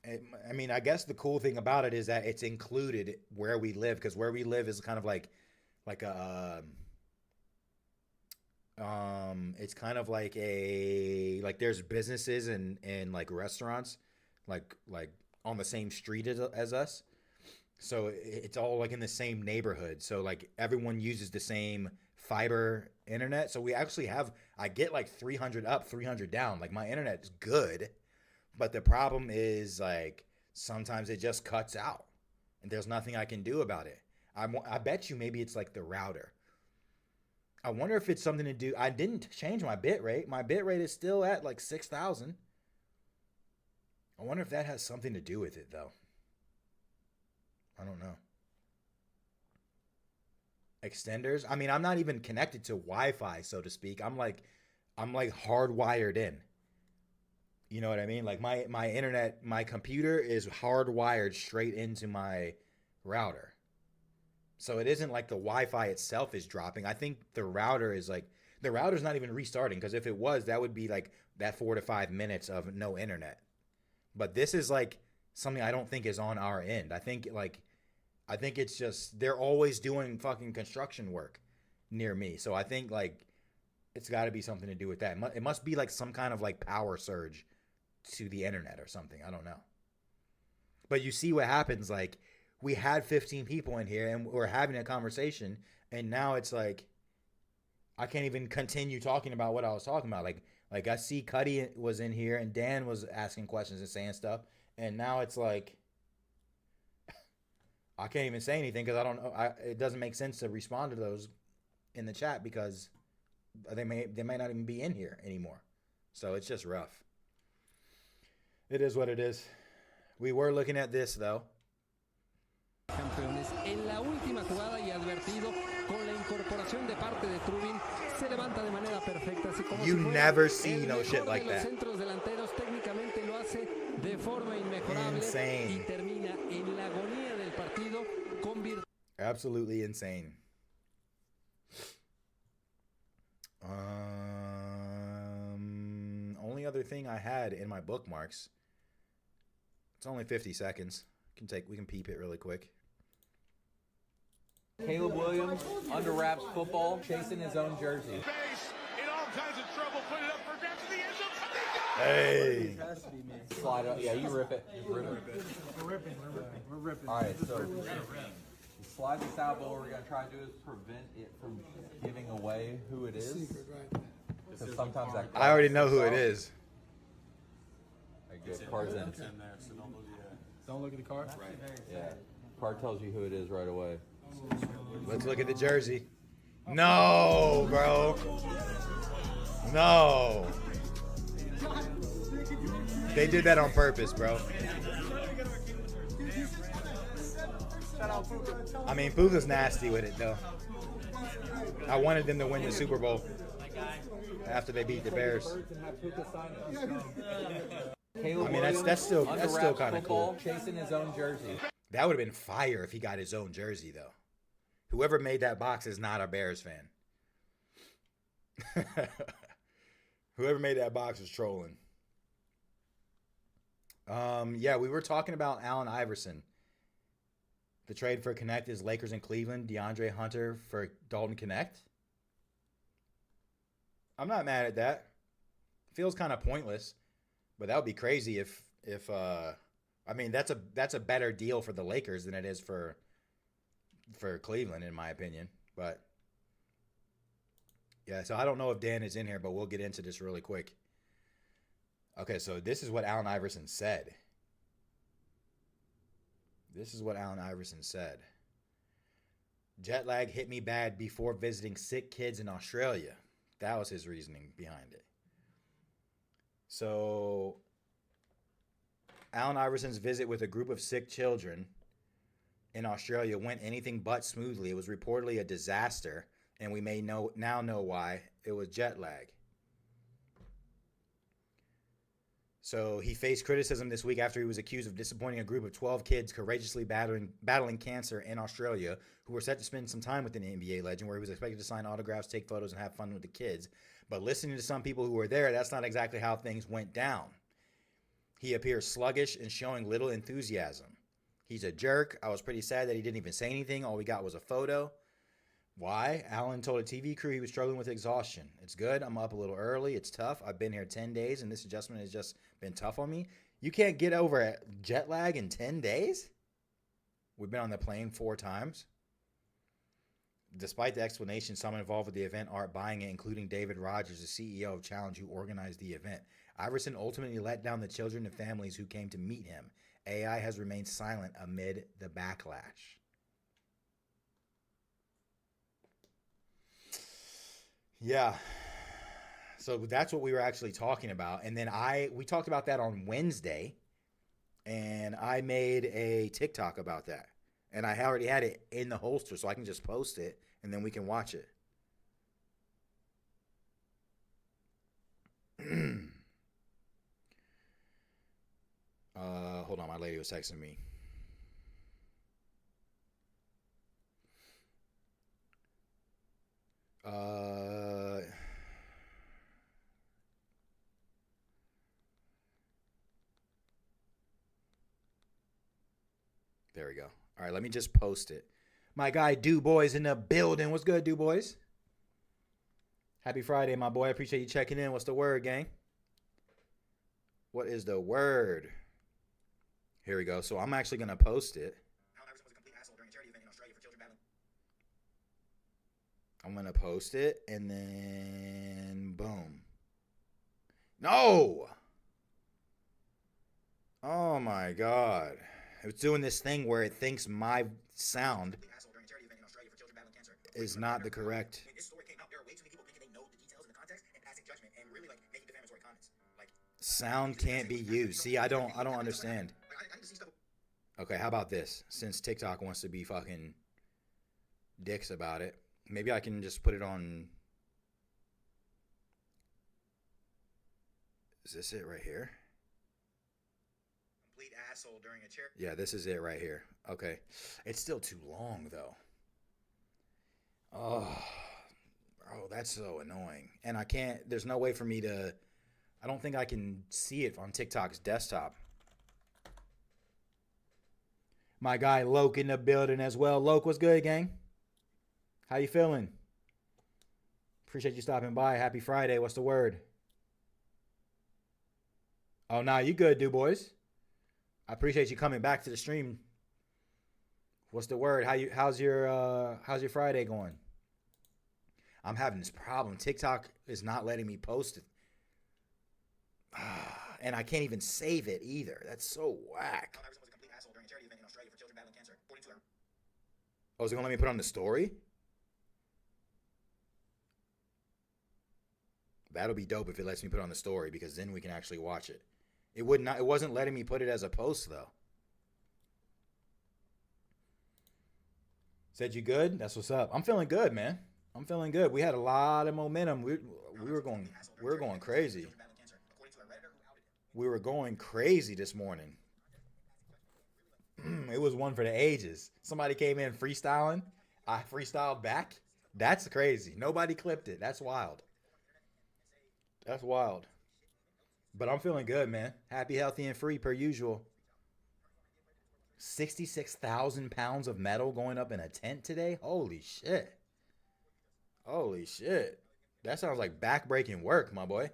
I mean, I guess the cool thing about it is that it's included where we live, because where we live is kind of like a it's kind of like there's businesses and like restaurants like on the same street as us. So it's all like in the same neighborhood. So like everyone uses the same fiber internet. So we actually have, I get like 300 up, 300 down. Like my internet is good. But the problem is like sometimes it just cuts out and there's nothing I can do about it. I bet you maybe it's like the router. I wonder if it's something to do. I didn't change my bit rate. My bit rate is still at like 6,000. I wonder if that has something to do with it though. I don't know. Extenders. I mean, I'm not even connected to Wi-Fi, so to speak. I'm like hardwired in. You know what I mean? Like my internet, my computer is hardwired straight into my router. So it isn't like the Wi-Fi itself is dropping. I think the router is like, the router's not even restarting, because if it was, that would be like that 4 to 5 minutes of no internet. But this is like something I don't think is on our end. I think it's just, they're always doing fucking construction work near me. So I think like it's got to be something to do with that. It must be like some kind of like power surge to the internet or something. I don't know. But you see what happens. Like we had 15 people in here and we're having a conversation, and now it's like I can't even continue talking about what I was talking about. Like I see Cuddy was in here and Dan was asking questions and saying stuff, and now it's like I can't even say anything because I don't know. It doesn't make sense to respond to those in the chat because they may not even be in here anymore. So it's just rough. It is what it is. We were looking at this though. Campeones en la última jugada y advertido con la incorporación de parte de Trubin se levanta de manera perfecta, así como you never see no shit like that. Centros delanteros técnicamente lo hace de forma inmejorable. Insane. Y termina en la agonía del partido con absolutely insane. Only other thing I had in my bookmarks. It's only 50 seconds. We can peep it really quick. Caleb Williams, unwraps football, chasing his own jersey. In all kinds of trouble, put it up for grabs to the end zone. Hey. Slide up. Yeah, you rip it. Rip it. We're ripping. All right, so you slide this out, but what we're going to try to do is prevent it from giving away who it is. Because sometimes that I already know who it is. Good. Card's in. Don't look at the card? Right. Yeah. Card tells you who it is right away. Let's look at the jersey. No, bro. No. They did that on purpose, bro. I mean, Puka's nasty with it, though. I wanted them to win the Super Bowl after they beat the Bears. I mean, that's still kind of cool. Chasing his own jersey. That would have been fire if he got his own jersey, though. Whoever made that box is not a Bears fan. Whoever made that box is trolling. Yeah, we were talking about Allen Iverson. The trade for Connect is Lakers and Cleveland. DeAndre Hunter for Dalton Connect. I'm not mad at that. Feels kind of pointless. But that would be crazy if I mean that's a better deal for the Lakers than it is for Cleveland, in my opinion. But yeah, so I don't know if Dan is in here, but we'll get into this really quick. Okay, so this is what Allen Iverson said. Jet lag hit me bad before visiting sick kids in Australia. That was his reasoning behind it. So, Allen Iverson's visit with a group of sick children in Australia went anything but smoothly. It was reportedly a disaster, and we may now know why. It was jet lag. So he faced criticism this week after he was accused of disappointing a group of 12 kids courageously battling cancer in Australia who were set to spend some time with an NBA legend, where he was expected to sign autographs, take photos, and have fun with the kids. But listening to some people who were there, that's not exactly how things went down. He appears sluggish and showing little enthusiasm. He's a jerk. I was pretty sad that he didn't even say anything. All we got was a photo. Why? Allen told a TV crew he was struggling with exhaustion. It's good. I'm up a little early. It's tough. I've been here 10 days, and this adjustment has just been tough on me. You can't get over jet lag in 10 days? We've been on the plane 4 times. Despite the explanation, some involved with the event aren't buying it, including David Rogers, the CEO of Challenge, who organized the event. Iverson ultimately let down the children and families who came to meet him. AI has remained silent amid the backlash. Yeah. So that's what we were actually talking about. And then we talked about that on Wednesday, and I made a TikTok about that. And I already had it in the holster, so I can just post it, and then we can watch it. Hold on, my lady was texting me. There we go. All right, let me just post it. My guy, Du Boys, in the building. What's good, Du Boys? Happy Friday, my boy. I appreciate you checking in. What's the word, gang? What is the word? Here we go. So I'm actually going to post it. I'm going to post it, and then boom. No! Oh, my God. It's doing this thing where it thinks my sound is not the correct. Sound can't be used. See, I don't understand. Okay, how about this? Since TikTok wants to be fucking dicks about it, maybe I can just put it on. Is this it right here? Complete asshole during a chair. Yeah, this is it right here. Okay. It's still too long, though. Oh, bro, that's so annoying. And I can't, there's no way for me to, I don't think I can see it on TikTok's desktop. My guy Loke in the building as well. Loke, what's good, gang? How you feeling? Appreciate you stopping by. Happy Friday. What's the word? Oh, nah, you good, Du Boys. I appreciate you coming back to the stream. What's the word? How's your Friday going? I'm having this problem. TikTok is not letting me post it. And I can't even save it either. That's so whack. Oh, is it going to let me put on the story? That'll be dope if it lets me put on the story, because then we can actually watch it. It wasn't letting me put it as a post, though. Said you good? That's what's up. I'm feeling good, man. I'm feeling good. We had a lot of momentum. We were going crazy. We were going crazy this morning. It was one for the ages. Somebody came in freestyling. I freestyled back. That's crazy. Nobody clipped it. That's wild. That's wild. But I'm feeling good, man. Happy, healthy, and free per usual. 66,000 pounds of metal going up in a tent today? Holy shit. Holy shit. That sounds like back-breaking work, my boy.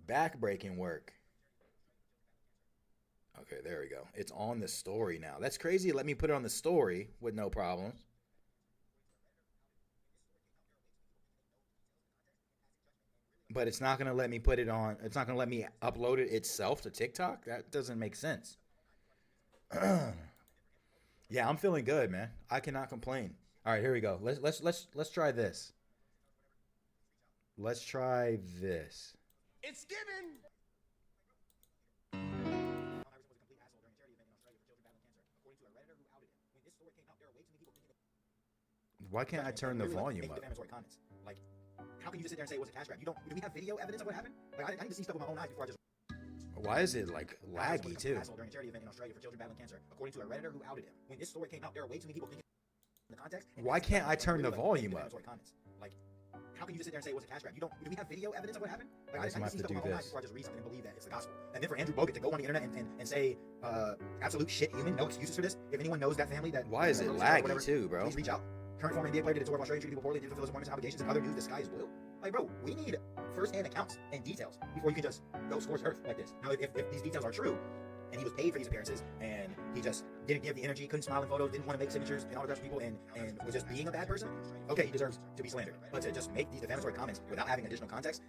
Back-breaking work. Okay, there we go. It's on the story now. That's crazy. Let me put it on the story with no problems. But it's not going to let me put it on. It's not going to let me upload it itself to TikTok. That doesn't make sense. Yeah, I'm feeling good, man. I cannot complain. All right, here we go. Let's try this. Let's try this. It's given. Why can't I turn the volume up? Like, how can you just sit there and say it was a cash grab? Do we have video evidence of what happened? Like, I need to see stuff with my own eyes before I just. Why is it like laggy too? During a charity event in Australia for children battling cancer, according to a redditor who outed him. When this story came out, there are way too many people thinking in the context. Why can't I turn the volume up? Like, how can you just sit there and say it was a cash grab? Do we have video evidence of what happened? Like, I just need to have see to stuff do with my own eyes this. before I just read something and believe that it's the gospel. And then for Andrew Bogut to go on the internet and say absolute shit human, no excuses for this. If anyone knows that family, that why is it laggy too, bro? Please reach out. Current former NBA player did a tour of Australia, treated people poorly, didn't fulfill his appointments and obligations, and other news. The sky is blue. Like, bro, we need first-hand accounts and details before you can just go scorched earth like this. Now, if these details are true, and he was paid for these appearances, and he just didn't give the energy, couldn't smile in photos, didn't want to make signatures and autographs for people, and was just being a bad person, okay, he deserves to be slandered. But to just make these defamatory comments without having additional context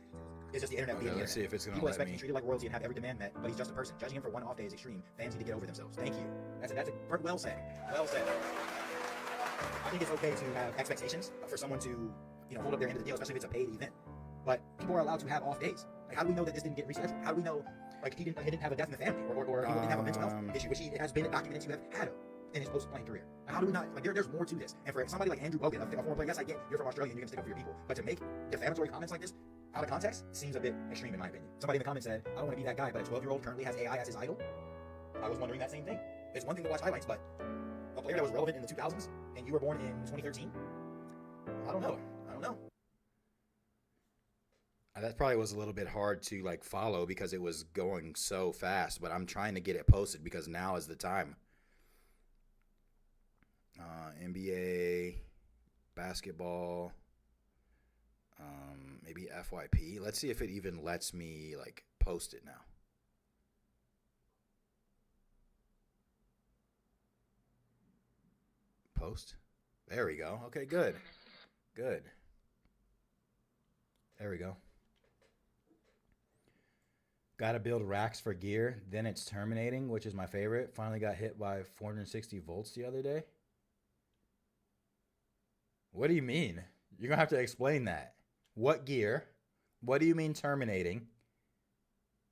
is just the internet being the Let's see if it's gonna People let expect to me. be treated like royalty and have every demand met, but he's just a person. Judging him for one off day is extreme. Fans need to get over themselves. Thank you. That's a well said. Well said. I think it's okay to have expectations for someone to, hold up their end of the deal, especially if it's a paid event. But people are allowed to have off days. Like, how do we know that this didn't get rescheduled? How do we know, like, he didn't have a death in the family, or he didn't have a mental health issue, which he has been documented to have had in his post-playing career? How do we not, like, there's more to this. And for somebody like Andrew Bogut, a former player, yes, I get you're from Australia and you're going to stick up for your people, but to make defamatory comments like this out of context seems a bit extreme in my opinion. Somebody in the comments said, I don't want to be that guy, but a 12-year-old currently has AI as his idol. I was wondering that same thing. It's one thing to watch highlights, but a player that was relevant in the 2000s and you were born in 2013, I don't know. That probably was a little bit hard to like follow because it was going so fast, but I'm trying to get it posted because now is the time. NBA, basketball, maybe FYP. Let's see if it even lets me like post it now. Post. There we go. Okay, good. Good. There we go. Got to build racks for gear. Then it's terminating, which is my favorite. Finally got hit by 460 volts the other day. What do you mean? You're going to have to explain that. What gear? What do you mean terminating?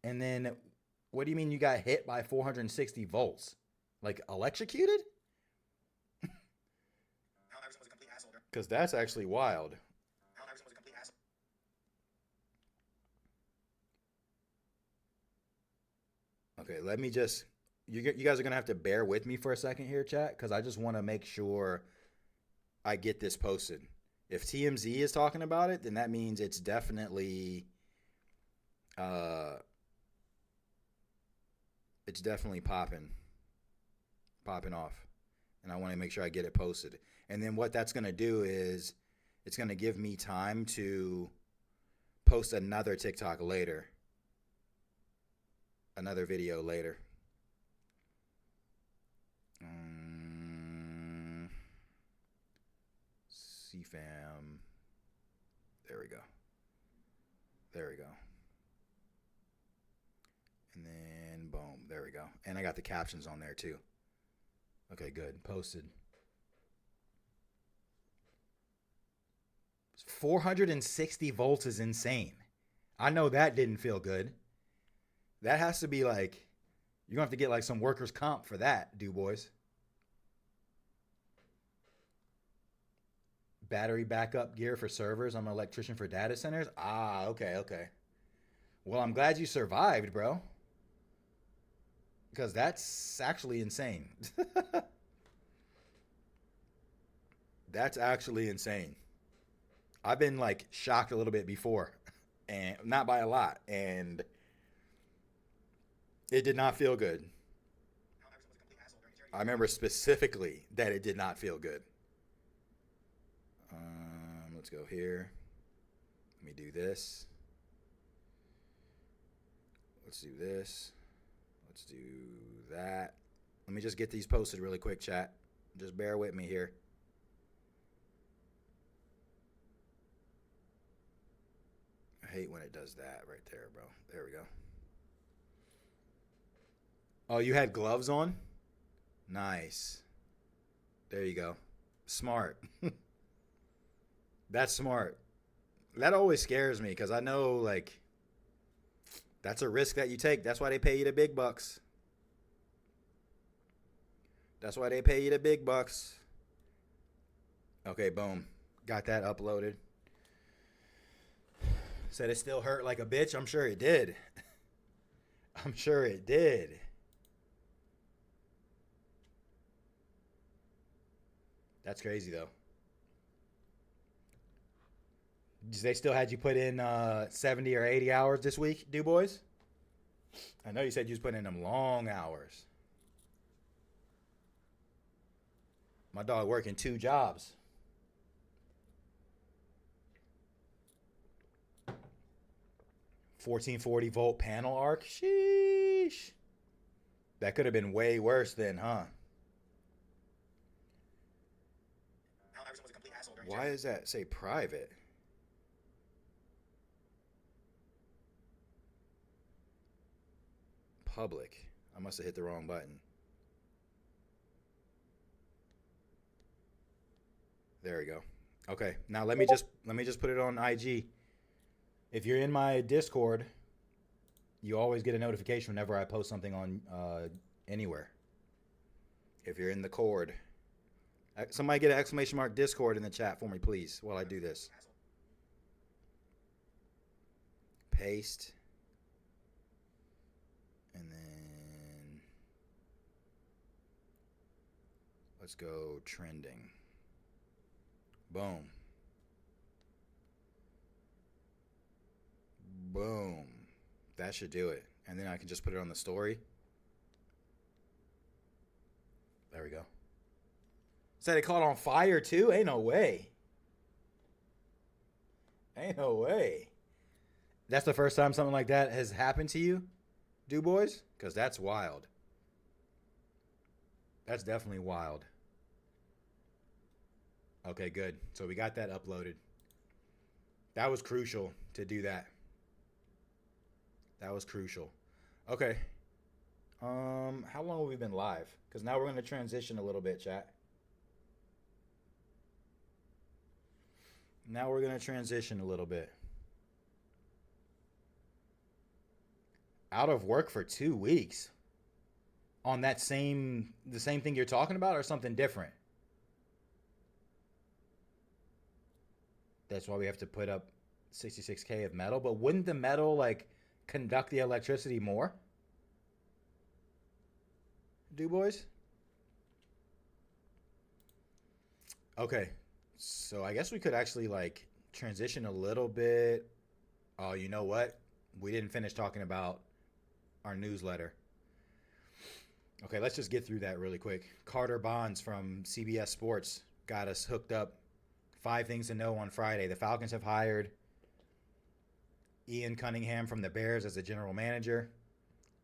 And then what do you mean you got hit by 460 volts? Like electrocuted? Because that's actually wild. Okay, let me just... You guys are going to have to bear with me for a second here, chat, because I just want to make sure I get this posted. If TMZ is talking about it, then that means it's definitely... it's definitely popping off. And I want to make sure I get it posted. And then what that's going to do is it's going to give me time to post another TikTok later. Another video later. CFam. There we go. There we go. And then boom. There we go. And I got the captions on there too. Okay, good. Posted. 460 volts is insane. I know that didn't feel good. That has to be like, you're going to have to get like some workers' comp for that, boys. Battery backup gear for servers. I'm an electrician for data centers. Ah, okay. Well, I'm glad you survived, bro. Because that's actually insane. That's actually insane. I've been like shocked a little bit before, and not by a lot, and it did not feel good. I remember specifically that it did not feel good. Let's go here. Let me do this. Let's do this. Let's do that. Let me just get these posted really quick, chat. Just bear with me here. I hate when it does that right there, bro. There we go. Oh, you had gloves on? Nice. There you go. Smart. That's smart. That always scares me because I know, like, that's a risk that you take. That's why they pay you the big bucks. That's why they pay you the big bucks. Okay, boom. Got that uploaded. Said it still hurt like a bitch. I'm sure it did. I'm sure it did. That's crazy, though. They still had you put in 70 or 80 hours this week, do boys? I know you said you was putting in them long hours. My dog working 2 jobs. $1440-volt panel arc. Sheesh. That could have been way worse then, huh? Why does that say private? Public. I must have hit the wrong button. There we go. Okay, now let me just put it on IG. If you're in my Discord, you always get a notification whenever I post something on anywhere. If you're in the cord, somebody get an exclamation mark Discord in the chat for me, please, while I do this. Paste. And then let's go trending. Boom. Boom. That should do it. And then I can just put it on the story. There we go. Said it caught on fire too? Ain't no way. Ain't no way. That's the first time something like that has happened to you, do boys? Because that's wild. That's definitely wild. Okay, good. So we got that uploaded. That was crucial to do that. That was crucial. Okay. How long have we been live? Because now we're going to transition a little bit, chat. Now we're going to transition a little bit. Out of work for 2 weeks. On that the same thing you're talking about, or something different? That's why we have to put up 66K of metal. But wouldn't the metal, like, conduct the electricity more? Do boys? Okay. So I guess we could actually, like, transition a little bit. Oh, you know what? We didn't finish talking about our newsletter. Okay, let's just get through that really quick. Carter Bonds from CBS Sports got us hooked up. 5 things to know on Friday. The Falcons have hired Ian Cunningham from the Bears as the general manager.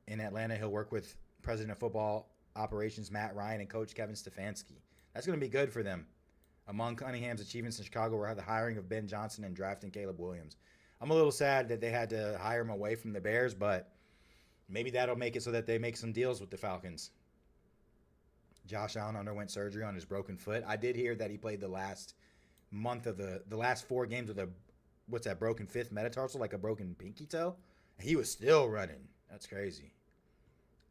In Atlanta, he'll work with President of Football Operations Matt Ryan and Coach Kevin Stefanski. That's going to be good for them. Among Cunningham's achievements in Chicago were the hiring of Ben Johnson and drafting Caleb Williams. I'm a little sad that they had to hire him away from the Bears, but maybe that'll make it so that they make some deals with the Falcons. Josh Allen underwent surgery on his broken foot. I did hear that he played the last month of the last 4 games with a, what's that, broken 5th metatarsal, like a broken pinky toe. He was still running. That's crazy.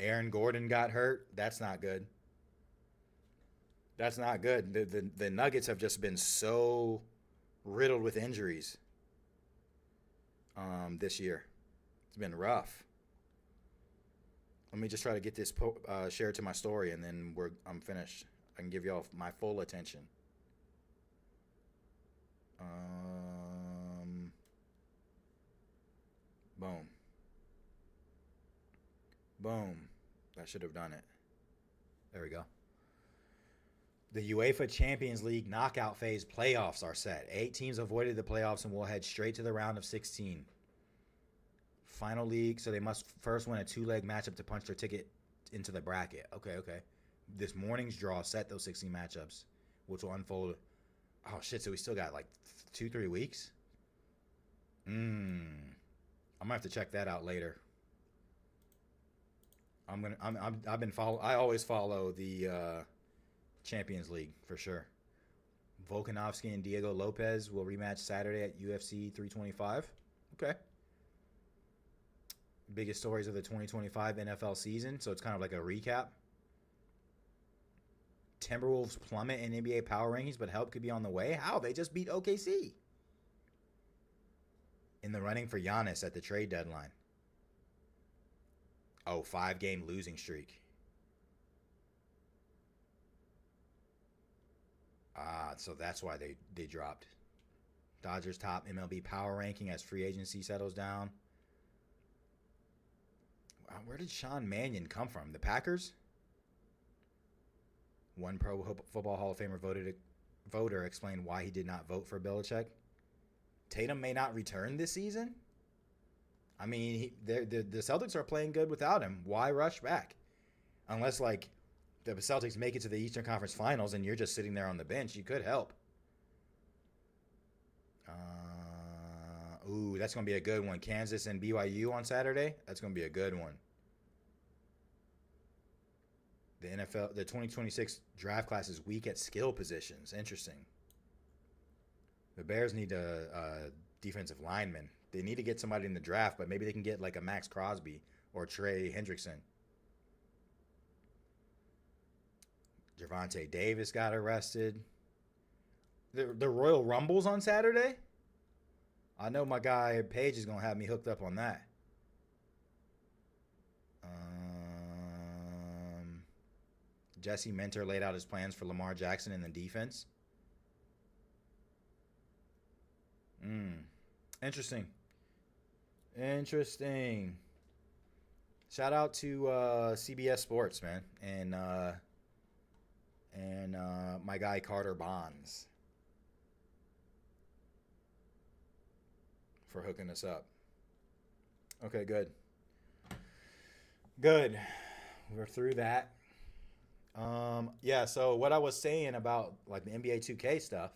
Aaron Gordon got hurt. That's not good. That's not good. The Nuggets have just been so riddled with injuries this year. It's been rough. Let me just try to get this shared to my story, and then I'm finished. I can give y'all my full attention. Boom. Boom. That should have done it. There we go. The UEFA Champions League knockout phase playoffs are set. 8 teams avoided the playoffs and will head straight to the round of 16. Final league, so they must first win a 2-leg matchup to punch their ticket into the bracket. Okay. This morning's draw set those 16 matchups, which will unfold. Oh, shit, so we still got like 2-3 weeks? I'm gonna have to check that out later. I always follow the Champions League for sure. Volkanovski and Diego Lopez will rematch Saturday at UFC 325. Okay. Biggest stories of the 2025 NFL season. So it's kind of like a recap. Timberwolves plummet in NBA power rankings, but help could be on the way. How? They just beat OKC. In the running for Giannis at the trade deadline. Oh, 5-game losing streak. So that's why they dropped. Dodgers top MLB power ranking as free agency settles down. Where did Sean Mannion come from? The Packers? One Pro Football Hall of Famer voter explained why he did not vote for Belichick. Tatum may not return this season. I mean, the Celtics are playing good without him. Why rush back? Unless, like, the Celtics make it to the Eastern Conference Finals and you're just sitting there on the bench, you could help. Ooh, that's going to be a good one. Kansas and BYU on Saturday. That's going to be a good one. The NFL, the 2026 draft class is weak at skill positions. Interesting. The Bears need a defensive lineman. They need to get somebody in the draft, but maybe they can get like a Max Crosby or Trey Hendrickson. Gervonta Davis got arrested. The Royal Rumble's on Saturday? I know my guy Paige is going to have me hooked up on that. Jesse Minter laid out his plans for Lamar Jackson in the defense. Interesting. Shout out to CBS Sports, man, and my guy Carter Bonds for hooking us up. Okay, good. We're through that. Yeah, so what I was saying about like the NBA 2K stuff.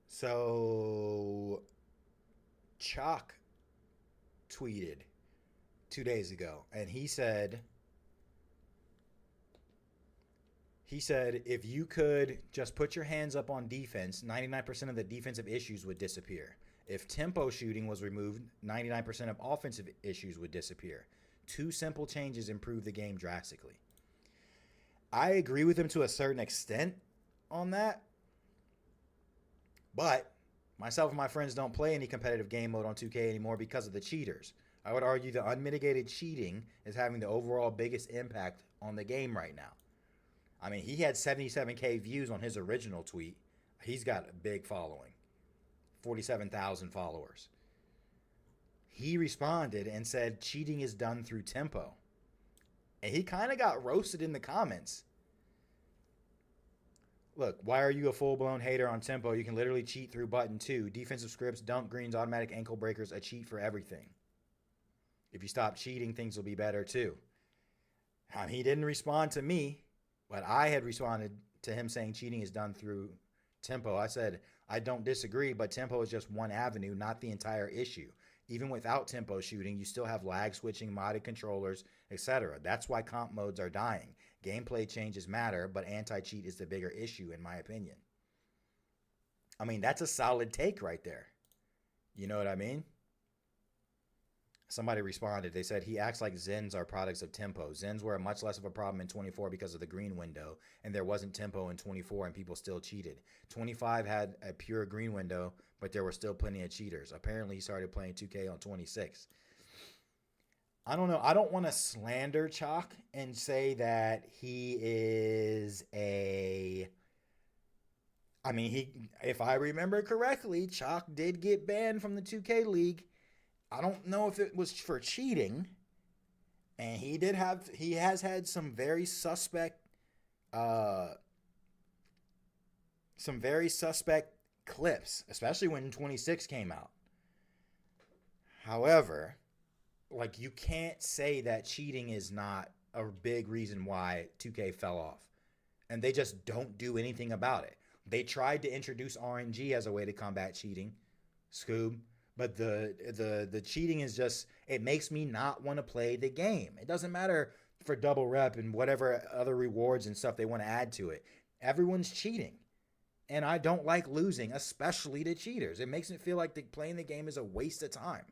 So Chalk tweeted 2 days ago, and he said if you could just put your hands up on defense, 99% of the defensive issues would disappear. If tempo shooting was removed, 99% of offensive issues would disappear. 2 simple changes improve the game drastically. I agree with him to a certain extent on that. But myself and my friends don't play any competitive game mode on 2K anymore because of the cheaters. I would argue the unmitigated cheating is having the overall biggest impact on the game right now. I mean, he had 77K views on his original tweet. He's got a big following. 47,000 followers. He responded and said cheating is done through tempo. And he kind of got roasted in the comments. Look, why are you a full-blown hater on tempo? You can literally cheat through button 2. Defensive scripts, dunk greens, automatic ankle breakers, a cheat for everything. If you stop cheating, things will be better too. He didn't respond to me, but I had responded to him saying cheating is done through tempo. I said, I don't disagree, but tempo is just one avenue, not the entire issue. Even without tempo shooting, you still have lag switching, modded controllers, etc. That's why comp modes are dying. Gameplay changes matter, but anti-cheat is the bigger issue, in my opinion. I mean, that's a solid take right there. You know what I mean? Somebody responded. They said, he acts like Zens are products of tempo. Zens were much less of a problem in 24 because of the green window, and there wasn't tempo in 24, and people still cheated. 25 had a pure green window, but there were still plenty of cheaters. Apparently, he started playing 2K on 26. I don't know. I don't want to slander Chalk and say that he is a... I mean, if I remember correctly, Chalk did get banned from the 2K League. I don't know if it was for cheating. And he has had some very suspect clips, especially when 26 came out. However, like, you can't say that cheating is not a big reason why 2K fell off. And they just don't do anything about it. They tried to introduce RNG as a way to combat cheating, Scoob, but the cheating is just, it makes me not want to play the game. It doesn't matter for double rep and whatever other rewards and stuff they want to add to it. Everyone's cheating. And I don't like losing, especially to cheaters. It makes me feel like playing the game is a waste of time.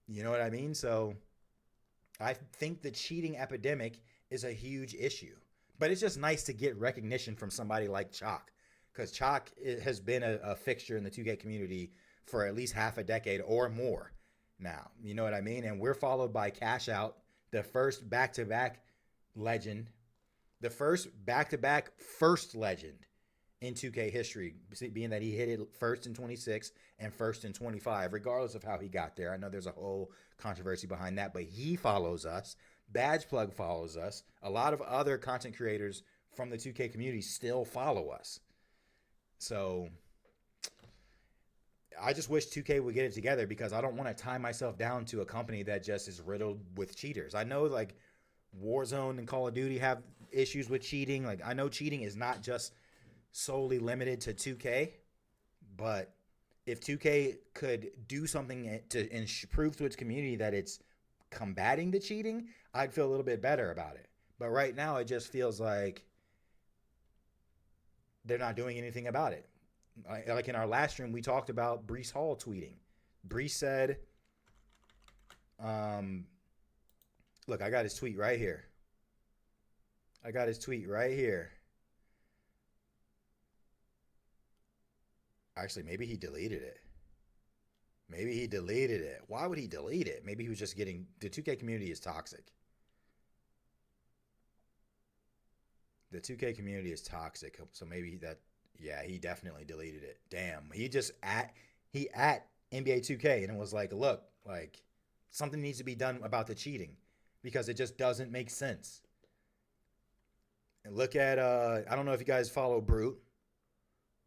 You know what I mean? So I think the cheating epidemic is a huge issue. But it's just nice to get recognition from somebody like Chalk. Because Chalk has been a fixture in the 2K community for at least half a decade or more now. You know what I mean? And we're followed by Cash Out, the first back-to-back legend. The first back-to-back first legend in 2K history, being that he hit it first in 26 and first in 25, regardless of how he got there. I know there's a whole controversy behind that, but he follows us. Badge Plug follows us. A lot of other content creators from the 2K community still follow us. So I just wish 2K would get it together, because I don't want to tie myself down to a company that just is riddled with cheaters. I know like Warzone and Call of Duty have issues with cheating. Like I know cheating is not just solely limited to 2K, but if 2K could do something to prove to its community that it's combating the cheating, I'd feel a little bit better about it. But right now it just feels like they're not doing anything about it. Like in our last stream, we talked about Breece Hall tweeting. Breece said, look, I got his tweet right here. Actually, maybe he deleted it. Why would he delete it? Maybe he was just getting... The 2K community is toxic. The 2K community is toxic. So maybe that... Yeah, he definitely deleted it. Damn. He at NBA 2K and it was like, look, like something needs to be done about the cheating, because it just doesn't make sense. And look at... I don't know if you guys follow Brute,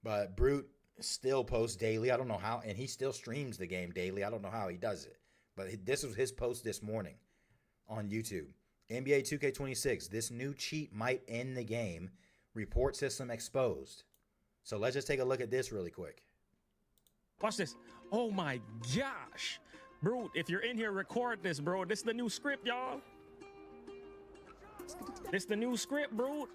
but Brute still posts daily. I don't know how, and he still streams the game daily. I don't know how he does it, but this was his post this morning on YouTube. NBA 2K26, this new cheat might end the game. Report system exposed. So let's just take a look at this really quick. Watch this. Oh my gosh. Bro, if you're in here, record this, bro. This is the new script, y'all. This is the new script, bro.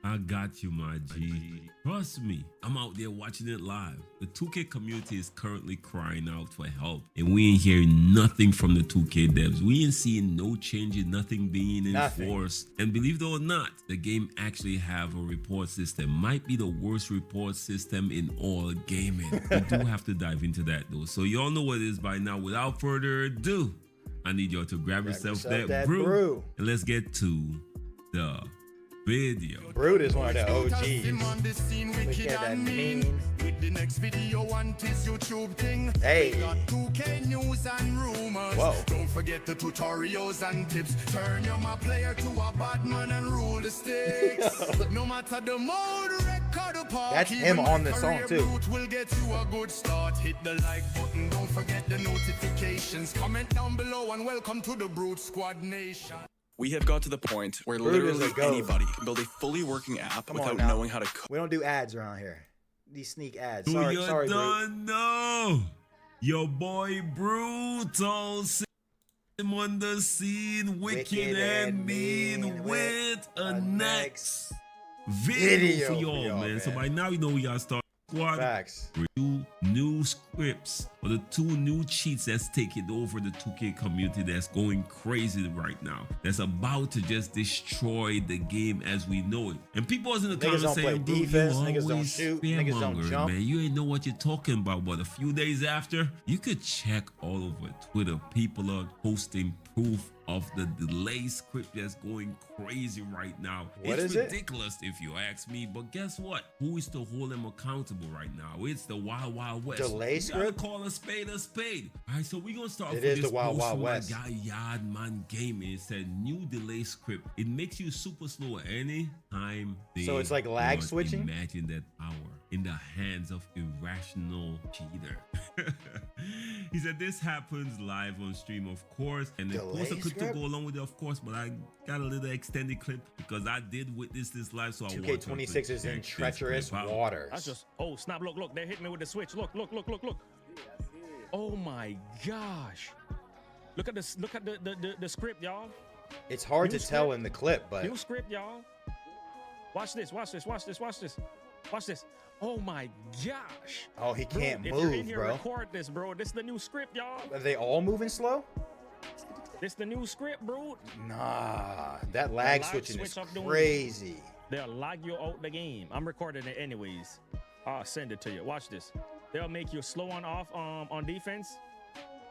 I got you, my G. Trust me, I'm out there watching it live. The 2K community is currently crying out for help, and we ain't hearing nothing from the 2K devs. We ain't seeing no changes, nothing being enforced. And believe it or not, the game actually have a report system. Might be the worst report system in all gaming. We do have to dive into that though. So y'all know what it is by now. Without further ado, I need y'all to grab yourself that brew, and let's get to the video. Brute is one of the OGs. Look at that mean. With the next video on this YouTube thing. Hey. We got 2K news and rumors. Whoa. Don't forget the tutorials and tips. Turn your my player to a bad man and rule the sticks. No matter the mode, record the park. That's him on the song too. Will get you a good start. Hit the like button. Don't forget the notifications. Comment down below and welcome to the Brute Squad Nation. We have got to the point where literally anybody can build a fully working app without knowing how to code. We don't do ads around here. These sneak ads. Do Sorry, you sorry, don't know? Your boy Brutal him on the scene, wicked and mean with a next video for y'all, man. So by now you know we gotta start. Facts. Two new scripts, or the two new cheats that's taking over the 2K community that's going crazy right now. That's about to just destroy the game as we know it. And people was in the comments saying, bro, defense, you niggas don't always shoot, niggas don't jump. man. You ain't know what you're talking about. But a few days after, you could check all over Twitter. People are posting proof of the delay script that's going crazy right now. It's ridiculous if you ask me, but guess what? Who is to hold them accountable right now? It's the Wild Wild West. Delay script? Call a spade a spade. All right, so we're gonna start with this the Wild post Wild from my West. guy Yardman Gaming. It said new delay script. It makes you super slow any time. So it's like lag switching? Imagine that power in the hands of irrational cheater. He said this happens live on stream, of course, and the poster clip to go along with it, of course, but I got a little extended clip because I did witness this live, so I want to 2K26 is in treacherous waters. That's just, oh snap, look, they hit me with the switch. Look. Oh my gosh. Look at this, look at the script, y'all. It's hard to tell in the clip, but new script, y'all. Watch this. Watch this. Oh my gosh. Oh, he can't If move, you're in here, bro. record this, bro. This is the new script, y'all. Are they all moving slow? This the new script, bro. Nah, that lag switching is switch up crazy. They'll lag you out the game. I'm recording it anyways. I'll send it to you. Watch this. They'll make you slow on off on defense.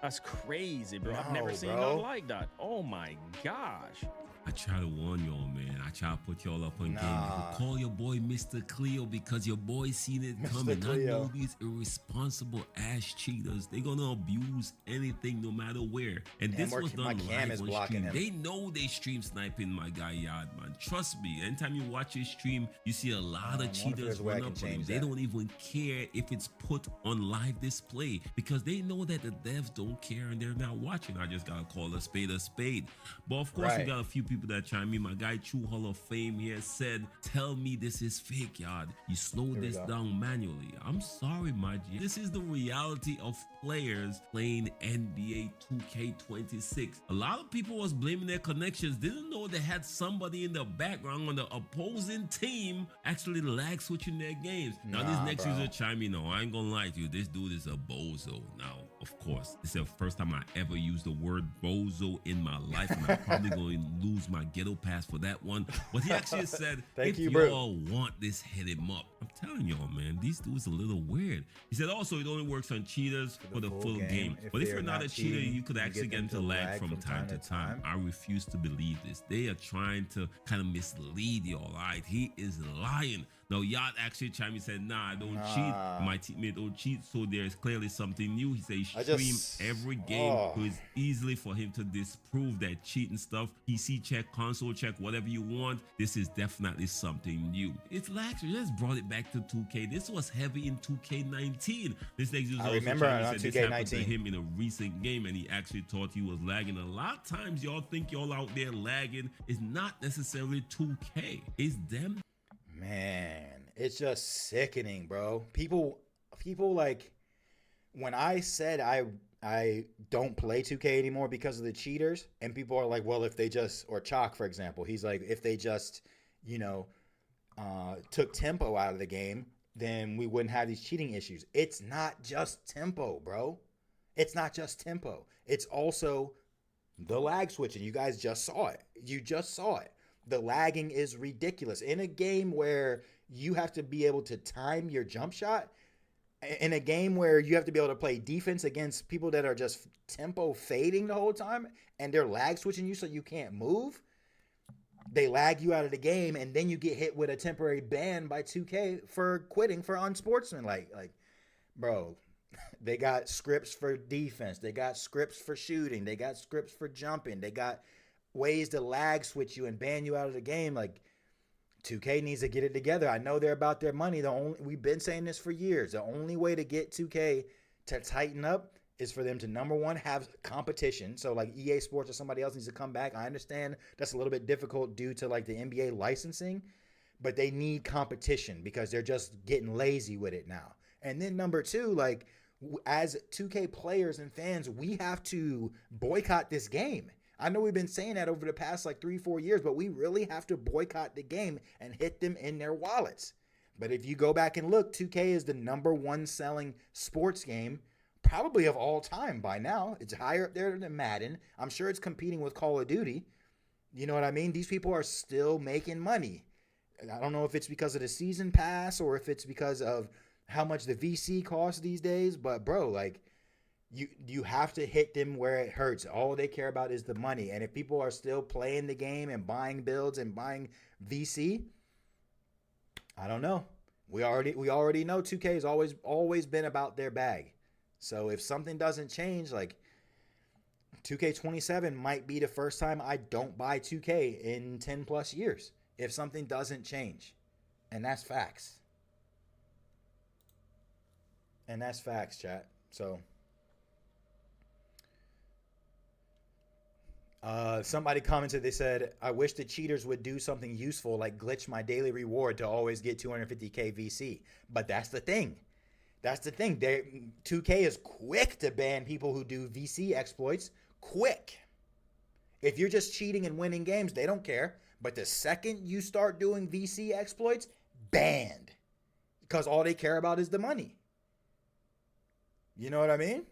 That's crazy, bro. I've never seen nothing like that. Oh my gosh. I try to warn y'all, man. I try to put y'all up on game. You call your boy Mr. Cleo because your boy seen it coming. I know these irresponsible ass cheaters. They gonna abuse anything no matter where. And this was done live on stream. They know they stream sniping my guy Yard, man. Trust me. Anytime you watch his stream, you see a lot of cheaters run up on him. They don't even care if it's put on live display because they know that the devs don't care and they're not watching. I just gotta call a spade a spade. But of course, we got a few people that chime in. My guy True Hall of Fame here said, tell me this is fake, Yard. You slowed this down manually. I'm sorry, my G. This is the reality of players playing NBA 2K26. A lot of people was blaming their connections, didn't know they had somebody in the background on the opposing team actually lag switching their games. Now this next user chime in, I ain't gonna lie to you, this dude is a bozo. Now, of course, this is the first time I ever used the word bozo in my life, and I'm probably going to lose my ghetto pass for that one. But he actually said, if y'all want this, hit him up. I'm telling y'all, man, these dudes a little weird. He said also it only works on cheaters for the full game. But if you're not a cheater, you could actually get into lag from time to time. I refuse to believe this. They are trying to kind of mislead y'all, all right? He is lying. Now, Yacht actually chimed in and said, nah, I don't cheat. My teammate don't cheat, so there's clearly something new. He said he streams every game, so it's easily for him to disprove that cheating stuff. PC check, console check, whatever you want. This is definitely something new. It's actually just brought it back to 2K. This was heavy in 2K19. This next user also said this happened to him in a recent game, and he actually thought he was lagging. A lot of times, y'all think y'all out there lagging. It's not necessarily 2K. It's them. Man, it's just sickening, bro. People like, when I said I don't play 2K anymore because of the cheaters, and people are like, well, if they just, or Chalk, for example, he's like, if they just, you know, took tempo out of the game, then we wouldn't have these cheating issues. It's not just tempo, bro. It's not just tempo. It's also the lag switching. You guys just saw it. You just saw it. The lagging is ridiculous. In a game where you have to be able to time your jump shot, in a game where you have to be able to play defense against people that are just tempo fading the whole time, and they're lag switching you so you can't move, they lag you out of the game, and then you get hit with a temporary ban by 2K for quitting for unsportsmanlike. Like, bro, they got scripts for defense. They got scripts for shooting. They got scripts for jumping. They got ways to lag switch you and ban you out of the game. Like, 2K needs to get it together. I know they're about their money. We've been saying this for years. The only way to get 2K to tighten up is for them to, number one, have competition. So like EA Sports or somebody else needs to come back. I understand that's a little bit difficult due to like the NBA licensing, but they need competition because they're just getting lazy with it now. And then number two, like, as 2K players and fans, we have to boycott this game. I know we've been saying that over the past like 3-4 years, but we really have to boycott the game and hit them in their wallets. But if you go back and look, 2K is the #1 selling sports game probably of all time by now. It's higher up there than Madden. I'm sure it's competing with Call of Duty. You know what I mean? These people are still making money. I don't know if it's because of the season pass or if it's because of how much the VC costs these days, but bro, like, you have to hit them where it hurts. All they care about is the money. And if people are still playing the game and buying builds and buying VC, I don't know. We already know 2K has always been about their bag. So if something doesn't change, like 2K27 might be the first time I don't buy 2K in 10 plus years if something doesn't change. And that's facts. And that's facts, chat. So somebody commented, they said, I wish the cheaters would do something useful like glitch my daily reward to always get 250k VC. But that's the thing. That's the thing. 2K is quick to ban people who do VC exploits. Quick. If you're just cheating and winning games, they don't care. But the second you start doing VC exploits, banned. Because all they care about is the money. You know what I mean?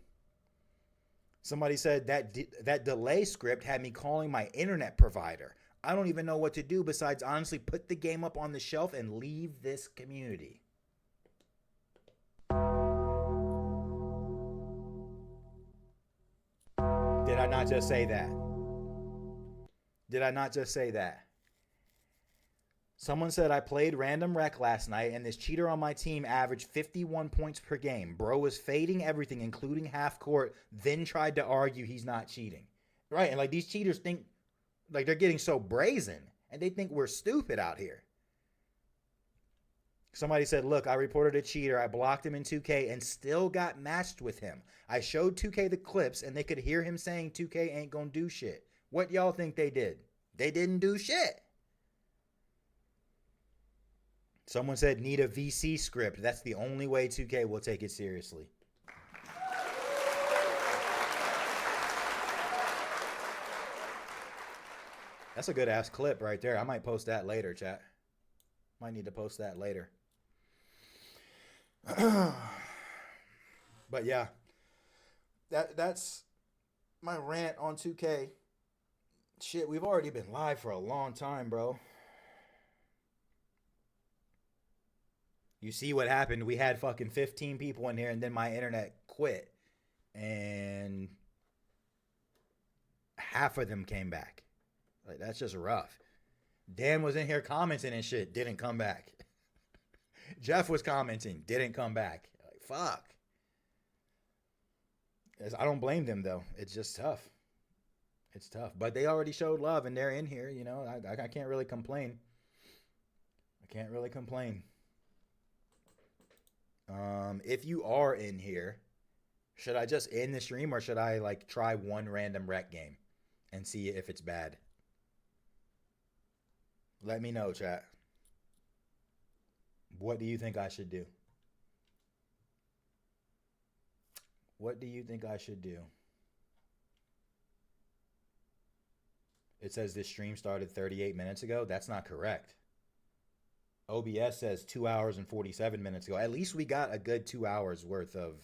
Somebody said that delay script had me calling my internet provider. I don't even know what to do besides honestly put the game up on the shelf and leave this community. Did I not just say that? Did I not just say that? Someone said I played random rec last night and this cheater on my team averaged 51 points per game. Bro was fading everything, including half court, then tried to argue he's not cheating. Right, and like these cheaters think, like they're getting so brazen and they think we're stupid out here. Somebody said, look, I reported a cheater. I blocked him in 2K and still got matched with him. I showed 2K the clips and they could hear him saying 2K ain't gonna do shit. What y'all think they did? They didn't do shit. Someone said need a VC script. That's the only way 2K will take it seriously. That's a good ass clip right there. I might post that later, chat. Might need to post that later. But yeah, that's my rant on 2K. Shit, we've already been live for a long time, bro. You see what happened? We had fucking 15 people in here and then my internet quit. And half of them came back. Like, that's just rough. Dan was in here commenting and shit, didn't come back. Jeff was commenting, didn't come back. Like, fuck. I don't blame them, though. It's just tough. It's tough. But they already showed love and they're in here, you know. I can't really complain. I can't really complain. If you are in here, should I just end the stream or should I like try one random rec game and see if it's bad? Let me know, chat. What do you think I should do? What do you think I should do? It says this stream started 38 minutes ago. That's not correct. OBS says 2 hours and 47 minutes ago. At least we got a good 2 hours worth of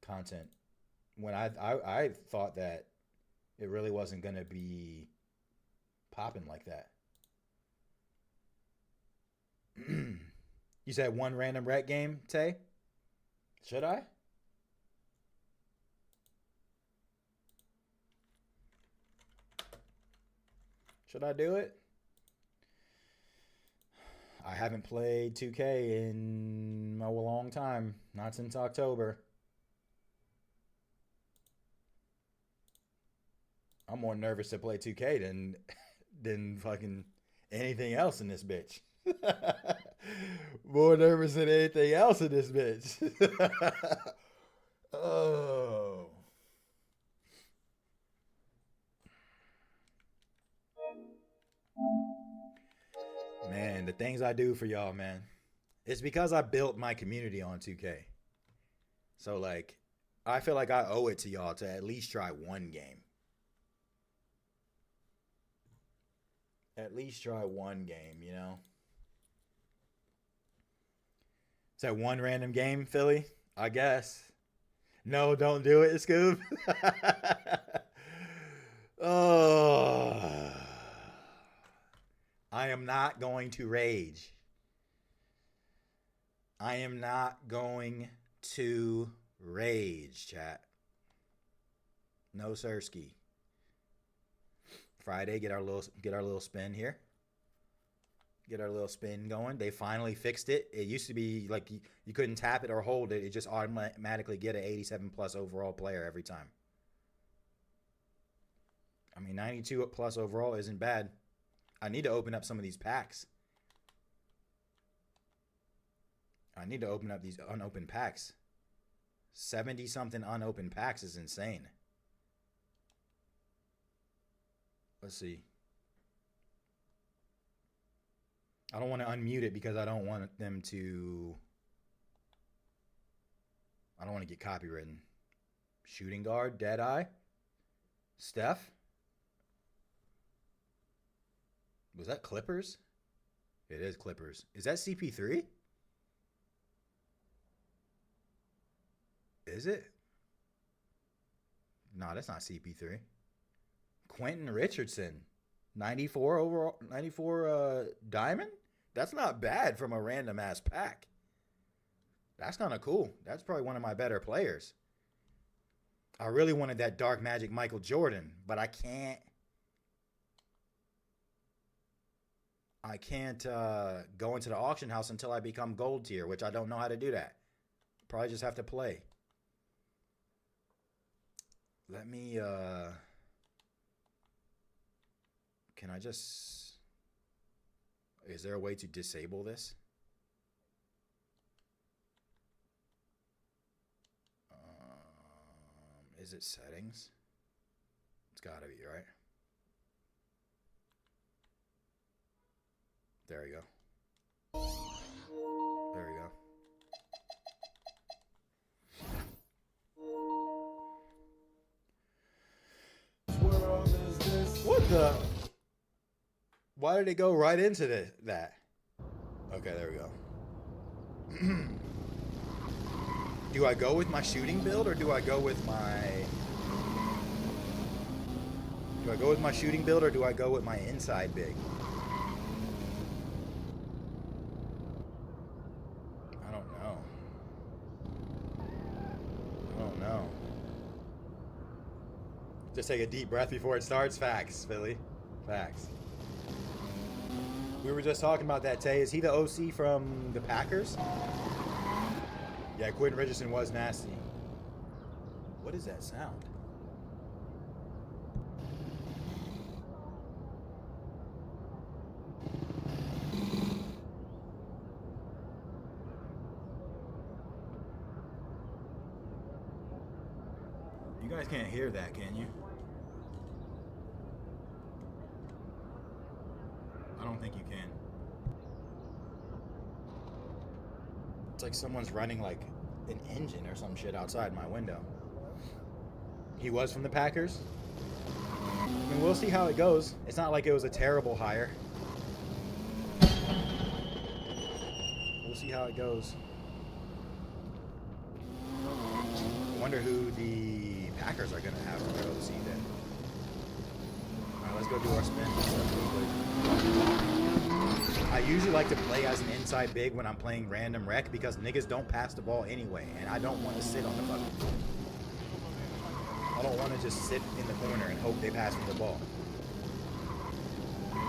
content. When I thought that it really wasn't gonna be popping like that. You said one random rec game, Tay? Should I? Should I do it? I haven't played 2K in a long time. Not since October. I'm more nervous to play 2K than fucking anything else in this bitch. More nervous than anything else in this bitch. Oh. Man, the things I do for y'all, man. It's because I built my community on 2K. So, like, I feel like I owe it to y'all to at least try one game. At least try one game, you know? Is that one random game, Philly? I guess. No, don't do it, Scoob. Oh. I am not going to rage. I am not going to rage, chat. No sirski. Friday, get our little spin here. Get our little spin going. They finally fixed it. It used to be like you couldn't tap it or hold it. It just automatically get an 87 plus overall player every time. I mean, 92 plus overall isn't bad. I need to open up some of these packs. I need to open up these unopened packs. 70 something unopened packs is insane. Let's see. I don't want to unmute it because I don't want them to... I don't want to get copywritten. Shooting guard, Deadeye, Steph. Was that Clippers? It is Clippers. Is that CP3? Is it? No, that's not CP3. Quentin Richardson. 94 overall, 94 diamond? That's not bad from a random ass pack. That's kind of cool. That's probably one of my better players. I really wanted that Dark Magic Michael Jordan, but I can't go into the auction house until I become gold tier, which I don't know how to do that. Probably just have to play. Let me can I just, is there a way to disable this? Is it settings? It's gotta be, right? There we go. There we go. What the? Why did it go right into that? Okay, there we go. Do I go with my shooting build or do I go with my... Do I go with my shooting build or do I go with my inside big? I don't know. I don't know. Just take a deep breath before it starts. Facts, Philly. Facts. We were just talking about that, Tay. Is he the OC from the Packers? Yeah, Quentin Richardson was nasty. What is that sound? You guys can't hear that, can you? I don't think you can. It's like someone's running like an engine or some shit outside my window. He was from the Packers. I mean, we'll see how it goes. It's not like it was a terrible hire. We'll see how it goes. I wonder who the Packers are going to have for their OC then. All right, let's go do our spin. I usually like to play as an inside big when I'm playing random rec because niggas don't pass the ball anyway, and I don't want to sit on the fucking ball. I don't want to just sit in the corner and hope they pass me the ball. You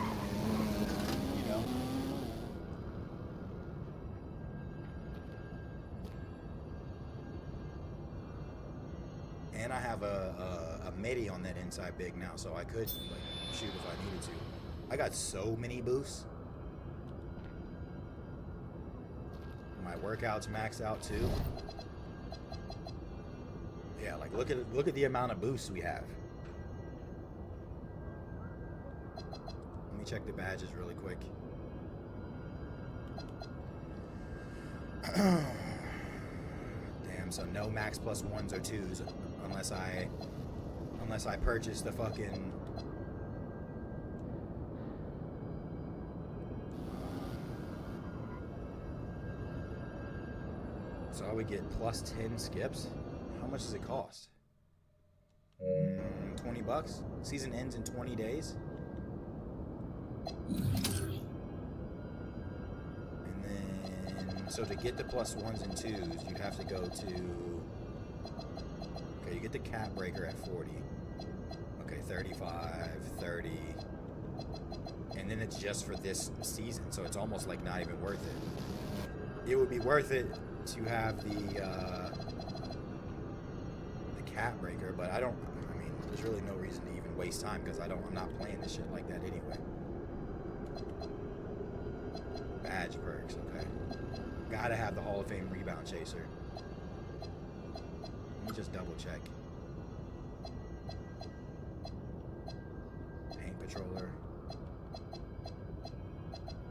know? And I have a midi on that inside big now, so I could like shoot if I needed to. I got so many boosts. My workouts maxed out too. Yeah, like look at the amount of boosts we have. Let me check the badges really quick. Damn, so no max plus 1s or 2s unless I purchase the fucking So I would get plus 10 skips. How much does it cost? 20 bucks. Season ends in 20 days. And then, so to get the plus 1s and 2s, you'd have to go to, okay, you get the cap breaker at 40. Okay, 35, 30. And then it's just for this season, so it's almost like not even worth it. It would be worth it to have the cap breaker, but I mean, there's really no reason to even waste time because I'm not playing this shit like that anyway. Badge perks, okay. Gotta have the Hall of Fame rebound chaser. Let me just double check. Paint patroller.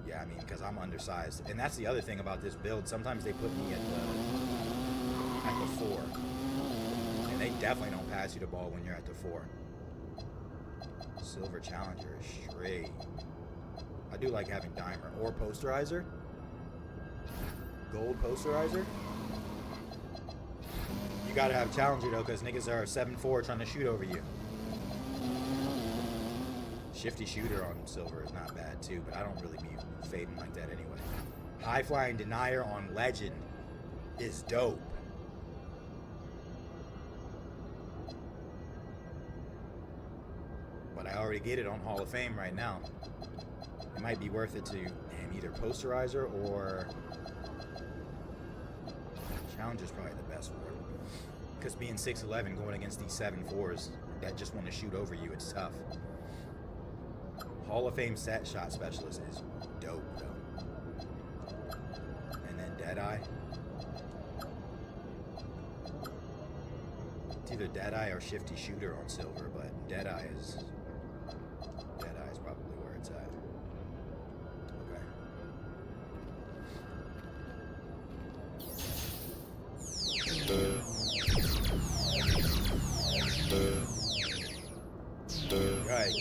Yeah, I mean, because I'm undersized. And that's the other thing about this build. Sometimes they put me at the 4. And they definitely don't pass you the ball when you're at the 4. Silver Challenger is straight. I do like having dimer or posterizer. Gold posterizer. You gotta have challenger though, because niggas are 7'4" trying to shoot over you. Shifty shooter on silver is not bad too, but I don't really be fading like that anyway. High flying denier on legend is dope. But I already get it on Hall of Fame right now. It might be worth it to either posterizer or challenger's probably the best for it. Because being 6'11", going against these 7'4s that just want to shoot over you, it's tough. Hall of Fame set shot specialist is dope though. And then Deadeye. It's either Deadeye or Shifty Shooter on silver, but Deadeye is probably where it's at. Okay. Right.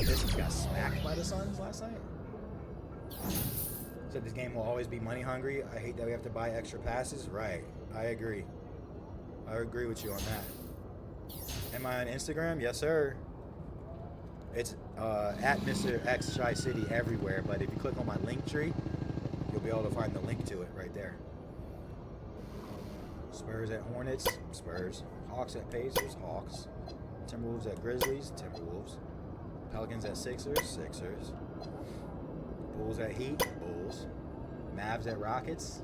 This got smacked by the Suns last night. Said this game will always be money hungry. I hate that we have to buy extra passes. Right. I agree. I agree with you on that. Am I on Instagram? Yes, sir. It's at MRxCHICITY everywhere, but if you click on my link tree, you'll be able to find the link to it right there. Spurs at Hornets, Spurs. Hawks at Pacers, Hawks. Timberwolves at Grizzlies, Timberwolves. Pelicans at Sixers, Sixers. Bulls at Heat, Bulls. Mavs at Rockets,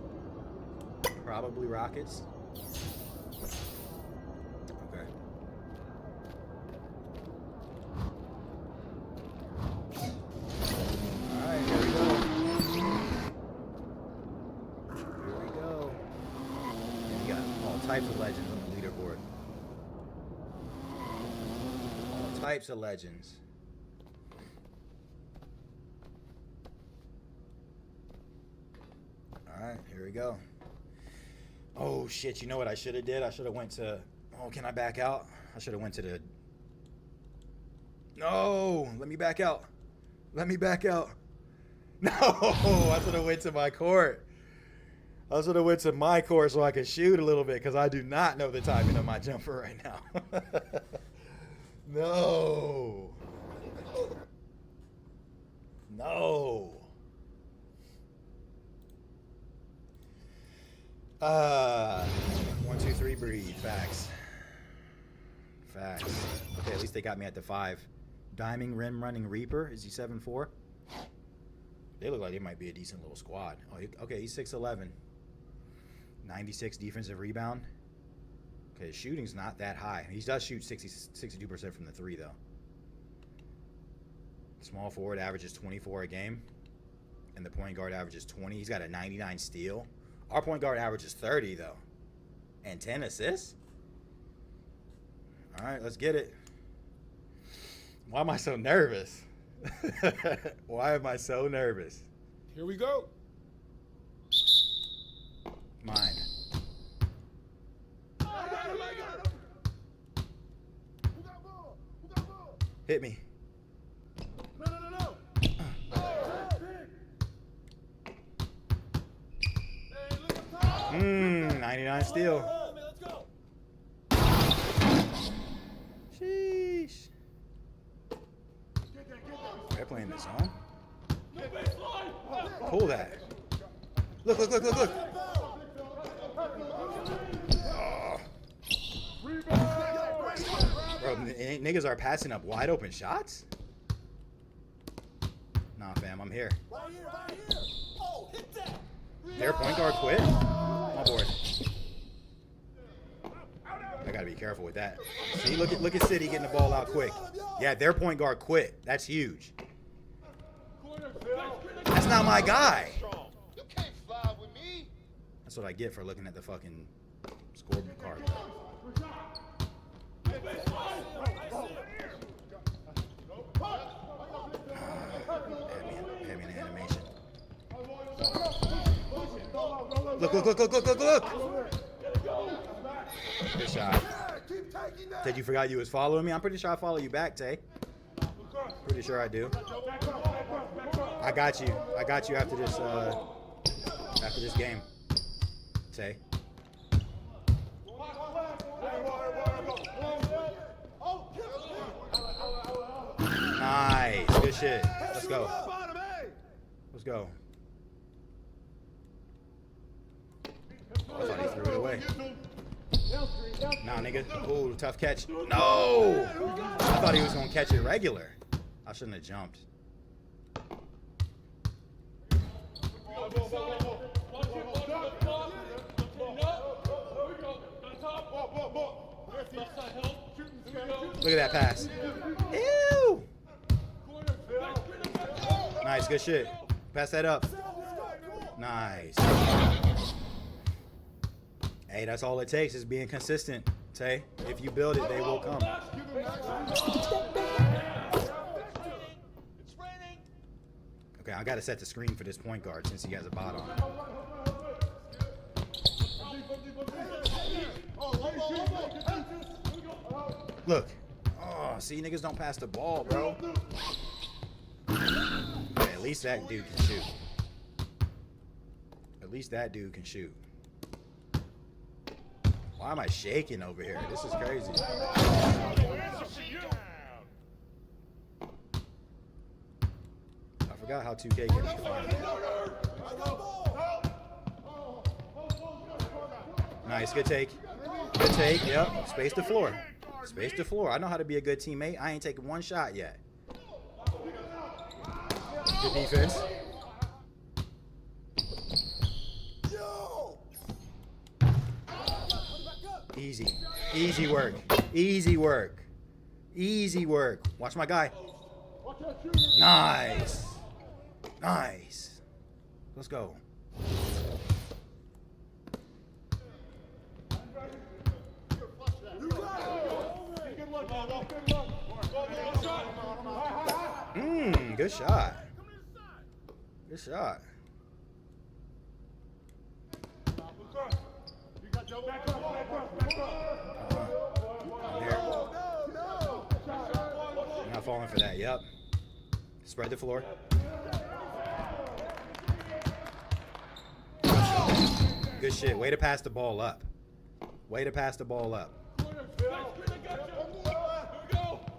probably Rockets. Okay. Alright, here we go. Here we go. And you got all types of legends on the leaderboard. All types of legends. Alright, here we go. Oh shit, you know what I should have did? I should have went to... Oh, can I back out? I should have went to the... No! Let me back out. Let me back out. No! I should have went to my court. I should have went to my court so I could shoot a little bit, because I do not know the timing of my jumper right now. No. No. 1, 2, 3, breathe. Facts. Facts. Okay, at least they got me at the 5. Diming Rim Running Reaper. Is he 7'4"? They look like they might be a decent little squad. Oh, okay, he's 6'11". 96 defensive rebound. Okay, his shooting's not that high. He does shoot 62% from the 3, though. Small forward averages 24 a game. And the point guard averages 20. He's got a 99 steal. Our point guard averages 30, though. And 10 assists? All right, let's get it. Why am I so nervous? Why am I so nervous? Here we go. Mine. Hit me. No. 99 steal. Sheesh. They're playing this on. Pull that. Look. Oh. Bro, niggas are passing up wide open shots? Nah, fam, I'm here. Their point guard quit? My board. I gotta be careful with that. See, look at City getting the ball out quick. Yeah, their point guard quit. That's huge. That's not my guy. That's what I get for looking at the fucking scorecard. Had me in the animation. Look. Good shot. Said you forgot you was following me? I'm pretty sure I follow you back, Tay. Pretty sure I do. I got you. I got you after this game. Say. Nice. Good shit. Let's go. Let's go. I thought he threw it away. Nah, nigga. Ooh, tough catch. No! I thought he was going to catch it regular. I shouldn't have jumped. Look at that pass. Ew! Nice, good shit. Pass that up. Nice. Hey, that's all it takes is being consistent. Tay, if you build it, they will come. Okay, I gotta set the screen for this point guard since he has a bot on. Look. Oh, see, niggas don't pass the ball, bro. Yeah, at least that dude can shoot. At least that dude can shoot. Why am I shaking over here? This is crazy. I forgot how 2K can be fun. Nice, good take. Good take, yep. Space the floor. Space the floor. I know how to be a good teammate. I ain't taking one shot yet. Good defense. Easy. Easy work. Easy work. Easy work. Watch my guy. Nice. Nice. Let's go. Good shot. Good shot. You're not falling for that. Yep. Spread the floor. Good shit. Way to pass the ball up. Way to pass the ball up.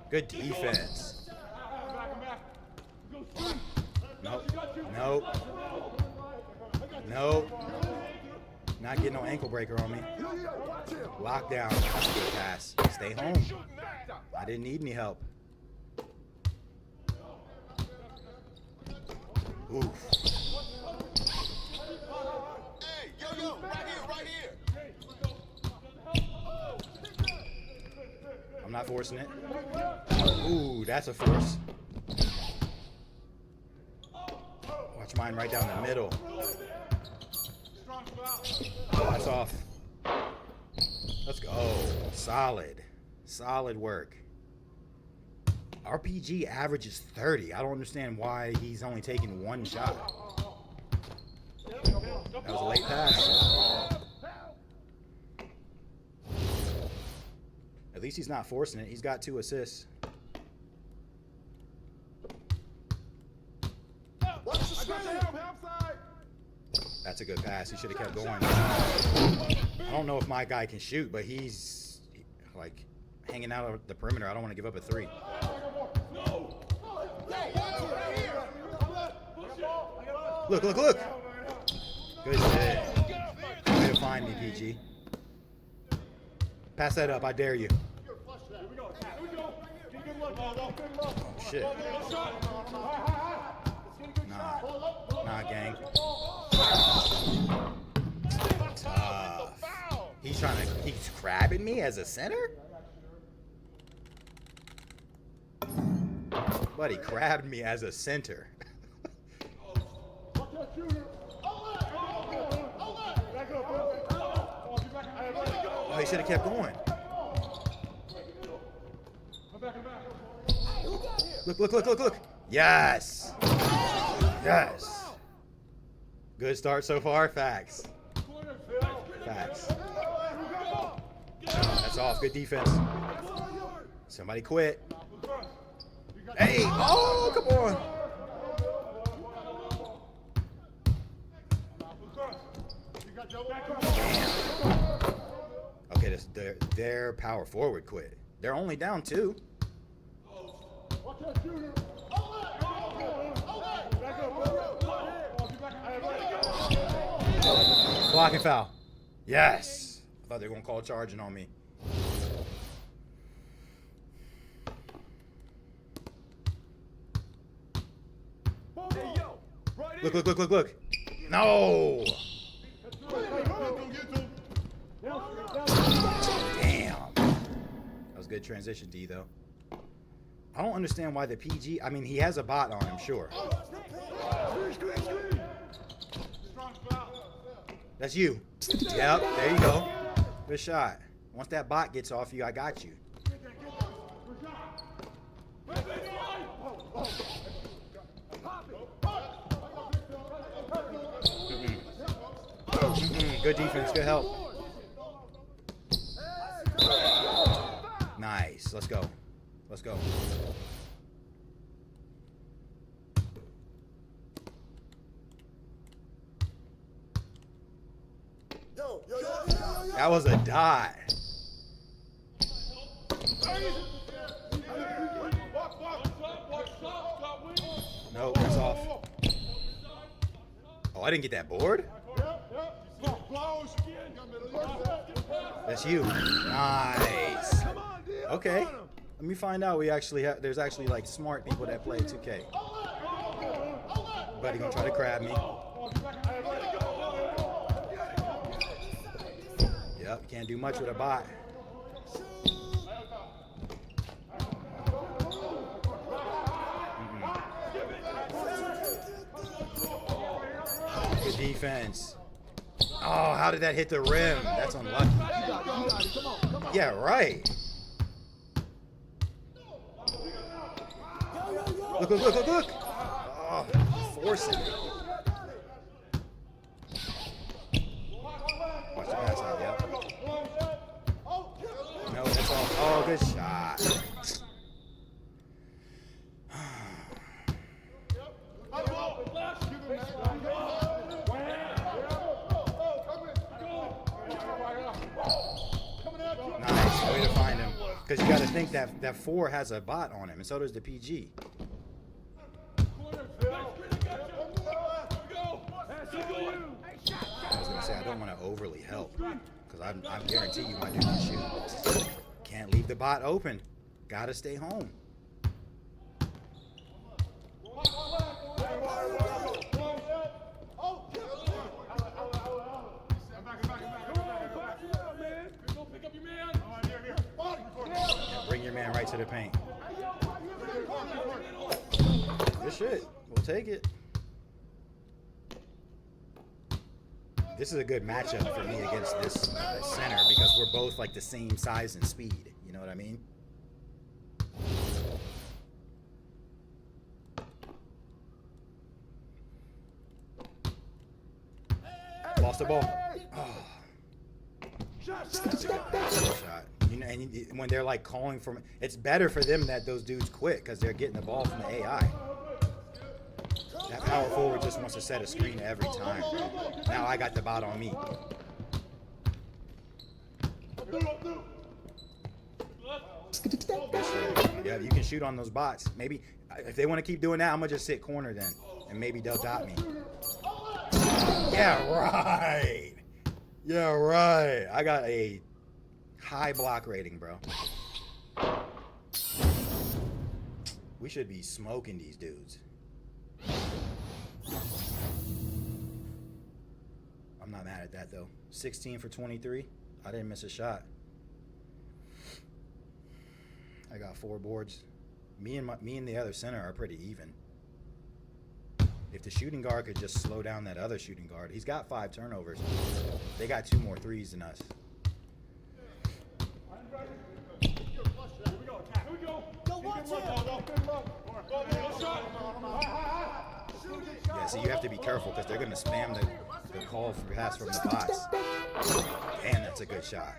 Good defense. Nope. Nope. Nope. Not getting no ankle breaker on me. Lockdown. That's a good pass. Stay home. I didn't need any help. Oof. Hey, yo, right here. I'm not forcing it. Ooh, that's a force. Watch mine right down the middle. That's off. Let's go. Solid. Solid work. RPG averages 30. I don't understand why he's only taking one shot. That was a late pass. At least he's not forcing it. He's got 2 assists. That's a good pass. He should have kept going. I don't know if my guy can shoot, but he's like hanging out of the perimeter. I don't want to give up a 3. Look, look, look. Good shit. Way to find me, PG. Pass that up. I dare you. Oh, shit. Nah, gang. Tough. He's crabbing me as a center? But he crabbed me as a center. Oh, he should have kept going. Look, look, look, look, look. Yes. Yes. Good start so far. Facts. Facts. That's off. Good defense. Somebody quit. Hey, oh, come on. Okay, their power forward quit. They're only down 2. Blocking foul. Yes. I thought they were going to call charging on me. Look. No. Damn. That was good transition, D, though. I don't understand why the PG... I mean, he has a bot on him, sure. That's you. Yep, there you go. Good shot. Once that bot gets off you, I got you. Good defense, good help. Nice. Let's go. Let's go. That was a dot. No, it's off. Oh, I didn't get that board? That's you. Nice. Okay. Let me find out. There's actually like smart people that play 2K. Buddy gonna try to crab me. Yep, you can't do much with a bot. Good defense. Oh, how did that hit the rim? That's unlucky. Yeah, right. Look. Oh, forcing it. Watch the pass out, yep. No, that's all. Oh, good shot. Nice, way to find him. Because you got to think that 4 has a bot on him, and so does the PG. I was going to say, I don't want to overly help, because I guarantee you my dude can shoot. Can't leave the bot open. Got to stay home. Bring your man right to the paint. Good shit. We'll take it. This is a good matchup for me against this center because we're both like the same size and speed. You know what I mean? Lost the ball. Oh. That's a good shot. You know, and when they're like calling for, it's better for them that those dudes quit because they're getting the ball from the AI. That power forward just wants to set a screen every time. Now I got the bot on me. Yeah, you can shoot on those bots. Maybe if they want to keep doing that, I'm gonna just sit corner then, and maybe they'll dot me. Yeah, right. Yeah, right. I got a high block rating, bro. We should be smoking these dudes. I'm not mad at that though. 16 for 23. I didn't miss a shot. I got 4 boards. Me and the other center are pretty even. If the shooting guard could just slow down that other shooting guard. He's got 5 turnovers. They got 2 more threes than us. Yeah, so you have to be careful because they're going to spam the call for pass from the box. Damn, that's a good shot.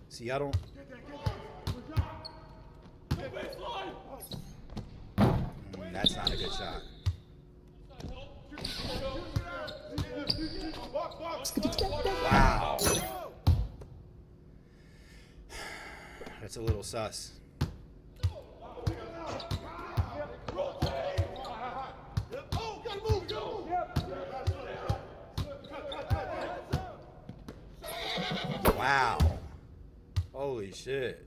See, I don't... That's not a good shot. Wow. That's a little sus. Wow. Holy shit.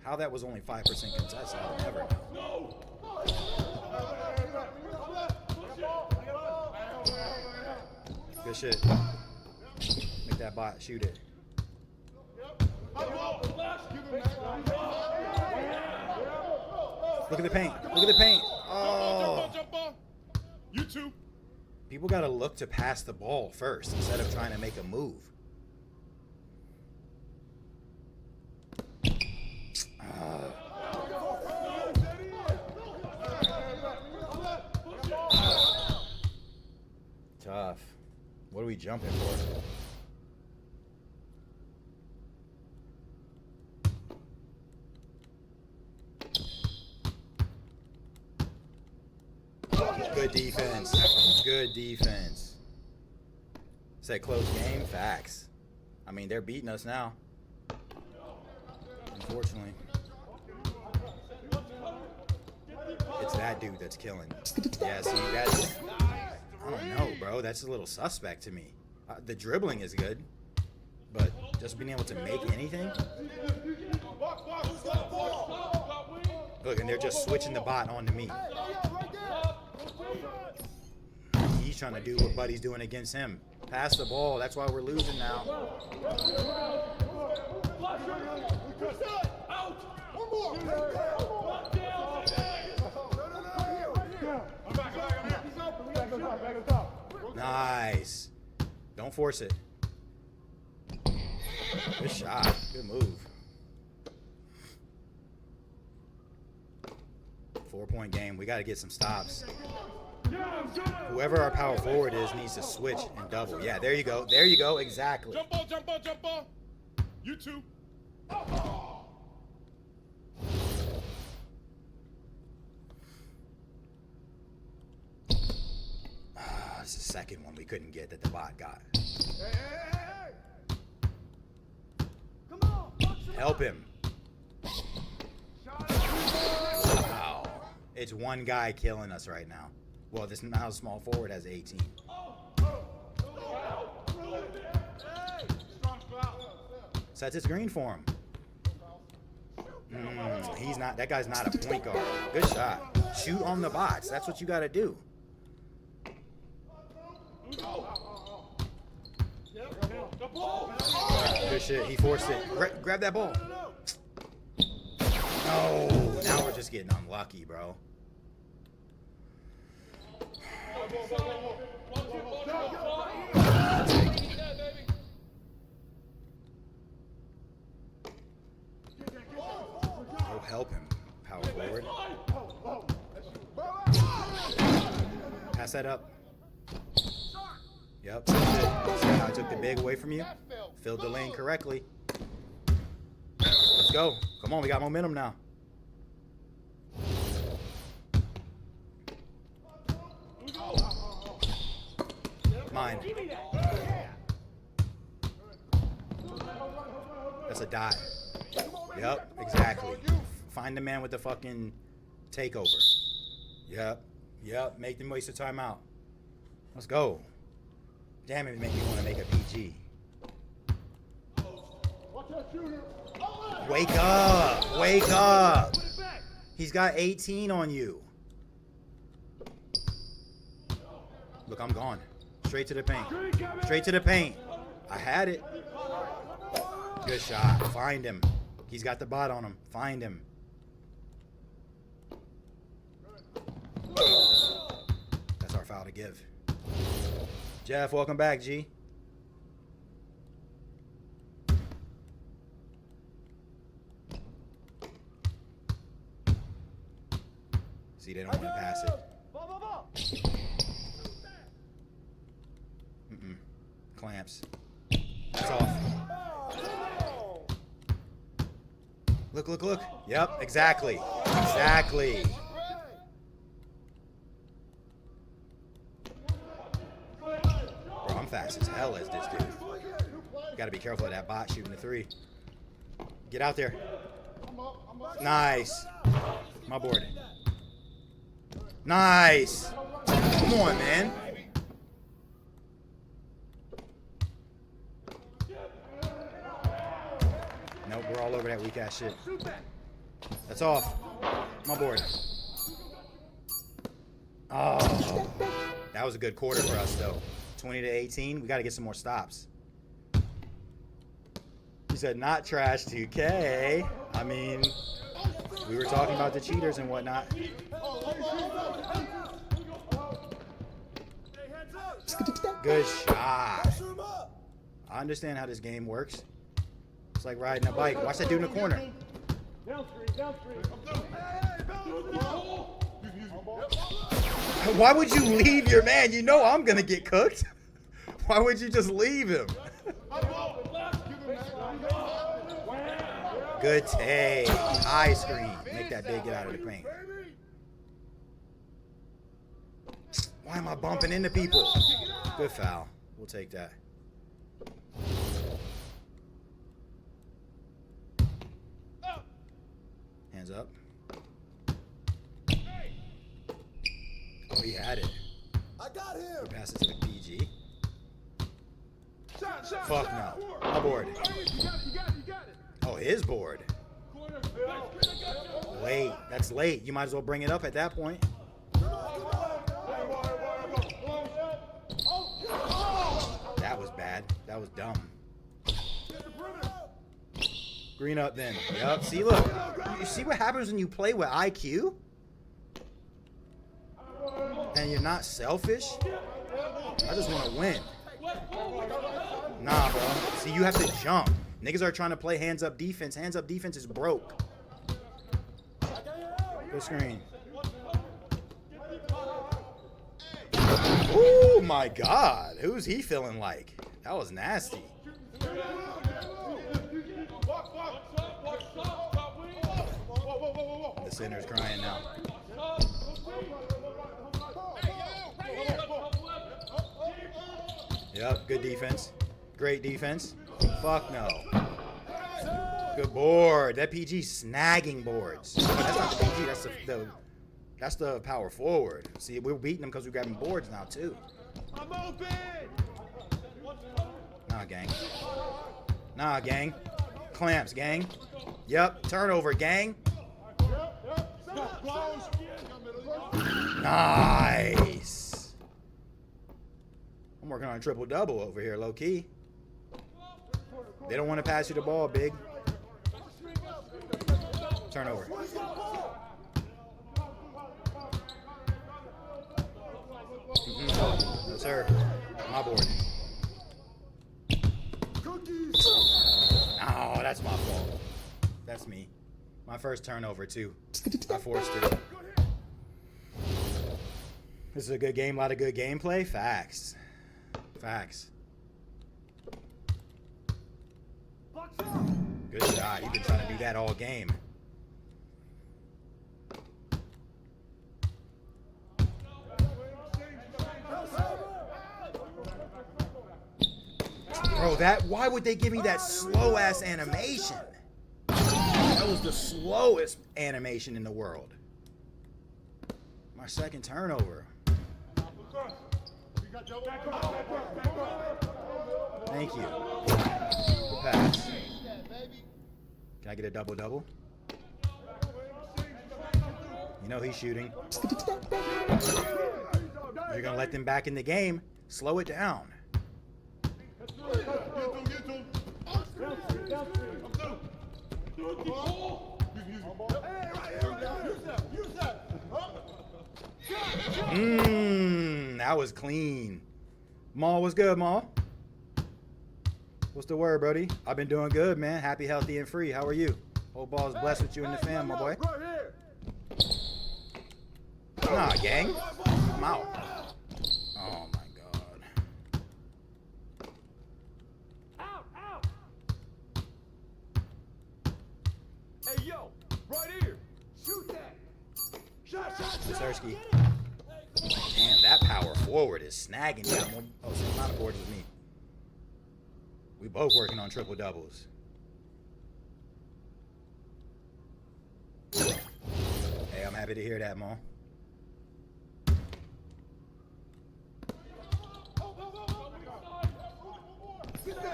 How that was only 5% contested, I'll never know. Good shit. Make that bot shoot it. Look at the paint. Look at the paint. Oh. You too. People got to look to pass the ball first instead of trying to make a move. Tough. What are we jumping for? Good defense. Good defense. Say close game. Facts. I mean, they're beating us now. Unfortunately. It's that dude that's killing. Yeah, see, that's... I don't know, bro. That's a little suspect to me. The dribbling is good, but just being able to make anything? Look, and they're just switching the bot onto me. He's trying to do what Buddy's doing against him. Pass the ball. That's why we're losing now. Nice. Don't force it. Good shot. Good move. 4-point game. We got to get some stops. Whoever our power forward is needs to switch and double. Yeah, there you go. There you go. Exactly. Jump ball, jump ball, jump ball. You too. It's the second one we couldn't get that the bot got. Help him. Wow. It's one guy killing us right now. Well, this now small forward has 18. Sets his green for him. He's not. That guy's not a point guard. Good shot. Shoot on the box. That's what you got to do. Good shit. He forced it. Grab that ball. No. Now we're just getting unlucky, bro. Oh, help him. Power forward. Pass that up. Yep. See how I took the big away from you? Filled the lane correctly. Let's go. Come on, we got momentum now. Mine. That's a dot. Yep, exactly. Find the man with the fucking takeover. Yep. Make them waste a timeout. Let's go. Damn it, make me want to make a PG. Wake up! Wake up! He's got 18 on you. Look, I'm gone. Straight to the paint. Straight to the paint. I had it. Good shot. Find him. He's got the bot on him. Find him. That's our foul to give. Jeff, welcome back, G. See, they don't want to pass it. Clamps. That's off. Look. Look. Yep, exactly. Exactly. Bro, I'm fast as hell as this dude. Gotta be careful of that bot shooting the 3. Get out there. Nice. My board. Nice. Come on, man. Nope, we're all over that weak ass shit. That's off. My board. Oh. That was a good quarter for us, though. 20-18. We got to get some more stops. He said, not trash 2K. I mean, we were talking about the cheaters and whatnot. Good shot. I understand how this game works. It's like riding a bike. Watch that dude in the corner. Why would you leave your man? You know I'm going to get cooked. Why would you just leave him? Good take. High screen. Make that big get out of the paint. Why am I bumping into people? Good foul. We'll take that. Hands up. Oh, he had it. I got him. He passes to the PG. Fuck no. My board. Oh, his board. Late. That's late. You might as well bring it up at that point. That was bad. That was dumb. Green up then. Yup. See, look. You see what happens when you play with IQ? And you're not selfish? I just want to win. Nah, bro. See, you have to jump. Niggas are trying to play hands up defense. Hands up defense is broke. Good screen. Oh my God. Who's he feeling like? That was nasty. The center's crying now. Yep, good defense. Great defense. Fuck no. Good board. That PG snagging boards. That's not the PG. That's the power forward. See, we're beating them because we're grabbing boards now too. Nah, gang. Nah, gang. Clamps, gang. Yep. Turnover, gang. Nice. I'm working on a triple-double over here, low-key. They don't want to pass you the ball, big. Turnover. No, sir. My board. Oh, that's my fault. That's me. My first turnover, too. I forced it. This is a good game. A lot of good gameplay. Facts. Facts. Good shot. You've been trying to do that all game. Bro, why would they give me that slow ass animation? That was the slowest animation in the world. My second turnover. Thank you. Good pass. Can I get a double-double? You know he's shooting. You're going to let them back in the game. Slow it down. That was clean. Maul was good, Maul. What's the word, Brody? I've been doing good, man. Happy, healthy, and free. How are you? Whole ball is blessed with you and the fam, my boy. Nah, gang. I'm out. Oh, my God. Out, out. Hey, yo. Sirski. Damn, that power forward is snagging down. Oh, same amount of boards as me. We both working on triple doubles. Hey, I'm happy to hear that, Mo.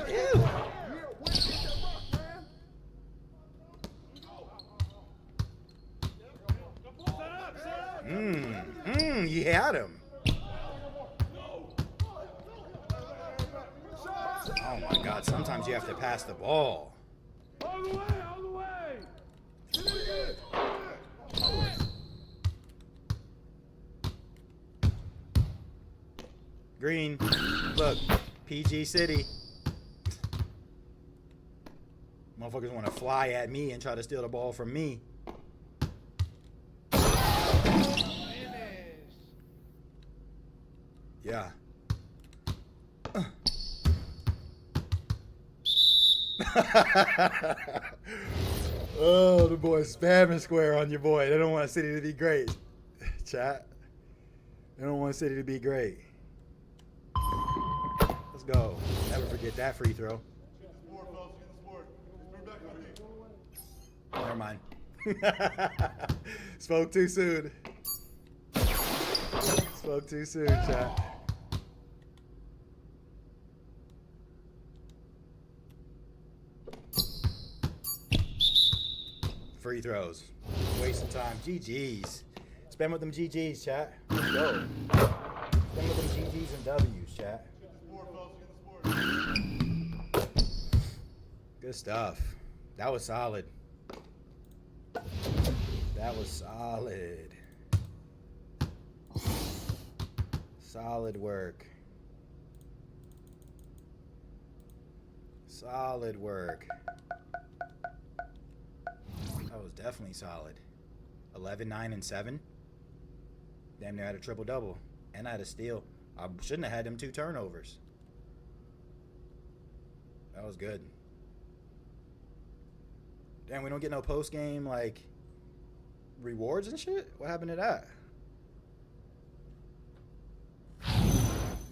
Ew. You had him. Oh my God, sometimes you have to pass the ball. All the way, all the way. Green, look, PG City. Motherfuckers want to fly at me and try to steal the ball from me. Yeah. Oh, the boys spamming square on your boy. They don't want City to be great. Chat. They don't want City to be great. Let's go. Never forget that free throw. Never mind. Spoke too soon. Spoke too soon, chat. Free throws. Wasting time. GG's. Spam with them GG's, chat. Let's go. Spam with them GG's and W's, chat. Good stuff. That was solid. That was solid. Solid work. Solid work. That was definitely solid. 11, 9, and 7. Damn near had a triple-double. And I had a steal. I shouldn't have had them 2 turnovers. That was good. Damn, we don't get no post-game, like, rewards and shit? What happened to that?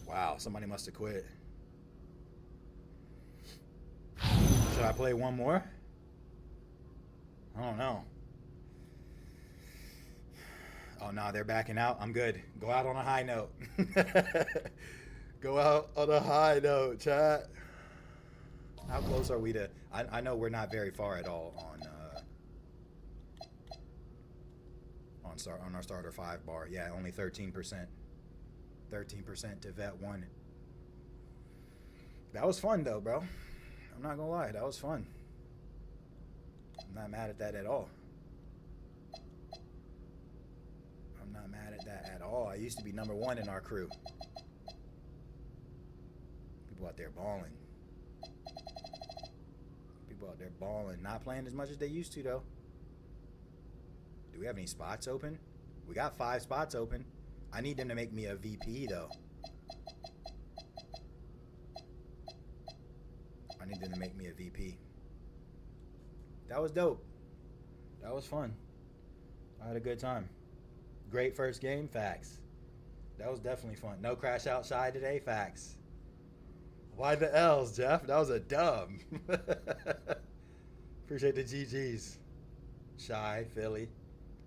Wow, somebody must have quit. Should I play one more? I don't know. Oh, no, they're backing out. I'm good. Go out on a high note. Go out on a high note, chat. How close are we to... I know we're not very far at all on our starter 5 bar. Yeah, only 13%. 13% to vet 1. That was fun, though, bro. I'm not gonna lie. That was fun. I'm not mad at that at all. I'm not mad at that at all. I used to be #1 in our crew. People out there balling. People out there balling. Not playing as much as they used to, though. Do we have any spots open? We got 5 spots open. I need them to make me a VP, though. I need them to make me a VP. That was dope. That was fun. I had a good time. Great first game, facts. That was definitely fun. No crash outside today, facts. Why the L's, Jeff? That was a dub. Appreciate the GGs. Shy, Philly.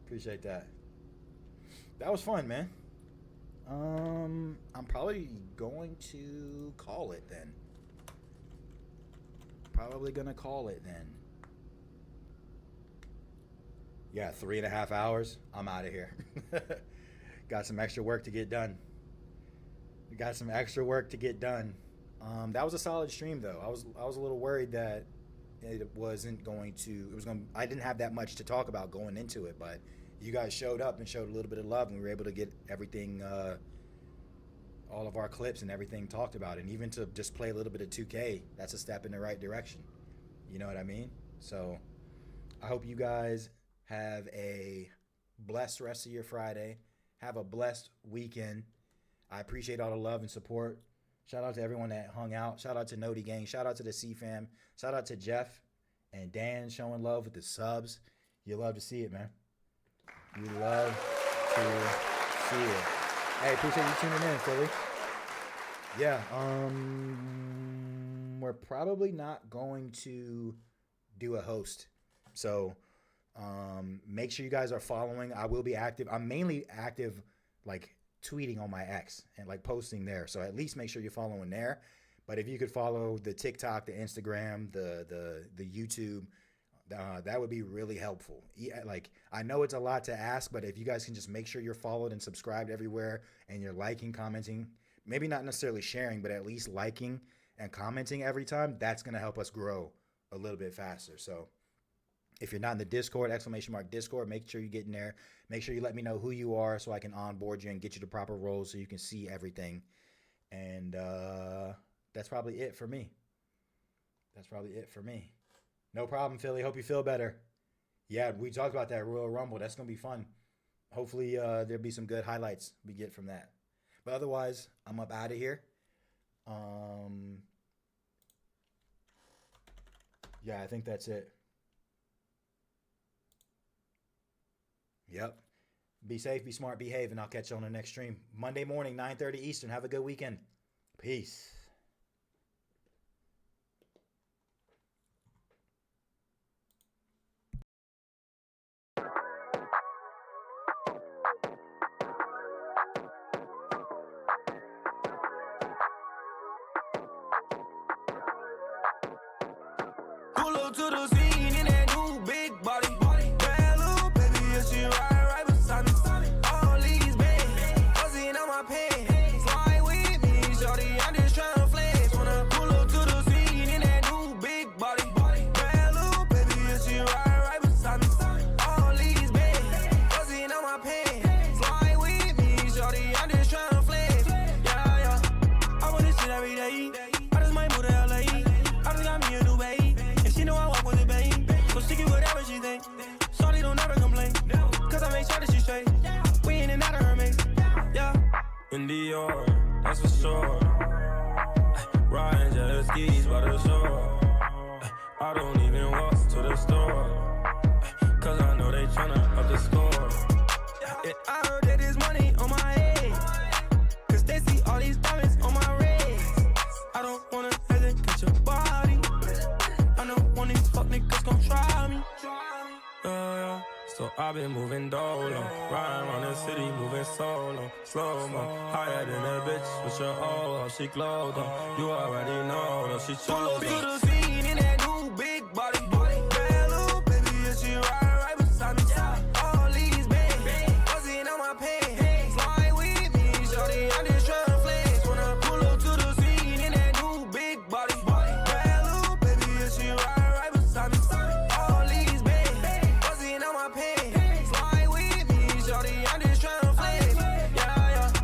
Appreciate that. That was fun, man. I'm probably going to call it then. Probably gonna call it then. Yeah, 3.5 hours. I'm out of here. Got some extra work to get done. Got some extra work to get done. That was a solid stream, though. I was a little worried that it wasn't going to. I didn't have that much to talk about going into it, but you guys showed up and showed a little bit of love, and we were able to get everything, all of our clips and everything talked about, and even to just play a little bit of 2K. That's a step in the right direction. You know what I mean? So I hope you guys have a blessed rest of your Friday. Have a blessed weekend. I appreciate all the love and support. Shout out to everyone that hung out. Shout out to Noti Gang. Shout out to the CFam. Shout out to Jeff and Dan showing love with the subs. You love to see it, man. You love see it. Hey, appreciate you tuning in, Philly. Yeah, we're probably not going to do a host. So make sure you guys are following. I will be active. I'm mainly active, like tweeting on my X and like posting there. So at least make sure you're following there. But if you could follow the TikTok, the Instagram, the YouTube, that would be really helpful. Yeah, like I know it's a lot to ask, but if you guys can just make sure you're followed and subscribed everywhere, and you're liking, commenting, maybe not necessarily sharing, but at least liking and commenting every time, that's gonna help us grow a little bit faster. So if you're not in the Discord, !Discord, make sure you get in there. Make sure you let me know who you are so I can onboard you and get you the proper roles so you can see everything. And that's probably it for me. No problem, Philly. Hope you feel better. Yeah, we talked about that Royal Rumble. That's going to be fun. Hopefully there'll be some good highlights we get from that. But otherwise, I'm up out of here. Yeah, I think that's it. Yep. Be safe, be smart, behave, and I'll catch you on the next stream. Monday morning, 9:30 Eastern. Have a good weekend. Peace. Pull up to the scene in that new big body. Bad little baby, yeah, she right beside me. All these bands, buzzing on my pants. Fly with me, shorty, I'm just tryna flex. Wanna pull up to the scene in that new big body. Bad little baby, yeah, she right beside me. All these bands, buzzing on my pants. Fly with me, shorty, I'm just tryna flex. Yeah. I want this shit every day. I just might move to LA. I just got me a new babe. She know I walk with it, babe. So she get whatever she think. Shorty don't ever complain. Cause I make sure that she straight. We in and out of her mix. Yeah. In Dior, that's for sure. Riding jet skis by the shore. I don't even walk to the store. Cause I know they tryna up the score. Yeah, I heard that there's money on my head. Cause they see all these diamonds on my wrist. I don't wanna hesitate, catch your body. I know one of these fuck niggas gon' try me. So I've been moving dolo, riding around the city, moving solo, slow-mo, higher than a bitch with your hoe, she glowed on. You already know, though she chose.